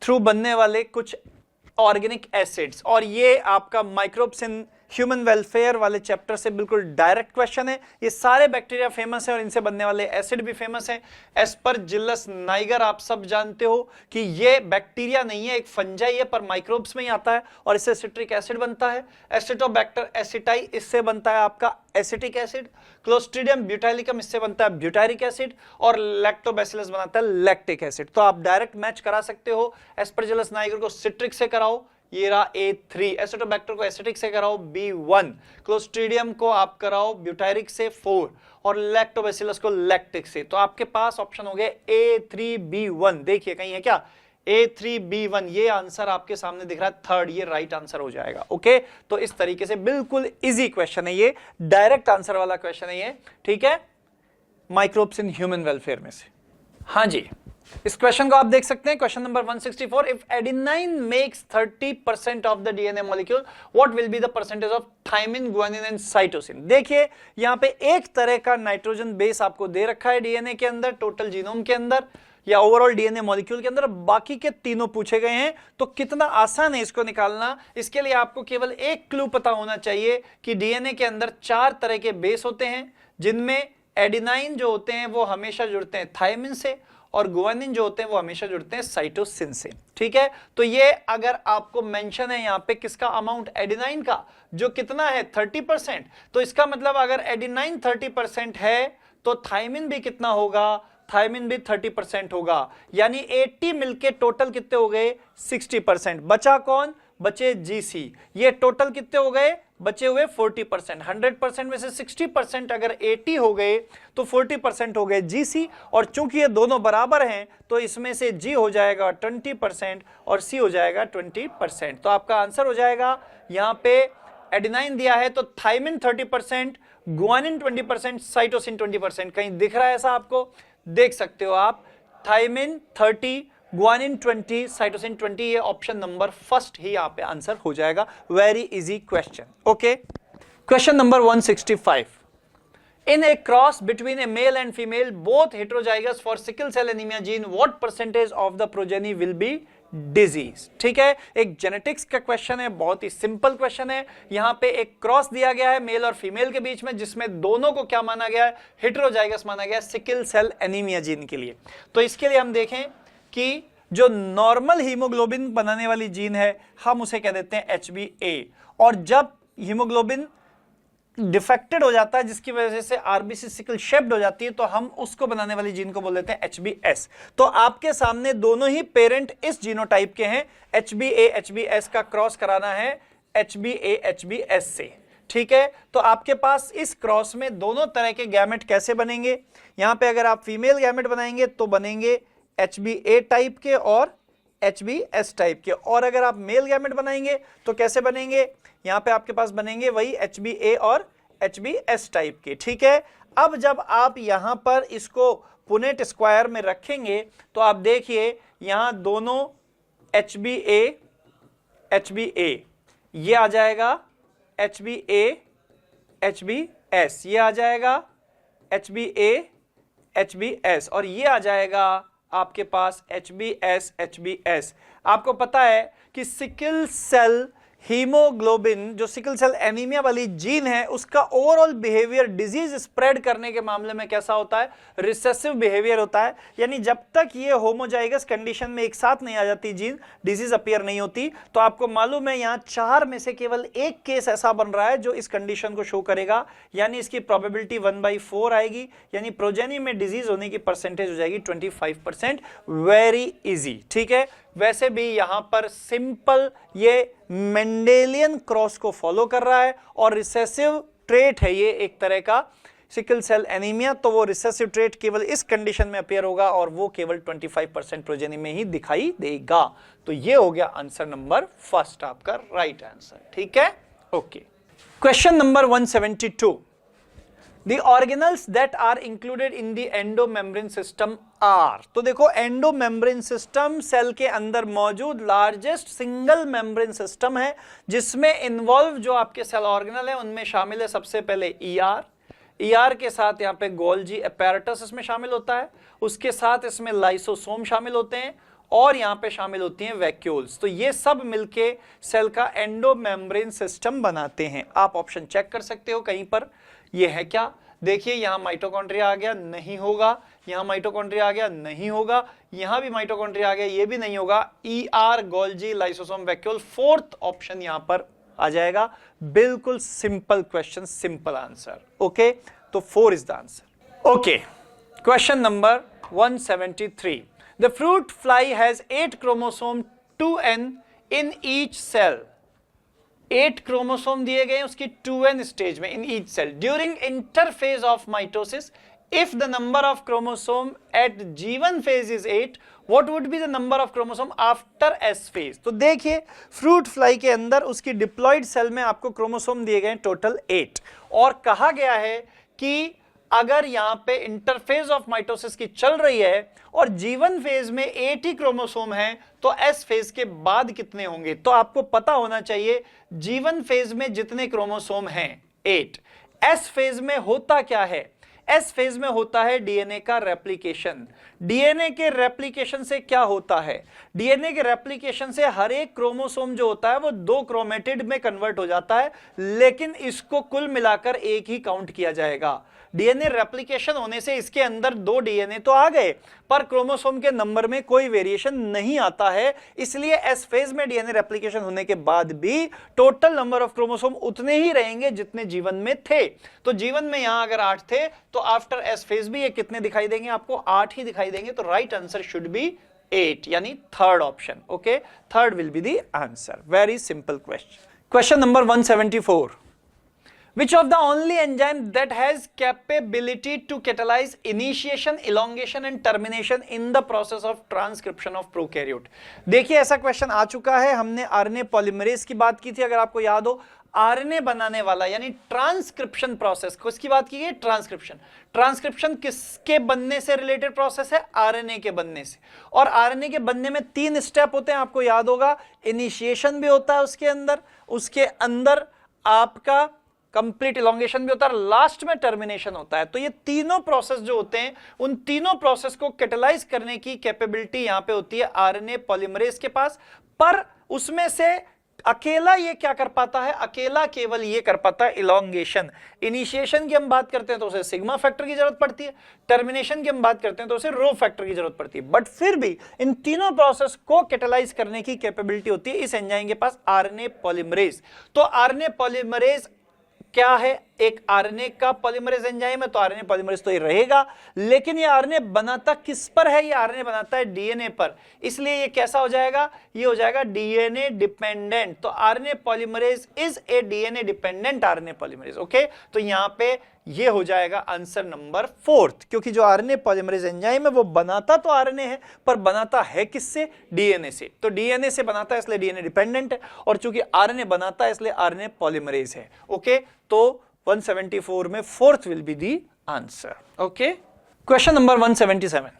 थ्रू बनने वाले कुछ ऑर्गेनिक एसिड्स, और ये आपका माइक्रोब्स इन ह्यूमन वेलफेयर वाले चैप्टर से बिल्कुल डायरेक्ट क्वेश्चन है। ये सारे बैक्टीरिया फेमस है और इनसे बनने वाले एसिड भी फेमस है। एस्परजिलस नाइगर आप सब जानते हो कि ये बैक्टीरिया नहीं है, एक फंजाई है, पर माइक्रोब्स में ही आता है और इससे सिट्रिक एसिड बनता है। एसिटोबैक्टर एसिटाई, इससे बनता है आपका एसिटिक एसिड। क्लोस्ट्रीडियम ब्यूटाइलिकम, इससे बनता है ब्यूटारिक एसिड, और लैक्टोबैसिलस बनाता है लैक्टिक एसिड। तो आप डायरेक्ट मैच करा सकते हो। एस्परजिलस नाइगर को सिट्रिक से कराओ, ये रहा A3। एसिटोबैक्टर को एसिटिक से कराओ B1, क्लोस्ट्रीडियम को आप कराओ ब्यूटारिक से 4, और लैक्टोबैसिलस को लैक्टिक से। तो आपके पास ऑप्शन हो गए A3B1। देखिए कहीं है क्या A3B1, ये आंसर आपके सामने दिख रहा है थर्ड, ये राइट आंसर हो जाएगा। ओके, तो इस तरीके से बिल्कुल इजी क्वेश्चन है, ये डायरेक्ट आंसर वाला क्वेश्चन है ये, ठीक है, माइक्रोब्स इन ह्यूमन वेलफेयर में से। हाँ जी, इस क्वेश्चन को आप देख सकते हैं, question number 164, if adenine makes 30% of the DNA molecule, what will be the percentage of thymine, guanine and cytosine. देखिए यहां पे एक तरह का नाइट्रोजन बेस आपको दे रखा है डीएनए के अंदर, टोटल जीनोम के अंदर या ओवरऑल डीएनए मॉलिक्यूल के अंदर, बाकी के तीनों पूछे गए हैं। तो कितना आसान है इसको निकालना, इसके लिए आपको केवल एक क्लू पता होना चाहिए कि डीएनए के अंदर 4 तरह के बेस होते हैं, जिनमें एडेनाइन जो होते हैं वो हमेशा जुड़ते हैं थायमिन से, और गुआनिन जो होते हैं वो हमेशा जुड़ते हैं साइटोसिन से। ठीक है, तो ये अगर आपको मेंशन है यहां पे किसका अमाउंट, एडेनाइन का, जो कितना है 30%, तो इसका मतलब अगर एडेनाइन 30% है तो थायमिन भी कितना होगा, थायमिन भी 30% होगा, यानी 80 मिलके टोटल कितने हो गए 60%। बचा कौन, बचे जीसी। ये टोटल कितने हो गए, बचे हुए 40%। 100% में से 60% अगर 80 हो गए तो 40% हो गए जीसी, और चूंकि ये दोनों बराबर हैं तो इसमें से जी हो जाएगा 20% और सी हो जाएगा 20%। तो आपका आंसर हो जाएगा यहां पे एडेनाइन दिया है तो थायमिन 30%, गुआनिन 20%, साइटोसिन 20%। कहीं दिख रहा है ऐसा आपको, देख सकते हो आप, थायमिन 30, गुआनिन 20, साइटोसिन 20, ये ऑप्शन नंबर फर्स्ट ही यहां पे आंसर हो जाएगा। Very easy question. Okay, question number 165, in a cross between a male and female both heterozygous for sickle cell anaemia gene, what percentage of the progeny will be disease. ठीक है, एक जेनेटिक्स का क्वेश्चन है, बहुत ही सिंपल क्वेश्चन है। यहां पे एक क्रॉस दिया गया है मेल और फीमेल के बीच में, जिसमें दोनों को क्या माना गया है, हेटेरोजाइगस माना गया है सिकल सेल एनीमिया जीन के लिए। तो इसके लिए हम देखें कि जो नॉर्मल हीमोग्लोबिन बनाने वाली जीन है हम उसे कह देते हैं HbA, और जब हीमोग्लोबिन डिफेक्टेड हो जाता है जिसकी वजह से आरबीसी सिकल शेप्ड हो जाती है तो हम उसको बनाने वाली जीन को बोल देते हैं HbS। तो आपके सामने दोनों ही पेरेंट इस जीनोटाइप के हैं, HbA HbS का क्रॉस कराना है HbA HbS से। ठीक है, तो आपके पास इस क्रॉस में दोनों तरह के गैमेट कैसे बनेंगे, यहां पे अगर आप फीमेल गैमेट बनाएंगे तो बनेंगे HbA टाइप के और HbS टाइप के, और अगर आप मेल गैमेट बनाएंगे तो कैसे बनेंगे, यहां पे आपके पास बनेंगे वही HbA और HbS टाइप के। ठीक है, अब जब आप यहां पर इसको पुनेट स्क्वायर में रखेंगे तो आप देखिए यहां दोनों HbA HbA ये आ जाएगा, HbA HbS ये आ जाएगा, HbA HbS, और ये आ जाएगा आपके पास HbS HbS। आपको पता है कि सिकल सेल हीमोग्लोबिन, जो सिकल सेल एनीमिया वाली जीन है, उसका ओवरऑल बिहेवियर डिजीज स्प्रेड करने के मामले में कैसा होता है, रिसेसिव बिहेवियर होता है। यानी जब तक ये होमोजाइगस कंडीशन में एक साथ नहीं आ जाती जीन, डिजीज अपीयर नहीं होती। तो आपको मालूम है यहां 4 में से केवल एक केस ऐसा बन रहा है जो इस कंडीशन को शो करेगा, यानी इसकी प्रोबेबिलिटी 1/4 आएगी, यानी प्रोजेनी में डिजीज होने की परसेंटेज हो जाएगी 25%। Very easy. ठीक है, वैसे भी यहां पर सिंपल ये मेंडेलियन क्रॉस को फॉलो कर रहा है और रिसेसिव ट्रेट है ये एक तरह का सिकल सेल एनीमिया, तो वो रिसेसिव ट्रेट केवल इस कंडीशन में अपीयर होगा और वो केवल 25% प्रोजेनी में ही दिखाई देगा। तो ये हो गया आंसर नंबर फर्स्ट आपका राइट आंसर। ठीक है, okay. Question number 172, The organelles that are included in the endomembrane system are, तो देखो एंडोमेम्ब्रेन सिस्टम सेल के अंदर मौजूद लार्जेस्ट सिंगल मेम्ब्रेन सिस्टम है, जिसमें इन्वॉल्व जो आपके सेल ऑर्गेनल है उनमें शामिल है सबसे पहले ईआर के साथ यहाँ पे गोल्जी अपैरेटस इसमें शामिल होता है, उसके साथ इसमें लाइसोसोम शामिल होते हैं और यहाँ पे शामिल होती हैं वैक्यूल्स। तो ये सब मिलके सेल का एंडोमेम्ब्रेन सिस्टम बनाते हैं। आप ऑप्शन चेक कर सकते हो कहीं पर ये है क्या, देखिए यहां माइटोकॉन्ड्रिया आ गया, नहीं होगा, यहां माइटोकॉन्ड्रिया आ गया, नहीं होगा, यहां भी माइटोकॉन्ड्रिया आ गया, ये भी नहीं होगा। ER Golgi lysosome vacuole, fourth option यहां पर आ जाएगा। बिल्कुल simple question, simple answer. Okay, तो 4 is the answer. Okay, question number 173। The fruit fly has 8 chromosome 2n in each cell. 8 chromosome दिए गए उसकी 2n स्टेज में in each cell during interphase of mitosis. If the number of chromosome at G1 phase is 8, what would be the number of chromosome after S phase. तो देखिए फ्रूट फ्लाई के अंदर उसकी डिप्लॉयड सेल में आपको क्रोमोसोम दिए गए टोटल 8 और कहा गया है कि अगर यहां पे इंटरफेज ऑफ माइटोसिस की चल रही है और G1 फेज में 8 ही क्रोमोसोम हैं, तो S फेज के बाद कितने होंगे। तो आपको पता होना चाहिए G1 फेज में जितने क्रोमोसोम हैं 8, S फेज में होता क्या है, एस फेज में होता है डीएनए का रेप्लिकेशन। डीएनए के रेप्लिकेशन से क्या होता है, डीएनए के रेप्लिकेशन से हर एक क्रोमोसोम जो होता है वो 2 क्रोमेटिड में कन्वर्ट हो जाता है, लेकिन इसको कुल मिलाकर एक ही काउंट किया जाएगा। डीएनए रेप्लिकेशन होने से इसके अंदर 2 डीएनए तो आ गए, पर क्रोमोसोम के नंबर में कोई वेरिएशन नहीं आता है, इसलिए एस फेज में डीएनए रेप्लिकेशन होने के बाद भी टोटल नंबर ऑफ क्रोमोसोम उतने ही रहेंगे जितने जीवन में थे। तो जीवन में यहां अगर 8 थे तो आफ्टर एस फेज भी ये कितने दिखाई देंगे, आपको 8 ही दिखाई देंगे। तो राइट आंसर शुड बी 8, यानी third option. Okay, third will be the answer. Very simple question. Question number 174। Which of the only enzyme that has capability to catalyze initiation, elongation and termination in the process of transcription of prokaryote। देखिए ऐसा क्वेश्चन आ चुका है, हमने आरएनए पॉलीमरेज की बात की थी, अगर आपको याद हो। आरएनए बनाने वाला यानी ट्रांसक्रिप्शन प्रोसेस, किसकी बात की गई, ट्रांसक्रिप्शन। ट्रांसक्रिप्शन किसके बनने से रिलेटेड प्रोसेस है, आरएनए के बनने से। और आरएनए के बनने में 3 स्टेप होते हैं, आपको याद होगा। इनिशिएशन भी होता है उसके अंदर आपका कंप्लीट इलोंगेशन भी होता है, लास्ट में टर्मिनेशन होता है। तो ये तीनों प्रोसेस जो होते हैं, उन तीनों प्रोसेस को कैटेलाइज करने की कैपेबिलिटी यहां पे होती है आरएनए पॉलीमरेज के पास। पर उसमें से अकेला ये क्या कर पाता है, अकेला केवल ये कर पाता है इलोंगेशन। इनिशिएशन की हम बात करते हैं तो उसे सिग्मा फैक्टर की जरूरत पड़ती है, टर्मिनेशन की हम बात करते हैं तो उसे रो फैक्टर की जरूरत पड़ती है। बट फिर भी इन तीनों प्रोसेस को कैटेलाइज करने की कैपेबिलिटी होती है इस एंजाइम के पास, आरएनए पॉलीमरेज। तो आरएनए पॉलीमरेज क्या है, एक आरएनए का पॉलीमरेज एंजाइम है, तो आरएनए पॉलीमरेज तो ये रहेगा। लेकिन ये आरएनए बनाता किस पर है, ये आरएनए बनाता है डीएनए पर, इसलिए ये कैसा हो जाएगा, ये हो जाएगा डीएनए डिपेंडेंट। तो RNA polymerase is a DNA dependent RNA polymerase. Okay, तो यहां पे ये हो जाएगा आंसर नंबर 4, क्योंकि जो आरएनए पॉलीमरेज एंजाइम है वो बनाता तो आरएनए है, पर बनाता है किससे, डीएनए से। तो डीएनए से बनाता है इसलिए डीएनए डिपेंडेंट है, और चूंकि आरएनए बनाता है इसलिए आरएनए पॉलीमरेज है। ओके, तो 174 में 4th will be the answer. Okay, question number 177।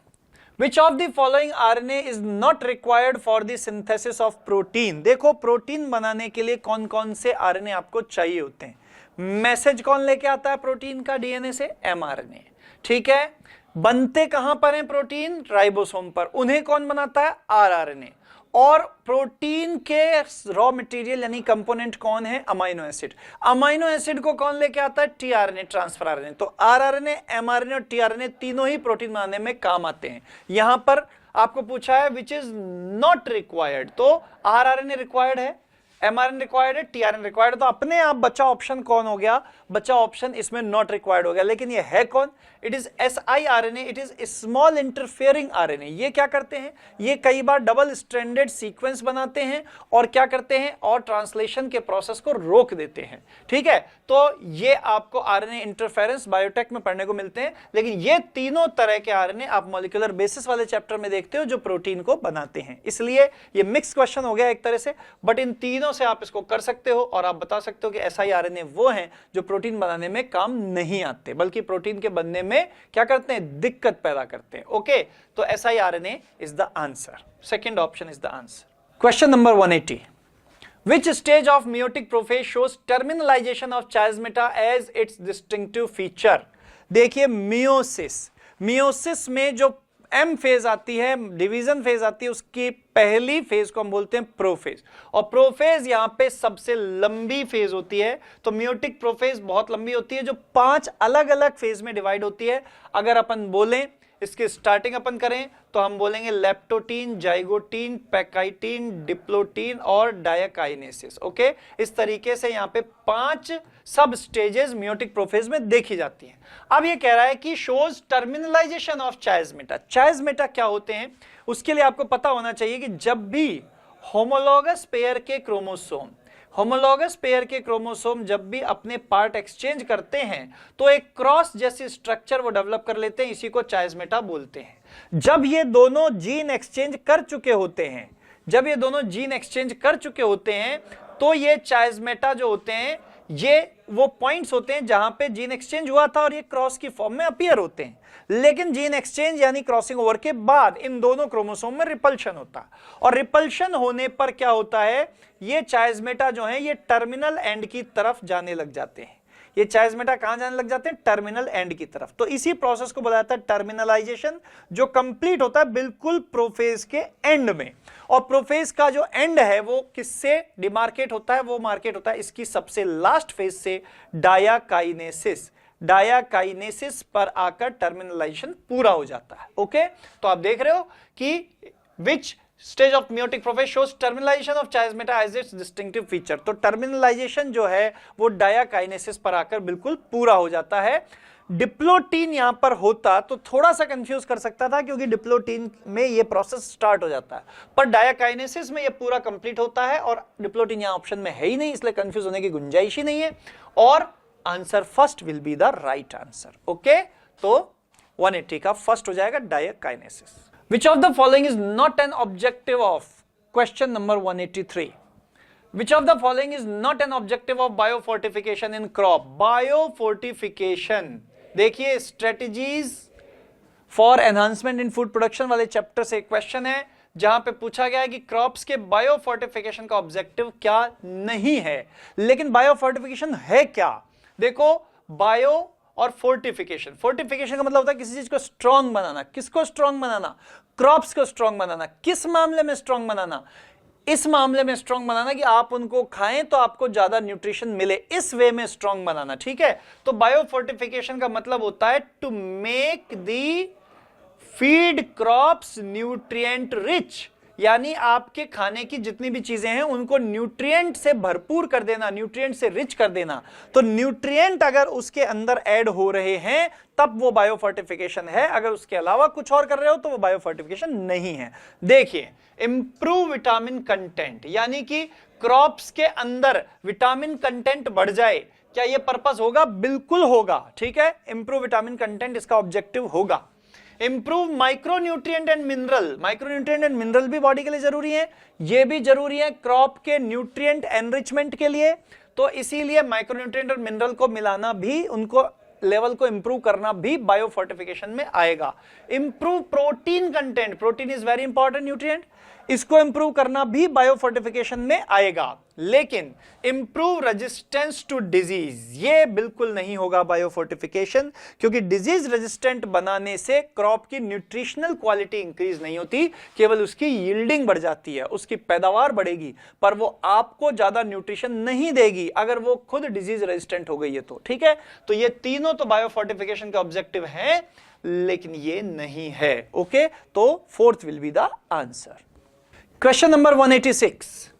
Which of the following RNA is not required for the synthesis of protein? देखो प्रोटीन बनाने के लिए कौन कौन से आरएनए आपको चाहिए होते हैं। मैसेज कौन लेके आता है प्रोटीन का डीएनए से, एमआरएनए। ठीक है, बनते कहां पर हैं प्रोटीन, राइबोसोम पर। उन्हें कौन बनाता है, आरआरएनए। और प्रोटीन के रॉ मटेरियल यानी कंपोनेंट कौन है, अमाइनो एसिड। अमाइनो एसिड को कौन लेके आता है, टीआरएनए, ट्रांसफर आरएनए। तो आरआरएनए, एमआरएनए और टीआरएनए तीनों ही प्रोटीन बनाने में काम आते हैं। यहां पर आपको पूछा है विच इज नॉट रिक्वायर्ड, तो आरआरएनए रिक्वायर्ड है, एमआरएनए रिक्वायर्ड है, टीआरएनए रिक्वायर्ड। तो अपने आप बचा ऑप्शन कौन हो गया, बचा ऑप्शन इसमें नॉट रिक्वायर्ड हो गया। लेकिन ये है कौन, it is siRNA, it is small interfering RNA. ये क्या करते हैं, ये कई बार डबल स्ट्रैंडेड सीक्वेंस बनाते हैं और क्या करते हैं, और ट्रांसलेशन के प्रोसेस को रोक देते हैं। ठीक है, तो ये आपको आरएनए इंटरफेरेंस बायोटेक में पढ़ने को मिलते हैं। लेकिन ये तीनों तरह के आरएनए आप मॉलिक्यूलर बेसिस वाले चैप्टर में देखते हो जो प्रोटीन को बनाते हैं, इसलिए ये मिक्स क्वेश्चन हो गया एक तरह से। बट इन तीनों से आप इसको कर सकते हो और आप बता सकते हो कि siRNA वो हैं जो प्रोटीन बनाने में काम नहीं आते, बल्कि प्रोटीन के बनने में क्या करते हैं, दिक्कत पैदा करते हैं। ओके, तो siRNA is the answer, second option is the answer. Question number 180, Which stage of meiotic prophase shows terminalization of chiasmata as its distinctive feature? देखिए मियोसिस में जो एम फेज आती है, डिवीजन फेज आती है, उसकी पहली फेज को हम बोलते हैं प्रोफेज, और प्रोफेज यहां पे सबसे लंबी फेज होती है। तो मियोटिक प्रोफेज बहुत लंबी होती है जो 5 अलग अलग फेज में डिवाइड होती है। अगर अपन बोलें इसकी स्टार्टिंग अपन करें तो हम बोलेंगे लेप्टोटीन, जाइगोटीन, पैकाइटीन, डिप्लोटीन और डायकाइनेसिस। ओके, इस तरीके से यहां पे 5 सब स्टेजेस मियोटिक प्रोफेज में देखी जाती हैं। अब ये कह रहा है कि शोज टर्मिनलाइजेशन ऑफ चायस्मेटा। चायस्मेटा क्या होते हैं उसके लिए आपको पता होना चाहिए कि जब भी होमोलॉगस पेयर के क्रोमोसोम जब भी अपने पार्ट एक्सचेंज करते हैं तो एक क्रॉस जैसी स्ट्रक्चर वो डेवलप कर लेते हैं, इसी को चायस्मेटा बोलते हैं। जब ये दोनों जीन एक्सचेंज कर चुके होते हैं तो ये चायस्मेटा जो होते हैं ये वो पॉइंट्स होते हैं जहां पे जीन एक्सचेंज हुआ था और ये क्रॉस की फॉर्म में अपीयर होते हैं। लेकिन जीन एक्सचेंज यानी क्रॉसिंग ओवर के बाद इन दोनों क्रोमोसोम में रिपल्शन होता है, और रिपल्शन होने पर क्या होता है, ये चायस्मेटा जो है ये टर्मिनल एंड की तरफ जाने लग जाते हैं। ये चायस्मेटा कहां जाने लग जाते हैं, टर्मिनल एंड की तरफ। तो इसी प्रोसेस को बोला जाता है टर्मिनलाइजेशन, जो कंप्लीट होता है बिल्कुल प्रोफेज के एंड में। और प्रोफेज का जो एंड है वो किससे डिमार्केट होता है, वो मार्केट होता है इसकी सबसे लास्ट फेज से, डायाकाइनेसिस पर आकर टर्मिनलाइजेशन पूरा हो जाता है। ओके, तो आप देख रहे हो कि which stage of meiotic prophase shows terminalization of chiasmata as its distinctive feature। तो टर्मिनलाइजेशन जो है वो डायाकाइनेसिस पर आकर बिल्कुल पूरा हो जाता है। डिप्लोटीन यहां पर होता तो थोड़ा सा कंफ्यूज कर सकता था, क्योंकि डिप्लोटीन में ये प्रोसेस स्टार्ट हो जाता है, पर डायाकाइनेसिस में ये पूरा कंप्लीट होता है और डिप्लोटीन यहां ऑप्शन में है ही नहीं, इसलिए कंफ्यूज होने की गुंजाइश ही नहीं है। और answer first will be the right answer. Okay, तो 180 का फर्स्ट हो जाएगा डायाकाइनेसिस। Which of the following is not an objective of, question number 183, which of the following is not an objective of biofortification in crop? Biofortification, देखिए strategies for enhancement in food production वाले चैप्टर से क्वेश्चन है जहां पे पूछा गया है कि क्रॉप्स के बायोफोर्टिफिकेशन का ऑब्जेक्टिव क्या नहीं है। लेकिन बायोफोर्टिफिकेशन है क्या, देखो बायो और फोर्टिफिकेशन का मतलब होता है किसी चीज को स्ट्रांग बनाना। किसको स्ट्रांग बनाना, क्रॉप्स को स्ट्रांग बनाना। किस मामले में स्ट्रांग बनाना, इस मामले में स्ट्रांग बनाना कि आप उनको खाएं तो आपको ज्यादा न्यूट्रिशन मिले, इस वे में स्ट्रांग बनाना। ठीक है, तो बायोफोर्टिफिकेशन का मतलब होता है to make the feed crops nutrient rich, यानी आपके खाने की जितनी भी चीजें हैं उनको न्यूट्रिएंट से भरपूर कर देना, न्यूट्रिएंट से रिच कर देना। तो न्यूट्रिएंट अगर उसके अंदर ऐड हो रहे हैं तब वो बायोफोर्टिफिकेशन है, अगर उसके अलावा कुछ और कर रहे हो तो वो बायोफोर्टिफिकेशन नहीं है। देखिए, इंप्रूव विटामिन कंटेंट, यानी कि क्रॉप्स के अंदर विटामिन कंटेंट बढ़ जाए, क्या ये पर्पस होगा, बिल्कुल होगा। ठीक है, इंप्रूव विटामिन कंटेंट इसका ऑब्जेक्टिव होगा। इंप्रूव माइक्रोन्यूट्रिएंट एंड मिनरल भी बॉडी के लिए जरूरी है, ये भी जरूरी है क्रॉप के न्यूट्रिएंट एनरिचमेंट के लिए। तो इसीलिए माइक्रोन्यूट्रिएंट और मिनरल को मिलाना भी, उनको लेवल को इंप्रूव करना भी बायोफोर्टिफिकेशन में आएगा। Improve protein content, protein is very important nutrient, इसको इंप्रूव करना भी बायोफोर्टिफिकेशन में आएगा। लेकिन इंप्रूव रेजिस्टेंस टू डिजीज, ये बिल्कुल नहीं होगा बायोफोर्टिफिकेशन, क्योंकि डिजीज रेजिस्टेंट बनाने से क्रॉप की न्यूट्रिशनल क्वालिटी इंक्रीज नहीं होती, केवल उसकी यील्डिंग बढ़ जाती है, उसकी पैदावार बढ़ेगी, पर वो आपको ज्यादा न्यूट्रिशन नहीं देगी अगर वो खुद डिजीज रेजिस्टेंट हो गई है तो। ठीक है, तो ये तीनों तो बायोफोर्टिफिकेशन के ऑब्जेक्टिव हैं, लेकिन ये नहीं है। ओके, तो fourth will be the answer. Question number 186,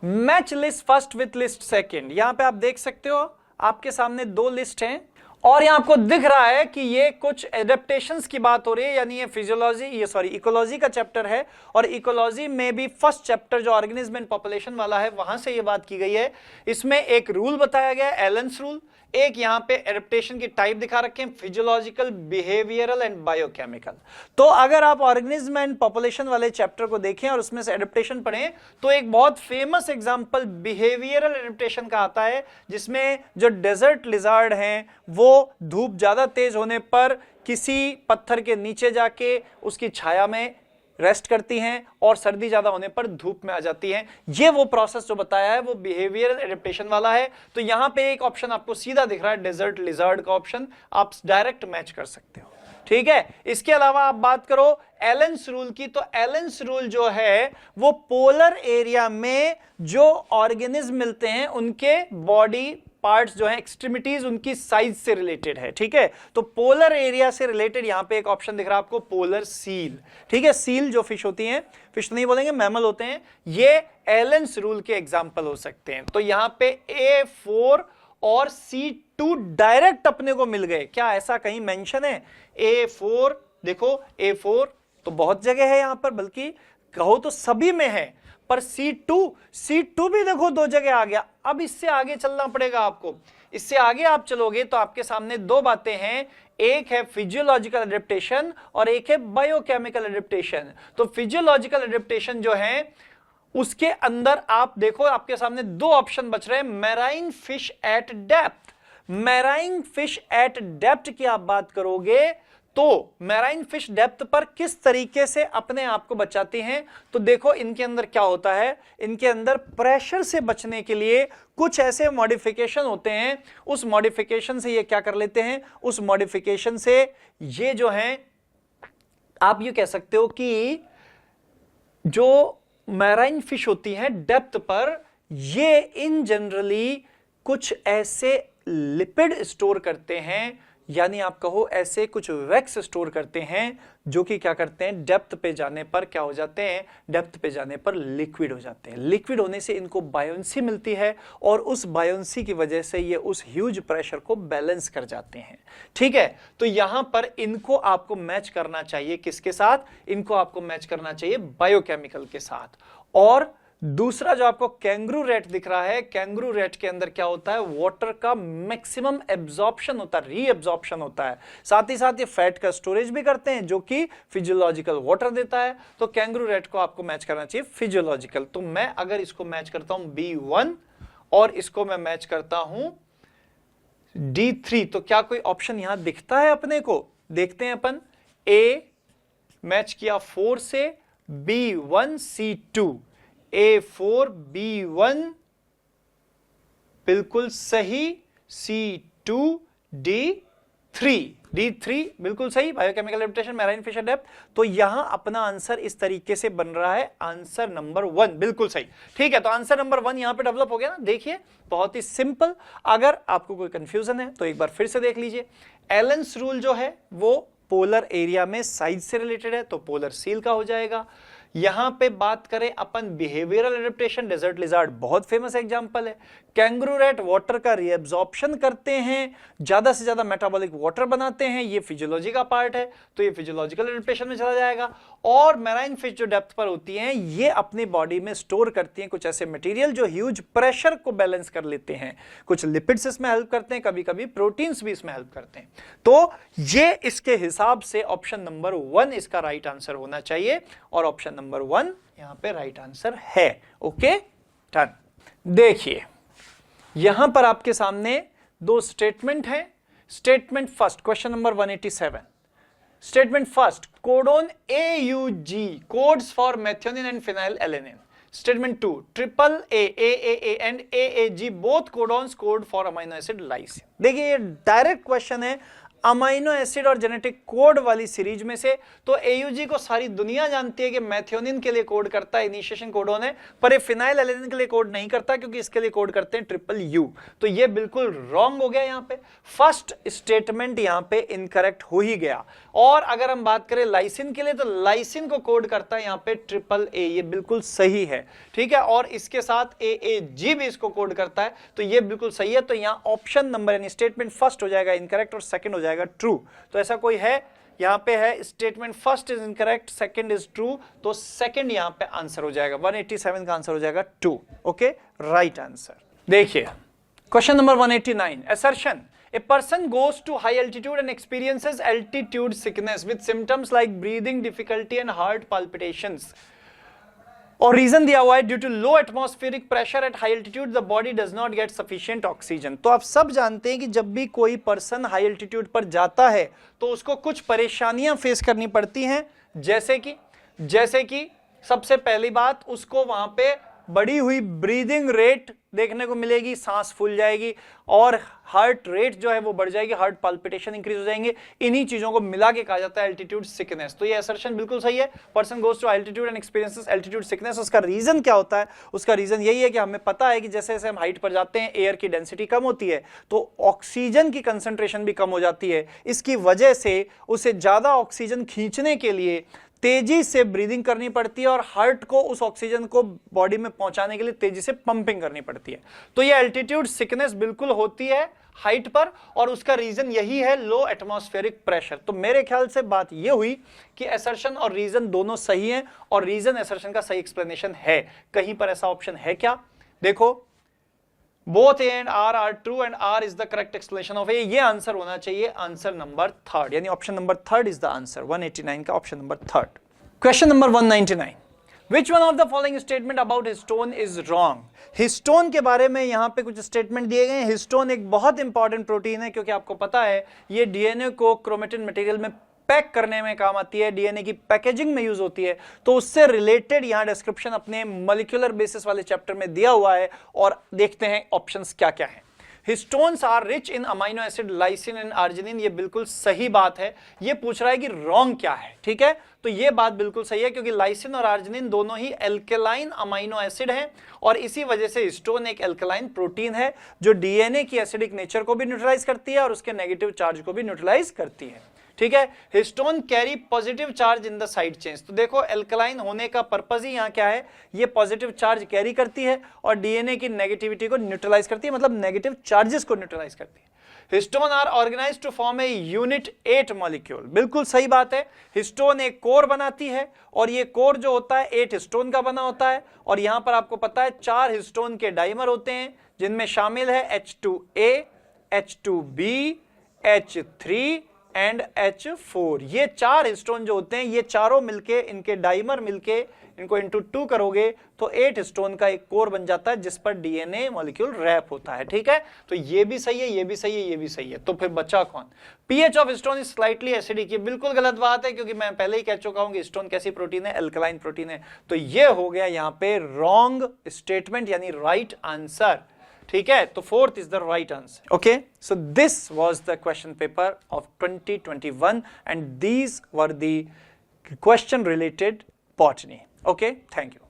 match list first with list second. यहां पे आप देख सकते हो आपके सामने दो लिस्ट हैं और यहां आपको दिख रहा है कि ये कुछ एडेप्टेशंस की बात हो रही है, यानी ये इकोलॉजी का चैप्टर है, और इकोलॉजी में भी फर्स्ट चैप्टर जो ऑर्गेनिज्म एंड पॉपुलेशन वाला है वहां से ये बात की गई है। इसमें एक रूल बताया गया है, एलन्स रूल। एक यहां पे एडेप्टेशन की टाइप दिखा रखे हैं, फिजियोलॉजिकल, बिहेवियरल एंड बायोकेमिकल। तो अगर आप ऑर्गेनिज्म एंड पॉपुलेशन वाले चैप्टर को देखें और उसमें से एडेप्टेशन पढ़ें, तो एक बहुत फेमस एग्जांपल बिहेवियरल एडेप्टेशन का आता है, जिसमें जो डेजर्ट लिजार्ड हैं वो धूप ज्यादा तेज होने पर किसी पत्थर के नीचे जाके उसकी छाया में रेस्ट करती हैं और सर्दी ज्यादा होने पर धूप में आ जाती हैं। ये वो प्रोसेस जो बताया है वो बिहेवियरल एडेप्टेशन वाला है। तो यहां पे एक ऑप्शन आपको सीधा दिख रहा है, डेजर्ट लिजर्ड का ऑप्शन, आप डायरेक्ट मैच कर सकते हो। ठीक है, इसके अलावा आप बात करो एलन्स रूल की, तो एलन्स रूल जो है वो पोलर एरिया में जो ऑर्गेनिज्म मिलते हैं उनके बॉडी पार्ट्स जो है, एक्सट्रीमिटीज, उनकी साइज से रिलेटेड है। ठीक है, तो पोलर एरिया से रिलेटेड यहां पे एक ऑप्शन दिख रहा है आपको, पोलर सील। ठीक है, सील जो फिश होती हैं, फिश नहीं बोलेंगे, मैमल होते हैं, ये एलन्स रूल के एग्जांपल हो सकते हैं। तो यहां पे A4 और C2 डायरेक्ट अपने को मिल गए। क्या ऐसा कहीं मेंशन है? A4 देखो, A4 तो बहुत जगह है यहां पर, बल्कि कहो तो सभी में है, पर C2 भी देखो दो जगह आ गया। अब इससे आगे चलना पड़ेगा आपको। इससे आगे आप चलोगे तो आपके सामने दो बातें हैं, एक है फिजियोलॉजिकल एडेप्टेशन और एक है बायोकेमिकल एडेप्टेशन। तो फिजियोलॉजिकल एडेप्टेशन जो है उसके अंदर आप देखो, आपके सामने दो ऑप्शन बच रहे हैं, marine fish eight depth. Marine fish eight depth की आप बात करोगे तो मैराइन फिश डेप्थ पर किस तरीके से अपने आप को बचाती हैं, तो देखो इनके अंदर क्या होता है, इनके अंदर प्रेशर से बचने के लिए कुछ ऐसे मॉडिफिकेशन होते हैं। उस मॉडिफिकेशन से ये क्या कर लेते हैं, उस मॉडिफिकेशन से ये जो है, आप ये कह सकते हो कि जो मैराइन फिश होती हैं डेप्थ पर, ये इन जनरली कुछ ऐसे लिपिड स्टोर करते हैं, यानी आप कहो ऐसे कुछ वैक्स स्टोर करते हैं जो कि क्या करते हैं, डेप्थ पे जाने पर क्या हो जाते हैं, डेप्थ पे जाने पर लिक्विड हो जाते हैं। लिक्विड होने से इनको बायोंसी मिलती है और उस बायोंसी की वजह से ये उस ह्यूज प्रेशर को बैलेंस कर जाते हैं। ठीक है, तो यहां पर इनको आपको मैच करना चाहिए किसके साथ, इनको आपको मैच करना चाहिए बायोकेमिकल के साथ। और दूसरा जो आपको कैंगरू रेट दिख रहा है, कैंगरू रेट के अंदर क्या होता है, वाटर का मैक्सिमम एब्जॉर्प्शन होता है, रीएब्जॉर्प्शन होता है, साथ ही साथ ये फैट का स्टोरेज भी करते हैं जो कि फिजियोलॉजिकल वाटर देता है। तो कैंगरू रेट को आपको मैच करना चाहिए फिजियोलॉजिकल। तो मैं अगर इसको मैच करता हूं B1 और इसको मैं मैच करता हूं D3, तो क्या कोई ऑप्शन यहां दिखता है अपने को? देखते हैं अपन। A मैच किया 4 से, B1 C2, A4 B1 बिल्कुल सही, C2 D3 बिल्कुल सही, biochemical adaptation, marine fish depth. तो यहां अपना आंसर इस तरीके से बन रहा है, आंसर नंबर 1 बिल्कुल सही। ठीक है, तो आंसर नंबर 1 यहां पे डेवलप हो गया ना। देखिए बहुत ही सिंपल। अगर आपको कोई कंफ्यूजन है तो एक बार फिर से देख लीजिए। एलन्स रूल जो है वो पोलर एरिया में साइज से रिलेटेड है, तो पोलर सील का हो जाएगा। यहां पे बात करें अपन बिहेवियरल एडेप्टेशन, डेजर्ट लिजार्ड बहुत फेमस एग्जांपल है। कैंगरू रेट वाटर का रीएब्जॉर्प्शन करते हैं, ज्यादा से ज्यादा मेटाबॉलिक वाटर बनाते हैं, ये फिजियोलॉजी का पार्ट है, तो ये फिजियोलॉजिकल एडेप्टेशन में चला जाएगा। और मैराइन फिश जो डेप्थ पर होती हैं, ये अपनी बॉडी में स्टोर करती हैं कुछ ऐसे मटेरियल जो ह्यूज प्रेशर को बैलेंस कर लेते हैं। कुछ लिपिड्स इसमें हेल्प करते हैं, कभी कभी प्रोटीन्स भी इसमें हेल्प करते हैं। तो ये इसके हिसाब से ऑप्शन नंबर 1 इसका राइट आंसर होना चाहिए, और ऑप्शन नंबर 1 यहां पे राइट आंसर है। Okay done. देखिए यहां पर आपके सामने दो स्टेटमेंट हैं। Statement first, question number 187, statement first, codon AUG codes for methionine and phenyl alanine. Statement 2, triple AAA and AAG both codons code for amino acid lysine. देखिए ये डायरेक्ट क्वेश्चन है, अमाइनो एसिड और जेनेटिक कोड वाली सीरीज में से। तो AUG को सारी दुनिया जानती है कि मेथियोनिन के लिए कोड करता है इनिशिएशन कोडोन है, पर ये फिनाइल एलेनिन के लिए कोड नहीं करता क्योंकि इसके लिए कोड करते हैं ट्रिपल U। तो ये बिल्कुल रॉन्ग हो गया, यहां पे फर्स्ट स्टेटमेंट यहां पे इनकरेक्ट हो ही गया। और अगर हम बात करें लाइसिन के लिए, तो लाइसिन को कोड करता है यहां पे ट्रिपल A, ये बिल्कुल सही है, ठीक है। और इसके साथ AAG भी इसको कोड करता है, तो ये बिल्कुल सही है। तो यहां ऑप्शन नंबर यानी स्टेटमेंट फर्स्ट हो जाएगा इनकरेक्ट और सेकंड हो जाएगा ट्रू। तो ऐसा कोई है, यहां पे है statement first is incorrect, second is true, तो सेकंड यहां पे आंसर हो जाएगा, 187 का आंसर हो जाएगा 2। Okay, right answer. देखिए question number 189, assertion a person goes to high altitude and experiences altitude sickness with symptoms like breathing difficulty and heart palpitations, और रीजन दिया हुआ है due to low atmospheric pressure at high altitude the body does not get sufficient oxygen. तो आप सब जानते हैं कि जब भी कोई पर्सन हाई एल्टीट्यूड पर जाता है तो उसको कुछ परेशानियां फेस करनी पड़ती हैं, जैसे कि सबसे पहली बात, उसको वहां पे बढ़ी हुई ब्रीदिंग रेट देखने को मिलेगी, सांस फूल जाएगी और हार्ट रेट जो है वो बढ़ जाएगी, हार्ट पाल्पिटेशन इंक्रीज हो जाएंगे। इन्हीं चीजों को मिला के कहा जाता है एल्टीट्यूड सिकनेस। तो ये असर्शन बिल्कुल सही है, person goes to altitude and experiences altitude sickness. उसका रीजन क्या होता है? उसका रीजन यही है कि हमें पता है कि जैसे जैसे हम हाइट पर जाते हैं एयर की डेंसिटी कम होती है तो ऑक्सीजन की कंसंट्रेशन भी कम हो जाती है। इसकी वजह से उसे ज्यादा ऑक्सीजन खींचने के लिए तेजी से ब्रीदिंग करनी पड़ती है और हार्ट को उस ऑक्सीजन को बॉडी में पहुंचाने के लिए तेजी से पंपिंग करनी पड़ती है। तो ये एल्टीट्यूड सिकनेस बिल्कुल होती है हाइट पर, और उसका रीजन यही है लो एटमॉस्फेरिक प्रेशर। तो मेरे ख्याल से बात ये हुई कि असर्शन और रीजन दोनों सही हैं और रीजन असर्शन का सही एक्सप्लेनेशन है। कहीं पर ऐसा ऑप्शन है क्या? देखो, both A and R are true and R is the correct explanation of A। ये आंसर होना चाहिए आंसर नंबर थर्ड, यानी option number third is the answer. 189 का option number third. Question number 199, which one of the following statement about histone is wrong? Histone के बारे में यहां पे कुछ स्टेटमेंट दिए गए हैं। हिस्टोन एक बहुत इंपॉर्टेंट प्रोटीन है क्योंकि आपको पता है ये डीएनए को क्रोमेटिन मटेरियल में पैक करने में काम आती है, डीएनए की पैकेजिंग में यूज होती है। तो उससे रिलेटेड यहां डिस्क्रिप्शन अपने मॉलिक्यूलर बेसिस वाले चैप्टर में दिया हुआ है और देखते हैं ऑप्शंस क्या क्या हैं। Histones are rich in amino acid lysine and arginine, ये बिल्कुल सही बात है। ये पूछ रहा है कि रॉन्ग क्या है, ठीक है? तो ये बात बिल्कुल सही है क्योंकि लाइसिन और आर्जिनिन दोनों ही एल्केलाइन अमाइनो एसिड हैं और इसी वजह से हिस्टोन एक एल्केलाइन प्रोटीन है जो डीएनए की एसिडिक नेचर को भी न्यूट्रलाइज करती है और उसके नेगेटिव चार्ज को भी न्यूट्रलाइज करती है, ठीक है? Histone carry positive charge in the side chains. तो देखो एल्कलाइन होने का पर्पस ही यहां क्या है, ये पॉजिटिव चार्ज कैरी करती है और डीएनए की नेगेटिविटी को न्यूट्रलाइज करती है, मतलब नेगेटिव चार्जेस को न्यूट्रलाइज करती है। Histone are organised to form a unit 8 molecule, बिल्कुल सही बात है। हिस्टोन एक कोर बनाती है और ये कोर जो होता है 8 हिस्टोन का बना होता है और यहां पर आपको पता है 4 हिस्टोन के डाइमर होते हैं जिनमें शामिल है H2A, H2B, H3 and H4। ये 4 हिस्टोन जो होते हैं ये चारों मिलके, इनके डाइमर मिलके इनको इंटू 2 करोगे तो 8 हिस्टोन का एक कोर बन जाता है जिस पर डीएनए मॉलिक्यूल रैप होता है, ठीक है? तो ये भी सही है, ये भी सही है, ये भी सही है। तो फिर बचा कौन? PH of histone is slightly acidic, ये बिल्कुल गलत बात है क्योंकि मैं पहले ही कह चुका हूं कि हिस्टोन कैसी प्रोटीन है, एल्कलाइन प्रोटीन है। तो ये हो गया यहां पे रॉन्ग स्टेटमेंट यानी राइट आंसर, ठीक है? तो fourth is the right answer. Okay, so this was the question paper of 2021 and these were the question related botany. Okay, thank you.